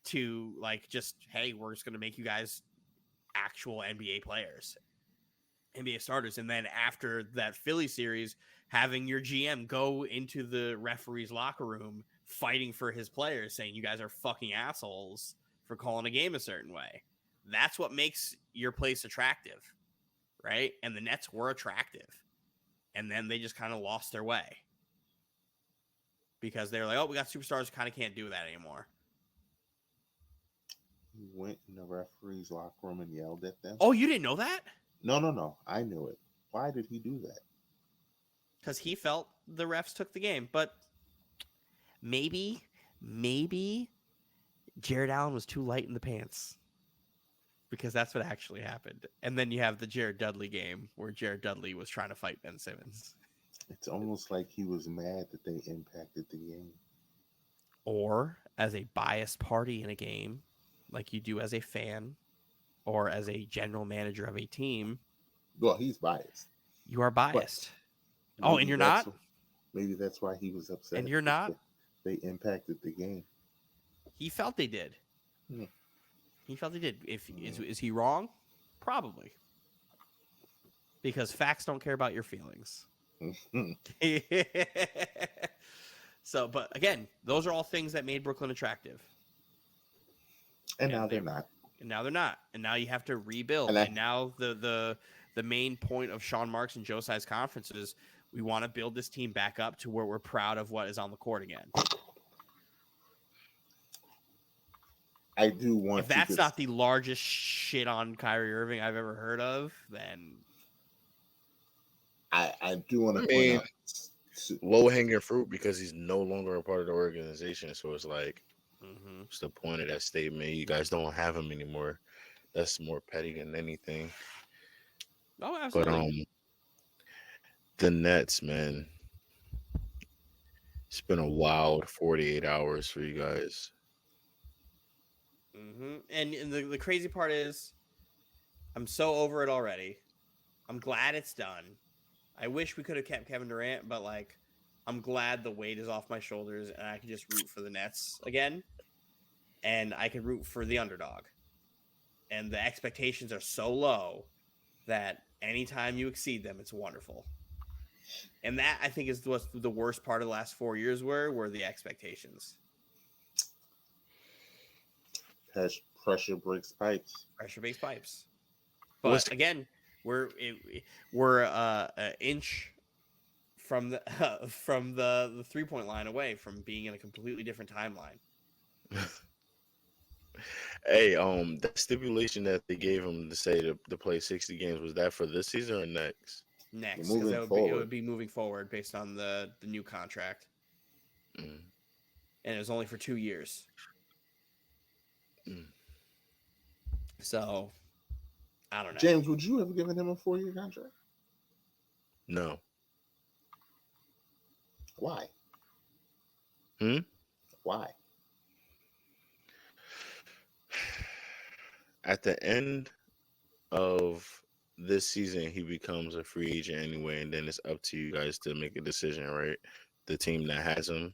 to like just, hey, we're just going to make you guys actual NBA players, NBA starters. And then after that Philly series, having your GM go into the referee's locker room fighting for his players, saying you guys are fucking assholes for calling a game a certain way. That's what makes your place attractive, right? And the Nets were attractive. And then they just kind of lost their way because they were like, oh, we got superstars, kind of can't do that anymore. He went in the referee's locker room and yelled at them. Oh, you didn't know that? No. I knew it. Why did he do that? Because he felt the refs took the game. But maybe Jared Allen was too light in the pants, because that's what actually happened. And then you have the Jared Dudley game where Jared Dudley was trying to fight Ben Simmons. It's almost like he was mad that they impacted the game. Or as a biased party in a game, like you do as a fan or as a general manager of a team. Well, he's biased. You are biased. Oh, and you're not? Maybe that's why he was upset. And you're not? They impacted the game. He felt they did. He felt they did. Is he wrong? Probably. Because facts don't care about your feelings. So, but again, those are all things that made Brooklyn attractive. And now they're not. And now they're not. And now you have to rebuild. And now the main point of Sean Marks and Joe Tsai's conference is we want to build this team back up to where we're proud of what is on the court again. I do want. If that's not the largest shit on Kyrie Irving I've ever heard of, then I do want to point out low hanging fruit, because he's no longer a part of the organization. So it's like, what's the point of that statement? You guys don't have him anymore. That's more petty than anything. Oh, absolutely. But the Nets, man, it's been a wild 48 hours for you guys. And the crazy part is, I'm so over it already. I'm glad it's done. I wish we could have kept Kevin Durant, but like, I'm glad the weight is off my shoulders and I can just root for the Nets again. And I can root for the underdog. And the expectations are so low that anytime you exceed them, it's wonderful. And that, I think, is what the worst part of the last 4 years were the expectations. Pressure breaks pipes. Pressure breaks pipes. But again, we're an inch from the 3-point line away from being in a completely different timeline. Hey, the stipulation that they gave him to say to play 60 games, was that for this season or next? Next, because it would be moving forward based on the new contract. And it was only for 2 years. So, I don't know. James, would you have given him a 4-year contract? No. Why? Why? At the end of this season, he becomes a free agent anyway, and then it's up to you guys to make a decision, right? The team that has him,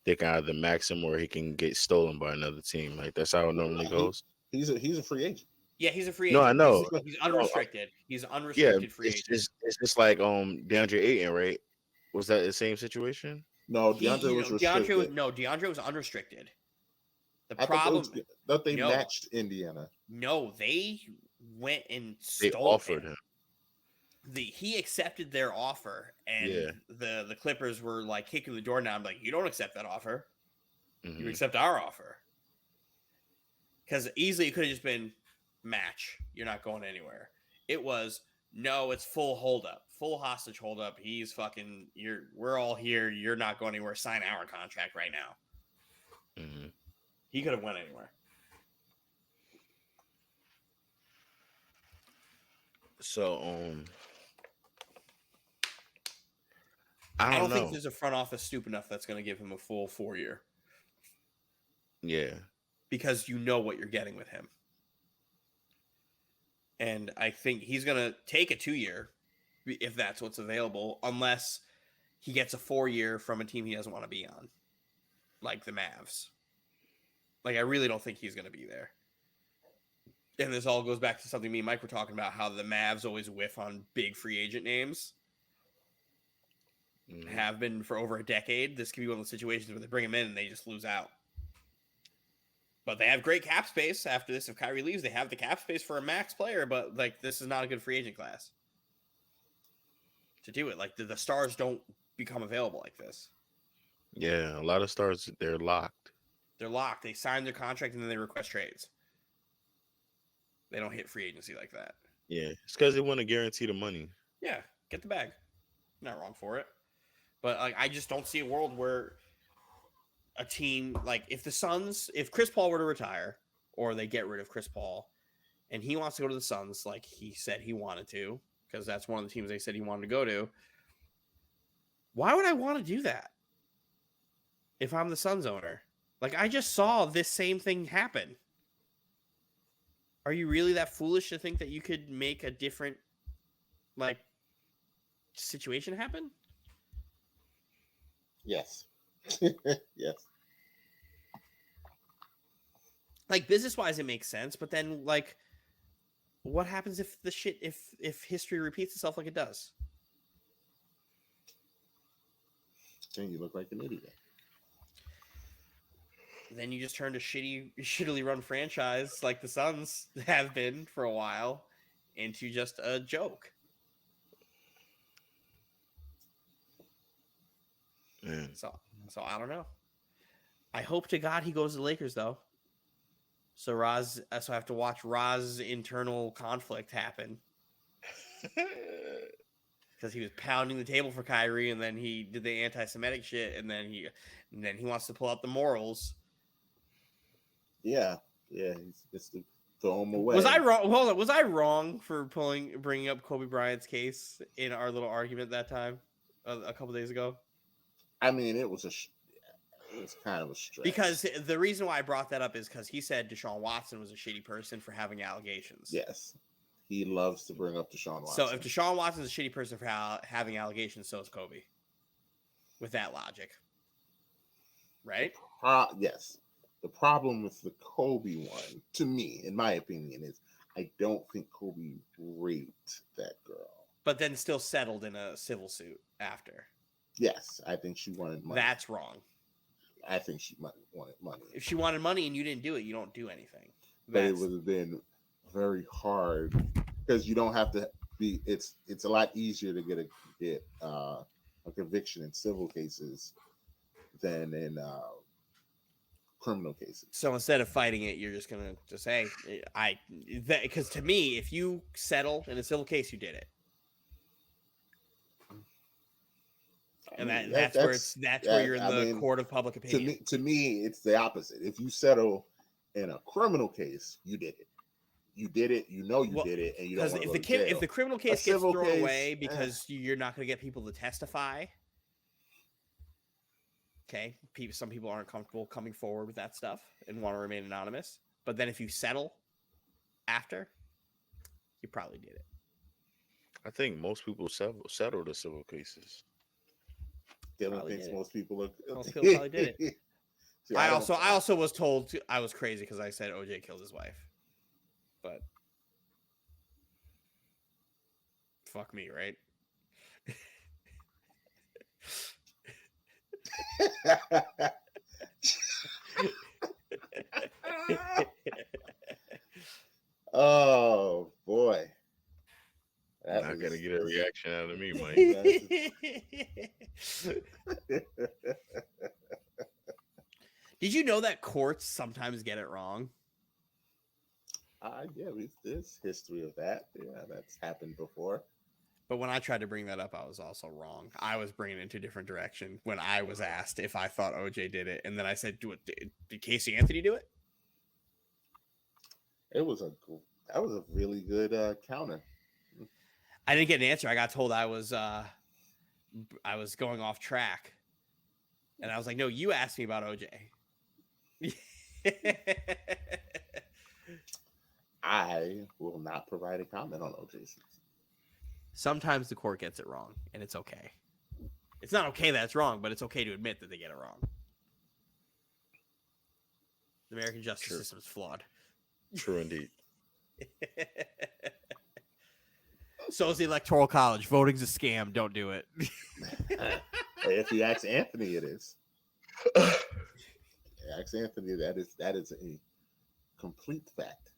they can either max him or he can get stolen by another team. Like, that's how it normally goes. He's a free agent. Yeah, he's a free agent. No, I know. He's unrestricted. He's unrestricted free agent. It's just like DeAndre Ayton, right? Was that the same situation? No, DeAndre was restricted. DeAndre was unrestricted. The problem that they matched Indiana. No, they went and they offered him. He accepted their offer, and the Clippers were like kicking the door down, like, you don't accept that offer. You accept our offer. Because easily it could have just been match. You're not going anywhere. It was no, it's full holdup, full hostage holdup. He's fucking. We're all here. You're not going anywhere. Sign our contract right now. Mm-hmm. He could have went anywhere. So I I don't don't think know. there's a front office stupid enough that's going to give him a full 4-year. Yeah. Because you know what you're getting with him. And I think he's going to take a 2-year if that's what's available, unless he gets a 4-year from a team he doesn't want to be on, like the Mavs. Like, I really don't think he's going to be there. And this all goes back to something me and Mike were talking about, how the Mavs always whiff on big free agent names. Mm-hmm. Have been for over a decade. This could be one of the situations where they bring him in and they just lose out. But they have great cap space after this. If Kyrie leaves, they have the cap space for a max player, but like this is not a good free agent class to do it. Like the stars don't become available like this. Yeah, a lot of stars, they're locked. They're locked. They sign their contract and then they request trades. They don't hit free agency like that. Yeah, it's because they want to guarantee the money. Yeah, get the bag. Not wrong for it. But like, I just don't see a world where a team, like if Chris Paul were to retire or they get rid of Chris Paul and he wants to go to the Suns like he said he wanted to, because that's one of the teams they said he wanted to go to, why would I want to do that if I'm the Suns owner? Like, I just saw this same thing happen. Are you really that foolish to think that you could make a different, like, situation happen? Yes. Yes. Like, business-wise, it makes sense, but then, like, what happens if if history repeats itself like it does? Then you look like an idiot. Then you just turn to shittily run franchise like the Suns have been for a while into just a joke. Man. So I don't know. I hope to God he goes to the Lakers though. So I have to watch Raz's internal conflict happen. Because he was pounding the table for Kyrie, and then he did the anti-Semitic shit, and then he wants to pull out the morals. Yeah, he's just to throw him away. Was I wrong? Hold on, was I wrong for bringing up Kobe Bryant's case in our little argument that time, a couple days ago? I mean, it was kind of a stretch. Because the reason why I brought that up is because he said Deshaun Watson was a shitty person for having allegations. Yes. He loves to bring up Deshaun Watson. So if Deshaun Watson's a shitty person for having allegations, so is Kobe. With that logic. Right? Yes. The problem with the Kobe one, to me, in my opinion, is I don't think Kobe raped that girl. But then still settled in a civil suit after. Yes, I think she wanted money. That's wrong. I think she wanted money. If she wanted money and you didn't do it, you don't do anything. But it would have been very hard because you don't have to be. It's a lot easier to get a conviction in civil cases than in criminal cases. So instead of fighting it, you're just gonna say, because to me, if you settle in a civil case, you did it. And that's where you're in the court of public opinion. To me, it's the opposite. If you settle in a criminal case, you did it. You did it. You know you did it, and you don't want to go to jail. If the criminal case gets thrown away because you're not going to get people to testify, okay, some people aren't comfortable coming forward with that stuff and want to remain anonymous. But then if you settle after, you probably did it. I think most people settle the civil cases. Dylan thinks most people are. Most people probably did it. See, I also was told I was crazy because I said OJ killed his wife, but fuck me, right? Oh boy. Not gonna get a reaction out of me, Mike. Did you know that courts sometimes get it wrong? Yeah, there's history of that. Yeah, that's happened before. But when I tried to bring that up, I was also wrong. I was bringing it into a different direction when I was asked if I thought OJ did it, and then I said, Did Casey Anthony do it?" It was a that was a really good counter. I didn't get an answer. I got told I was going off track, and I was like, "No, you asked me about OJ." I will not provide a comment on OJ Simpson. Sometimes the court gets it wrong, and it's okay. It's not okay that it's wrong, but it's okay to admit that they get it wrong. The American justice system is flawed. True indeed. So is the Electoral College. Voting's a scam. Don't do it. If you ask Anthony, it is. Ask Anthony, that is a complete fact.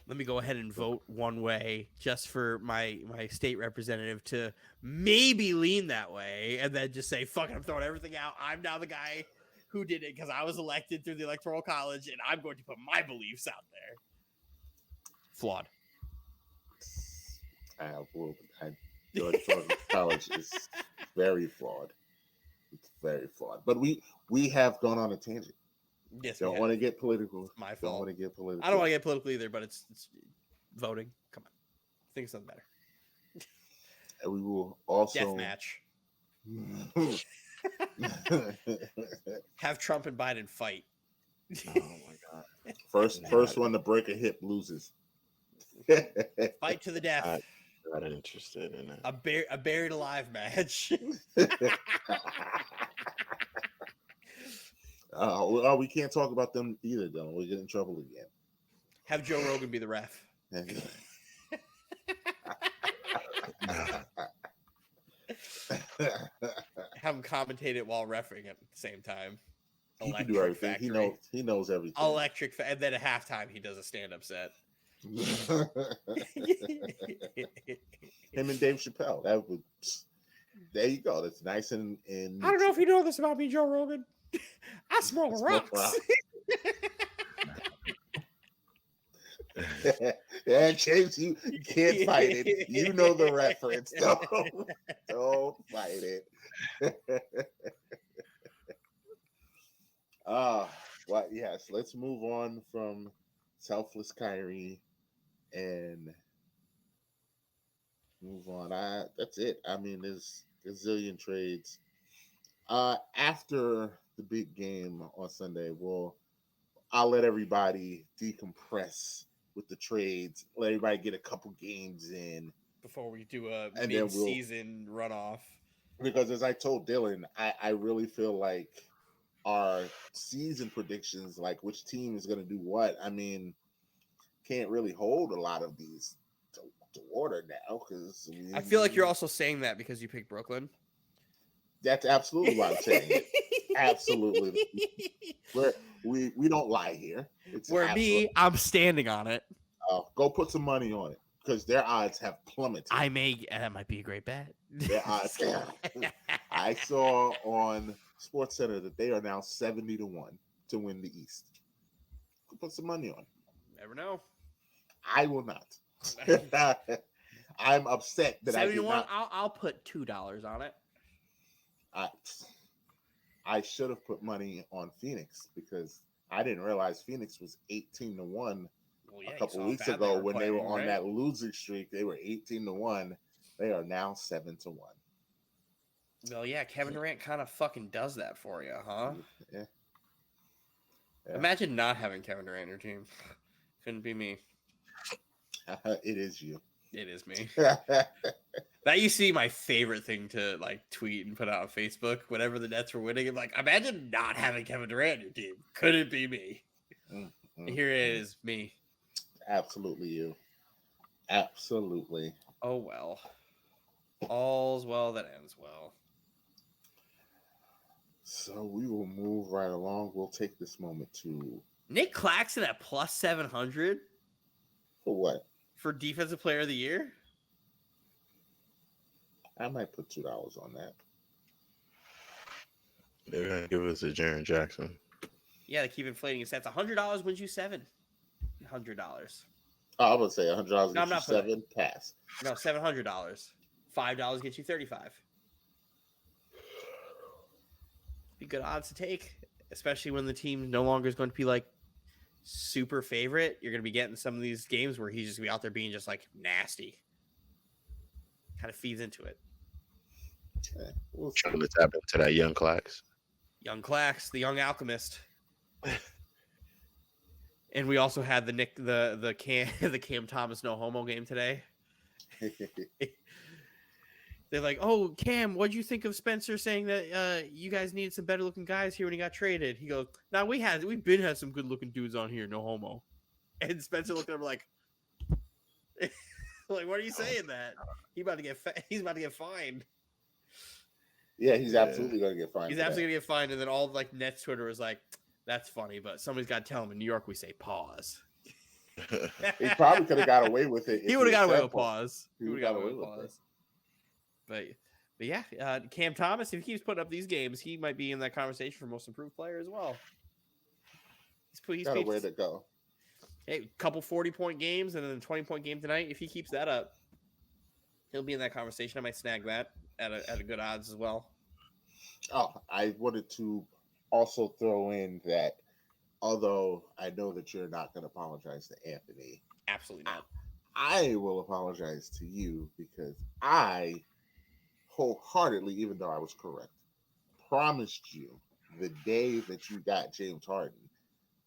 Let me go ahead and vote one way just for my state representative to maybe lean that way, and then just say, fuck it, I'm throwing everything out. I'm now the guy who did it because I was elected through the Electoral College, and I'm going to put my beliefs out there. Flawed. The Electoral College is very flawed. It's very flawed. But we have gone on a tangent. Yes, don't want to get political. It's my fault. Don't want to get political. I don't want to get political either, but it's voting. Come on. I think it's something better. And we will also death match. Have Trump and Biden fight. Oh my god! First one to break a hip loses. Fight to the death. Not interested in it. A buried alive match. We can't talk about them either, though. We get in trouble again. Have Joe Rogan be the ref. Have him commentate it while refereeing at the same time. He can do everything. Factory. He knows everything. And then at halftime he does a stand-up set. Him and Dave Chappelle. There you go. That's nice and. I don't know if you know this about me, Joe Rogan. I smoke rocks. Yeah, James, you can't fight it. You know the reference. Don't fight it. Well, yes, let's move on from selfless Kyrie and move on. That's it. I mean, there's a zillion trades. After the big game on Sunday, I'll let everybody decompress with the trades. Let everybody get a couple games in before we do a mid-season runoff. Because as I told Dylan, I really feel like our season predictions, like which team is going to do what, I mean, can't really hold a lot of these to order now. Because I feel like you're also saying that because you picked Brooklyn. That's absolutely why I'm saying it. Absolutely. We don't lie here. I'm standing on it. Go put some money on it because their odds have plummeted. That might be a great bet. Their odds. I saw on SportsCenter that they are now 70-1 to win the East. Put some money on it. Never know. I will not. I'm upset that 71, I did not. I'll put $2 on it. I should have put money on Phoenix because I didn't realize Phoenix was 18-1 a couple weeks ago when they were on that losing streak. They were 18-1. They are now 7-1. Well, yeah, Kevin Durant kind of fucking does that for you, huh? Yeah. Imagine not having Kevin Durant on your team. Couldn't be me. It is you. It is me. That used to be my favorite thing to like tweet and put out on Facebook whenever the Nets were winning. I'm like, imagine not having Kevin Durant on your team. Could it be me? Here it is, me. Absolutely you. Absolutely. Oh well. All's well that ends well. So we will move right along. We'll take this moment to Nick Claxton at plus 700. For what? For Defensive Player of the Year? I might put $2 on that. They're gonna give us a Jaren Jackson. Yeah, they keep inflating his stats. $100 wins you $7. $100. Oh, I'm gonna say $100 No, I'm gets you not putting. 7 pass. No, $700. $5 gets you 35. Be good odds to take, especially when the team no longer is going to be like super favorite. You're going to be getting some of these games where he's just gonna be out there being just like nasty. Kind of feeds into it. Okay, we'll see. Trying to tap into that young Clax. Young Clax, the young alchemist. And we also had the Cam Thomas no homo game today. They're like, "Oh, Cam, what'd you think of Spencer saying that you guys needed some better looking guys here when he got traded?" He goes, "Nah, we've had some good looking dudes on here, no homo." And Spencer looked at him like, "Like, what are you saying that? He's about to get fined." Yeah, he's absolutely gonna get fined. He's absolutely gonna get fined. And then all like Nets Twitter was like, "That's funny, but somebody's got to tell him." In New York, we say pause. He probably could have got away with it. He would have got away with pause. He would have got away with pause. But yeah, Cam Thomas, if he keeps putting up these games, he might be in that conversation for most improved player as well. He's got a way to go. Hey, couple 40-point games and then a 20-point game tonight. If he keeps that up, he'll be in that conversation. I might snag that at a good odds as well. Oh, I wanted to also throw in that although I know that you're not going to apologize to Anthony, absolutely not. I will apologize to you because I wholeheartedly, even though I was correct, promised you the day that you got James Harden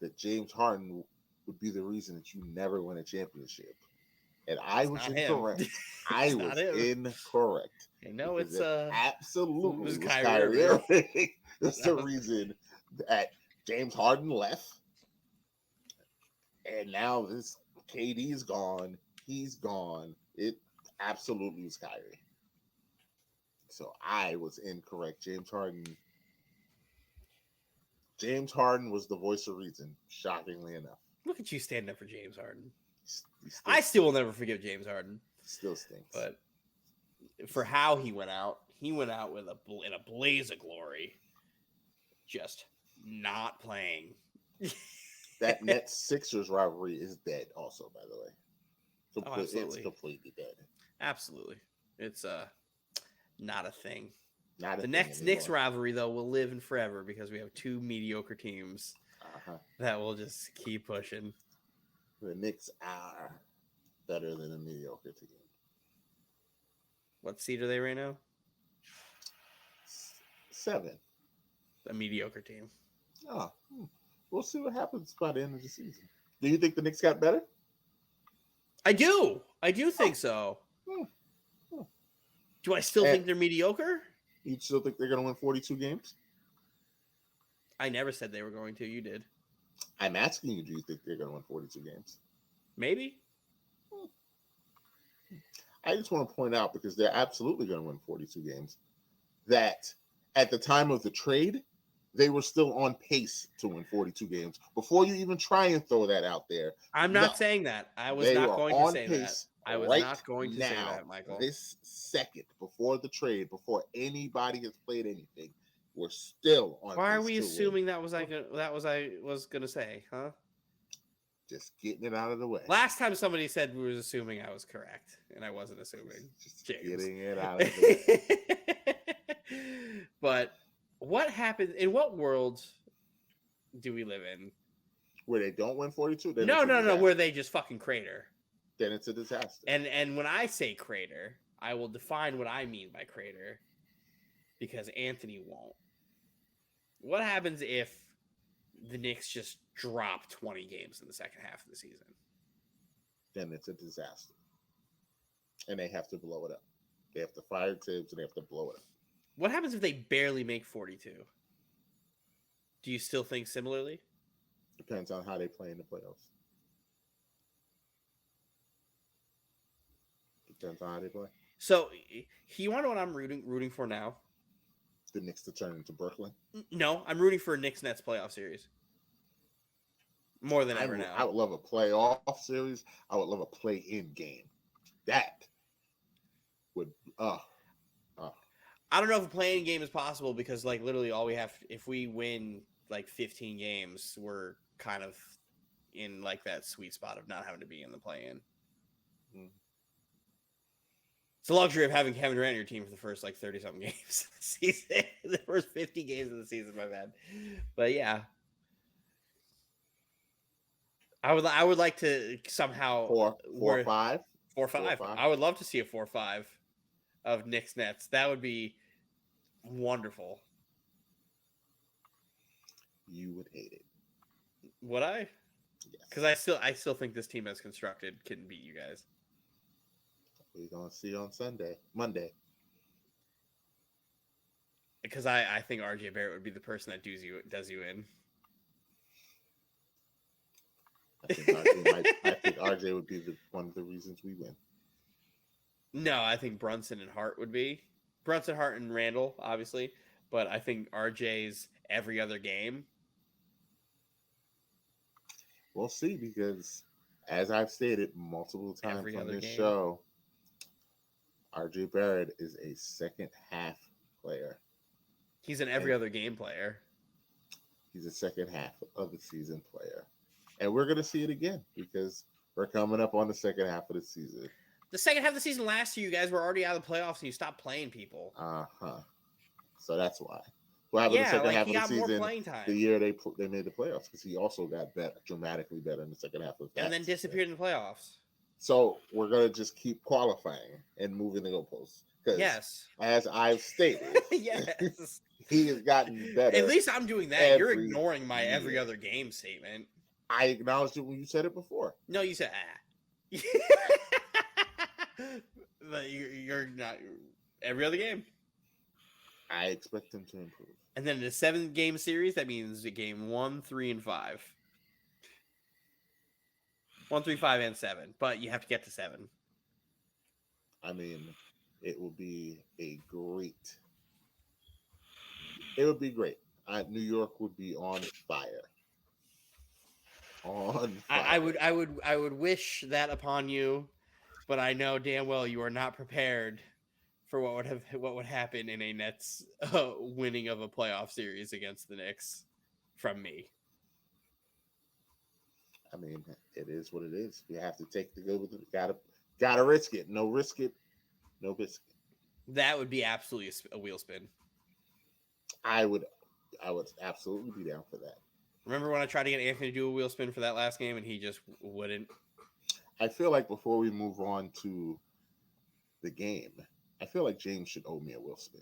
that James Harden would be the reason that you never win a championship. And I was incorrect. I was incorrect. No, it's absolutely was Kyrie Irving. That's the reason that James Harden left. And now this KD's gone. He's gone. It absolutely was Kyrie. So I was incorrect. James Harden was the voice of reason, shockingly enough. Look at you standing up for James Harden. I still will never forgive James Harden. Still stinks. But for how he went out in a blaze of glory. Just not playing. That Nets Sixers rivalry is dead also, by the way. Absolutely. It's completely dead. Absolutely. It's not a thing. Not a the Knicks rivalry, though, will live in forever because we have two mediocre teams that will just keep pushing. The Knicks are better than a mediocre team. What seed are they right now? 7. A mediocre team. Oh, we'll see what happens by the end of the season. Do you think the Knicks got better? I do. I do think so. Do I still think they're mediocre? You still think they're going to win 42 games? I never said they were going to. You did. I'm asking you, do you think they're going to win 42 games? Maybe. I just want to point out, because they're absolutely going to win 42 games, that at the time of the trade, they were still on pace to win 42 games. Before you even try and throw that out there. I'm not saying that. I was not going to say that. I was not going to say that, Michael. This second, before the trade, before anybody has played anything, we're still on. Why are we assuming that was I was going to say, huh? Just getting it out of the way. Last time somebody said we was assuming I was correct, and I wasn't assuming. Just getting it out of the way. But what happens? In what world do we live in? Where they don't win 42? No. Where they just fucking crater. Then it's a disaster. And when I say crater, I will define what I mean by crater, because Anthony won't. What happens if the Knicks just drop 20 games in the second half of the season? Then it's a disaster. And they have to blow it up. They have to fire Tibbs and they have to blow it up. What happens if they barely make 42? Do you still think similarly? Depends on how they play in the playoffs. Depends on how they play. So, you want to know what I'm rooting for now? The Knicks to turn into Brooklyn? No, I'm rooting for a Knicks-Nets playoff series. More than ever now. I would love a playoff series. I would love a play-in game. That would... I don't know if a play-in game is possible because, like, literally all we have... If we win, like, 15 games, we're kind of in like that sweet spot of not having to be in the play-in. Mm. It's the luxury of having Kevin Durant on your team for the first like 30-something games of the season. The first 50 games of the season, my bad. But yeah. I would like to somehow 4-5. 4-5. I would love to see a 4-5 of Knicks Nets. That would be wonderful. You would hate it. Would I? Yes. Because I still think this team as constructed can beat you guys. We're gonna see on Monday. Because I think RJ Barrett would be the person that does you in. I think RJ would be one of the reasons we win. No, I think Brunson and Hart would be. Brunson, Hart, and Randall, obviously. But I think RJ's every other game. We'll see, because as I've stated multiple times on this show, RJ Barrett is a second half player. He's an every other game player. He's a second half of the season player. And we're going to see it again, because we're coming up on the second half of the season. The second half of the season last year, you guys were already out of the playoffs and you stopped playing people. So that's why. What happened the second half of the season? More playing time. The year they made the playoffs, because he also got dramatically better in the second half of that. And then disappeared in the playoffs. So we're going to just keep qualifying and moving the goalposts. Yes. As I've stated, yes, he has gotten better. At least I'm doing that. You're ignoring my every other game statement. I acknowledged it when you said it before. No, you said But you're not every other game. I expect him to improve. And then in a 7-game series, that means game 1, 3, and 5. 1, 3, 5, and 7. But you have to get to 7. I mean, it would be great. It would be great. New York would be on fire. I would wish that upon you, but I know damn well you are not prepared for what would happen in a Nets winning of a playoff series against the Knicks from me. I mean, it is what it is. We have to take the good with it. Gotta risk it. No risk it, no biscuit. That would be absolutely a wheel spin. I would absolutely be down for that. Remember when I tried to get Anthony to do a wheel spin for that last game and he just wouldn't? I feel like before we move on to the game, I feel like James should owe me a wheel spin.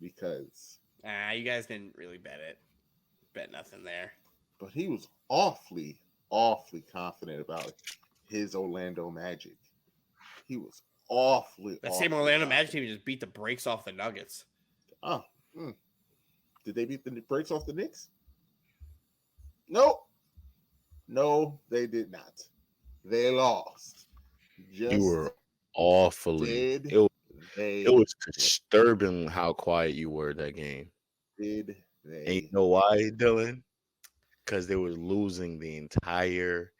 Because you guys didn't really bet nothing there. But he was awfully confident about his Orlando Magic. He was awfully same Orlando Magic team just beat the brakes off the Nuggets. Did they beat the brakes off the Knicks? Nope. No, they did not. They lost. You were awfully. It was disturbing how quiet you were that game. Did they? And you know why, Dylan? Because they were losing the entire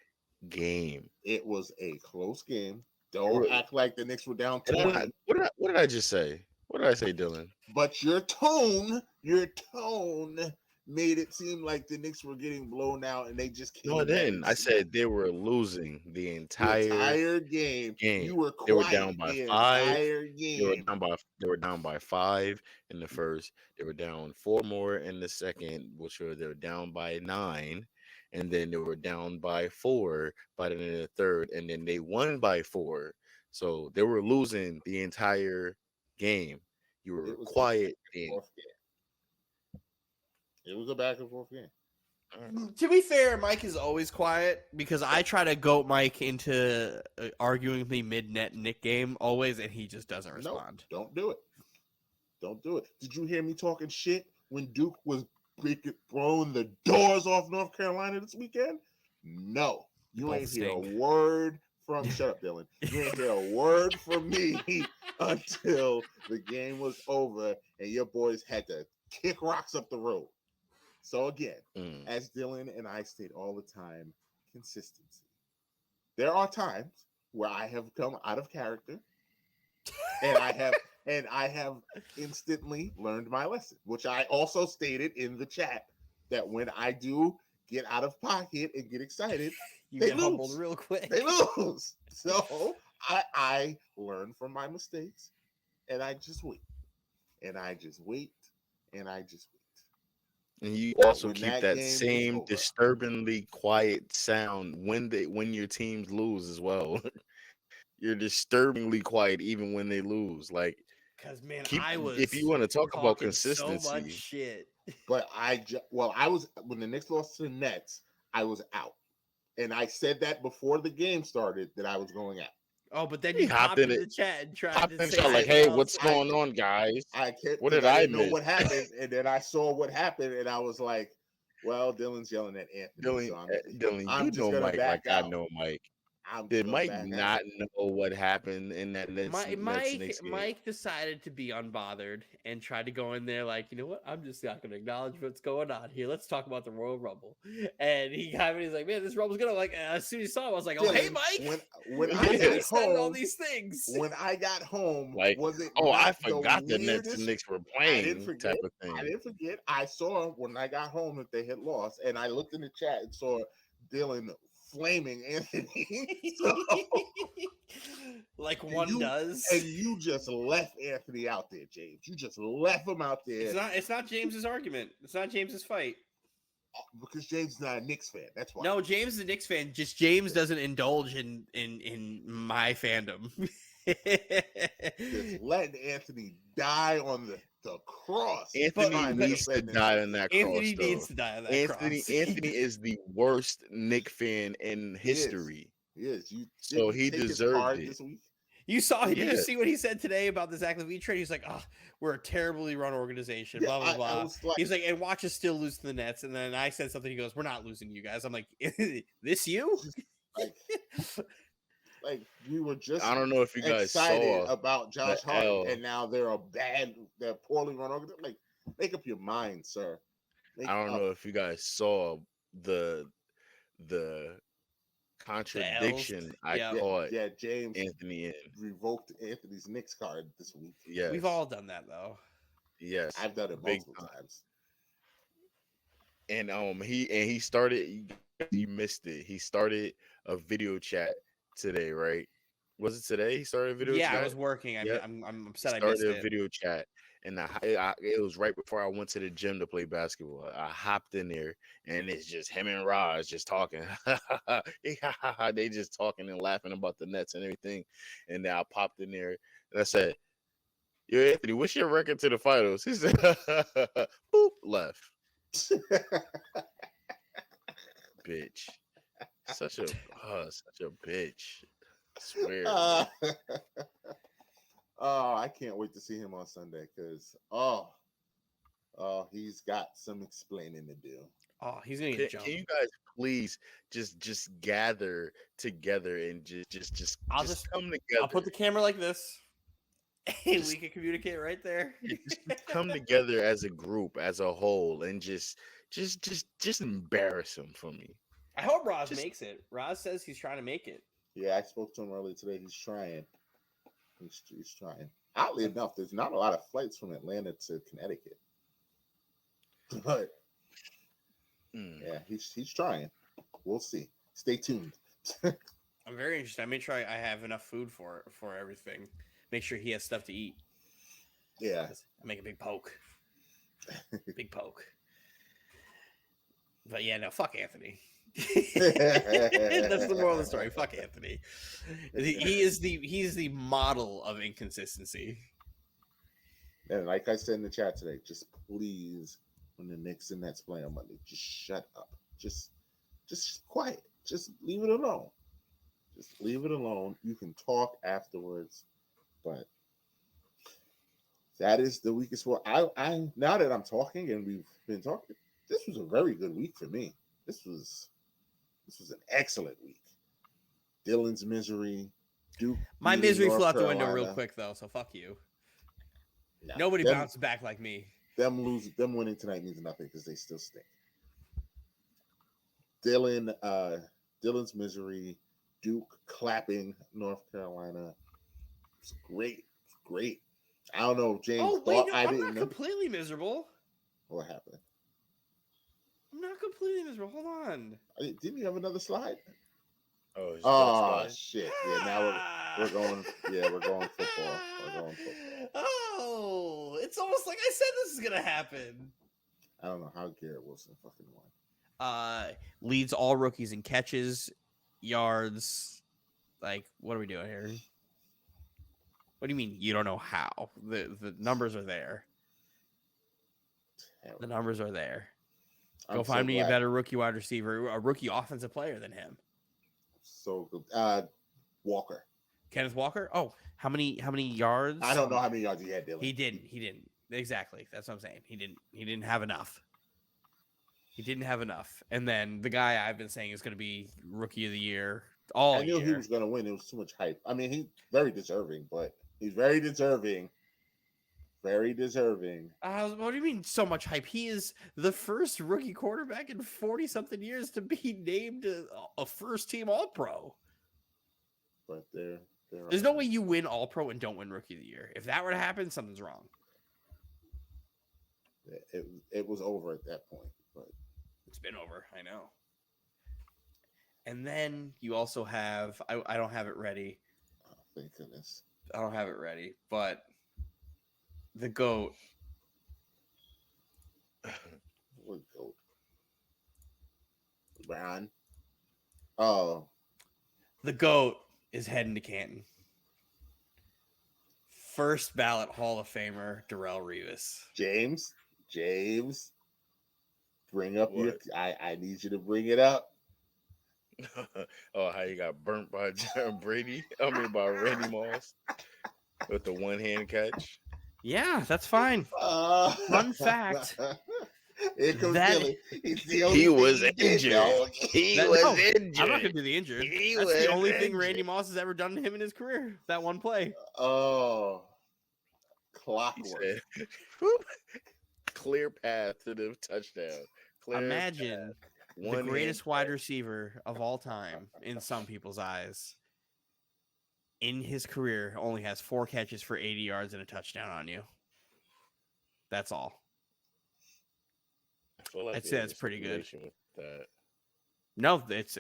game. It was a close game. Don't act like the Knicks were down 20. What did I just say? What did I say, Dylan? But your tone made it seem like the Knicks were getting blown out and they just came. No, I didn't. I said they were losing the entire game. You were quiet. They were down by 5. They were down by 5 in the first. They were down 4 more in the second, they were down by 9. And then they were down by 4 by the end of the third. And then they won by 4. So they were losing the entire game. You were quiet. It was a back and forth game. To be fair, Mike is always quiet because I try to goat Mike into arguing with me mid-net Nick game always, and he just doesn't respond. No, don't do it. Don't do it. Did you hear me talking shit when Duke was throwing the doors off North Carolina this weekend? No. You ain't hear a word from... Shut up, Dylan. You ain't hear a word from me until the game was over and your boys had to kick rocks up the road. So again, as Dylan and I state all the time, consistency. There are times where I have come out of character and I have instantly learned my lesson, which I also stated in the chat that when I do get out of pocket and get excited, You they get humbled lose. real quick. They lose. So I learn from my mistakes, and I just wait, and I just wait, and I just wait. And you also When keep that that game is same over, disturbingly quiet sound when your teams lose as well. You're disturbingly quiet even when they lose. Like, Because man, keep I if you was want to talk about talking so much consistency. shit. but I was when the Knicks lost to the Nets, I was out, and I said that before the game started that I was going out. Oh, but then He you hopped popped in into it, the chat and tried hopped to in, say shot like, something "Hey, else. what's going on, guys? I kept What because did I I didn't know miss?" what happened, and then I saw what happened, and I was like, "Well, Dylan's yelling at Anthony, so Dylan, you I'm just know gonna Mike like back I out. know Mike. I'm just Did gonna Mike back out." not know what happened in that Nets Knicks game? Mike decided to be unbothered and tried to go in there like, you know what? I'm just not going to acknowledge what's going on here. Let's talk about the Royal Rumble. And he's like, man, this Rumble's gonna like. As soon as he saw it, I was like, oh hey, Dylan, Mike. when I You got excited all home, these things. when I got home, Like, was it oh, I not the forgot the Nets and weirdest? Knicks were I didn't playing forget. type of I thing. didn't forget. I saw when I got home that they had lost, and I looked in the chat and saw Dylan flaming Anthony. So Like and one does. you just left Anthony out there, James. You just left him out there. It's not James's argument. It's not James's fight. Because James is not a Knicks fan. That's why. No, James is a Knicks fan. Just James doesn't indulge in my fandom. Just letting Anthony die on the cross. Anthony trying to needs to defend die himself. on that Anthony cross, needs though. to die on that Anthony cross. Anthony is the worst Knick fan in history, He is. You so didn't he take his deserved card it. this week. You saw? Did you Yes. see what he said today about the Zach LaVine trade? He's like, "Oh, we're a terribly run organization." Yeah, Blah blah I blah. was like, He's like, "And watch us still lose to the Nets." And then I said something. He goes, "We're not losing to you guys." I'm like, "This you?" like, like we were just I don't know if you guys excited saw about the Josh Hart, L. and now they're poorly run organization. Like, make up your mind, sir. Make I don't up. know if you guys saw the contradiction I Yeah. caught Yeah, James Anthony in. revoked Anthony's Knicks card this week. Yes, We've all done that though. yes, I've done it big multiple time. times. And he started. You missed it. He started a video chat today, right? Was it today? He started a video Yeah, chat. I was working. Yep. I'm He upset I missed started a it. video chat, and it was right before I went to the gym to play basketball. I hopped in there, and it's just him and Raj just talking. They just talking and laughing about the Nets and everything. And then I popped in there, and I said, "Yo, Anthony, what's your record to the finals?" He said, "Boop, left." Bitch, such a bitch. I swear. Uh, oh, I can't wait to see him on Sunday because he's got some explaining to do. Oh, he's gonna Can, get jumped. can you guys please just gather together and just come together? I'll put the camera like this, and Just- we can communicate right there. just come together as a group, as a whole, and just embarrass him for me. I hope Roz Just- makes it. Roz says he's trying to make it. Yeah, I spoke to him earlier today. He's trying. He's trying. Oddly enough, there's not a lot of flights from Atlanta to Connecticut, but yeah, he's trying. We'll see. Stay tuned. I'm very interested. I made sure I have enough food for everything. Make sure he has stuff to eat. Yeah, I make a big poke. Big poke. But yeah, no, fuck Anthony. That's the moral of the story. Fuck Anthony. He is the model of inconsistency. and like I said in the chat today, just please, when the Knicks and Nets play on Monday, just shut up. Just quiet. Just leave it alone. Just leave it alone. You can talk afterwards, but that is the weakest one. I now that I'm talking and we've been talking, this was a very good week for me. This was an excellent week. Dylan's misery, Duke. My beating misery North flew out the window Carolina. real quick though, so fuck you. No, Nobody them, bounced back like me. Them winning tonight means nothing because they still stink. Dylan's misery, Duke clapping North Carolina. It's great. It's great. I don't know if James Oh thought wait, no, I I'm didn't not know completely miserable. what happened. I'm not completely miserable. Hold on. Didn't you have another slide? Oh, it's Oh that slide? shit! Yeah, now we're going. Yeah, we're going football. We're going football. Oh, it's almost like I said this is gonna happen. I don't know how Garrett Wilson fucking won. Leads all rookies in catches, yards. Like, what are we doing here? What do you mean you don't know how? The numbers are there. Hell, The numbers are there. I'm Go so find me a glad. better rookie wide receiver, a rookie offensive player than him. So good. Walker. Kenneth Walker. Oh, how many yards? I don't know how many yards he had, Dylan. He didn't. Exactly. That's what I'm saying. He didn't have enough. He didn't have enough. And then the guy I've been saying is going to be rookie of the year all I knew year. he was going to win. It was too much hype. I mean, he's very deserving, but he's very deserving. Very deserving. What do you mean so much hype? He is the first rookie quarterback in 40-something years to be named a first-team All-Pro. But There's no way you win All-Pro and don't win Rookie of the Year. If that were to happen, something's wrong. It was over at that point. But it's been over. I know. And then you also have, I don't have it ready. Oh, thank goodness. I don't have it ready, but the GOAT. What GOAT? Brown. Oh. The GOAT is heading to Canton. First ballot Hall of Famer, Darrelle Revis. James. Bring up your, I need you to bring it up. Oh, how you got burnt by Brady? I mean, by Randy Moss with the one-hand catch. Yeah, that's fine. Fun fact. He was injured. He was injured. I'm not going to do the injured. That's the only thing Randy Moss has ever done to him in his career. That one play. Oh. Clockwork. Clear path to the touchdown. Imagine the greatest wide receiver of all time in some people's eyes. In his career, only has 4 catches for 80 yards and a touchdown on you. That's all. I'd say that's pretty good. No, it's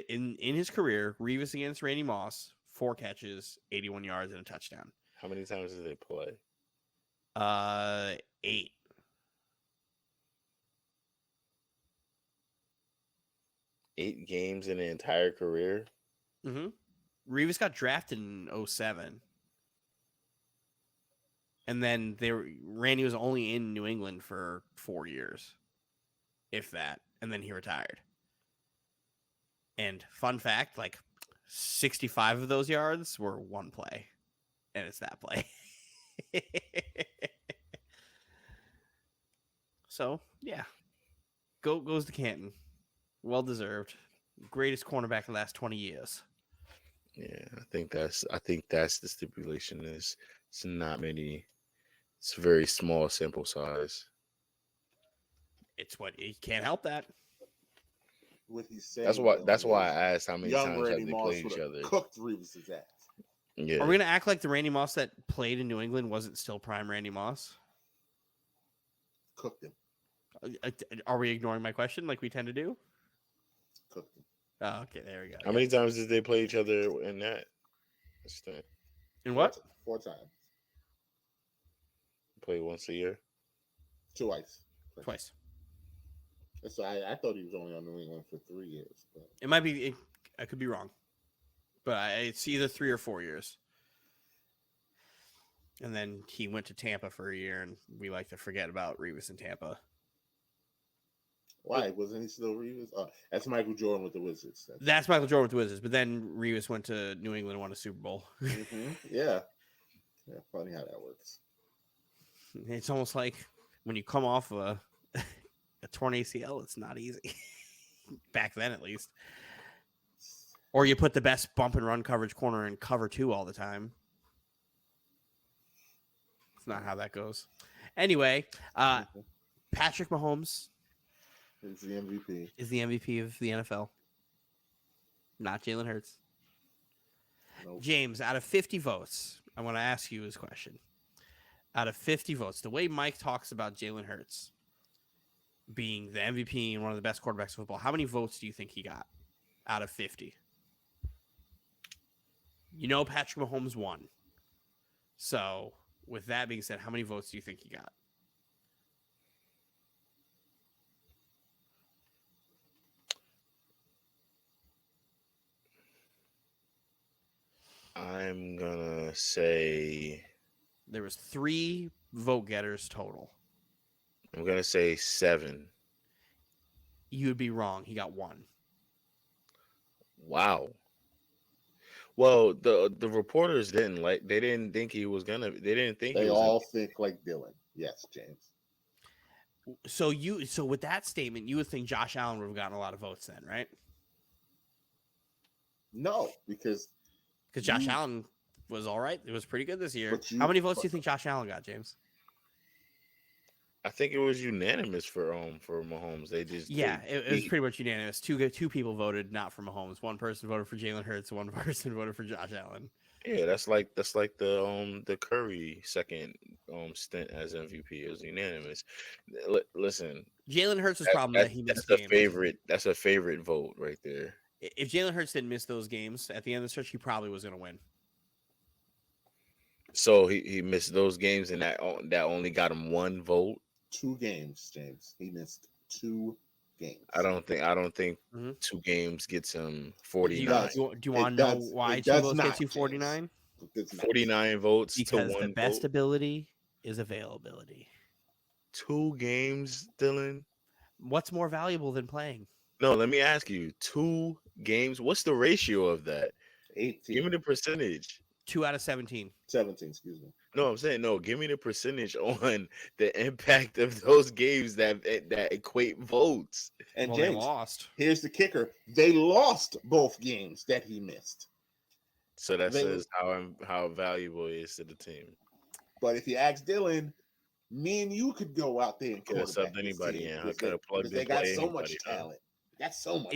in his career. Revis against Randy Moss, 4 catches, 81 yards, and a touchdown. How many times did they play? 8. 8 games in the entire career. Mm-hmm. Revis got drafted in 2007. And then Randy was only in New England for 4 years, if that. And then he retired. And fun fact, like 65 of those yards were one play. And it's that play. So, yeah. Goes to Canton. Well deserved. Greatest cornerback in the last 20 years. Yeah, I think that's the stipulation. It's not many. It's a very small sample size. You can't help that. What he's saying. That's why I asked how many times have they Moss played each other. Cooked Revis's ass. Yeah. Are we gonna act like the Randy Moss that played in New England wasn't still prime Randy Moss? Cooked him. Are we ignoring my question like we tend to do? Cooked him. Oh, okay, there we go. How many times did they play each other in that? In what? 4 times. Play once a year? Twice. So I thought he was only on New England for 3 years. But it might be. I could be wrong, but it's either 3 or 4 years. And then he went to Tampa for a year, and we like to forget about Revis in Tampa. Why? Wasn't he still Revis? Oh, that's Michael Jordan with the Wizards. That's Michael Jordan with the Wizards. But then Revis went to New England and won a Super Bowl. Mm-hmm. Yeah. Funny how that works. It's almost like when you come off a torn ACL, it's not easy. Back then, at least. Or you put the best bump and run coverage corner in cover 2 all the time. It's not how that goes. Anyway, Patrick Mahomes is the MVP. Is the MVP of the NFL. Not Jalen Hurts. Nope. James, out of 50 votes, I want to ask you this question. Out of 50 votes, the way Mike talks about Jalen Hurts, being the MVP and one of the best quarterbacks in football, how many votes do you think he got out of 50? You know Patrick Mahomes won. So, with that being said, how many votes do you think he got? I'm gonna say There was 3 vote getters total. I'm gonna say 7. You would be wrong. He got 1. Wow. Well, the reporters didn't think he was gonna they didn't think he They was gonna all think like Dylan. Yes, James. So with that statement, you would think Josh Allen would have gotten a lot of votes then, right? No, because Josh Allen was all right. It was pretty good this year. But How many votes do you think Josh Allen got, James? I think it was unanimous for Mahomes. It was pretty much unanimous. Two people voted not for Mahomes. One person voted for Jalen Hurts. One person voted for Josh Allen. Yeah, that's like the Curry second stint as MVP. It was unanimous. Listen, Jalen Hurts' problem that he missed that's games. That's a favorite vote right there. If Jalen Hurts didn't miss those games at the end of the stretch, he probably was going to win. So he missed those games, and that only got him 1 vote. 2 games, James. He missed 2 games. I don't think 2 games gets him 49. Do you want to know why 2 votes gets you 49? 49 votes because to 1 the best vote. ability is availability. 2 games, Dylan. What's more valuable than playing? No, let me ask you. 2 games. What's the ratio of that? 18. Give me the percentage. 2 out of 17. 17, excuse me. No, I'm saying no. Give me the percentage on the impact of those games that equate votes. And well, James, they lost. Here's the kicker: they lost both games that he missed. So that says how valuable he is to the team. But if you ask Dylan, me and you could go out there and could have subbed anybody in. I could have plugged because they got so much talent. Got so much.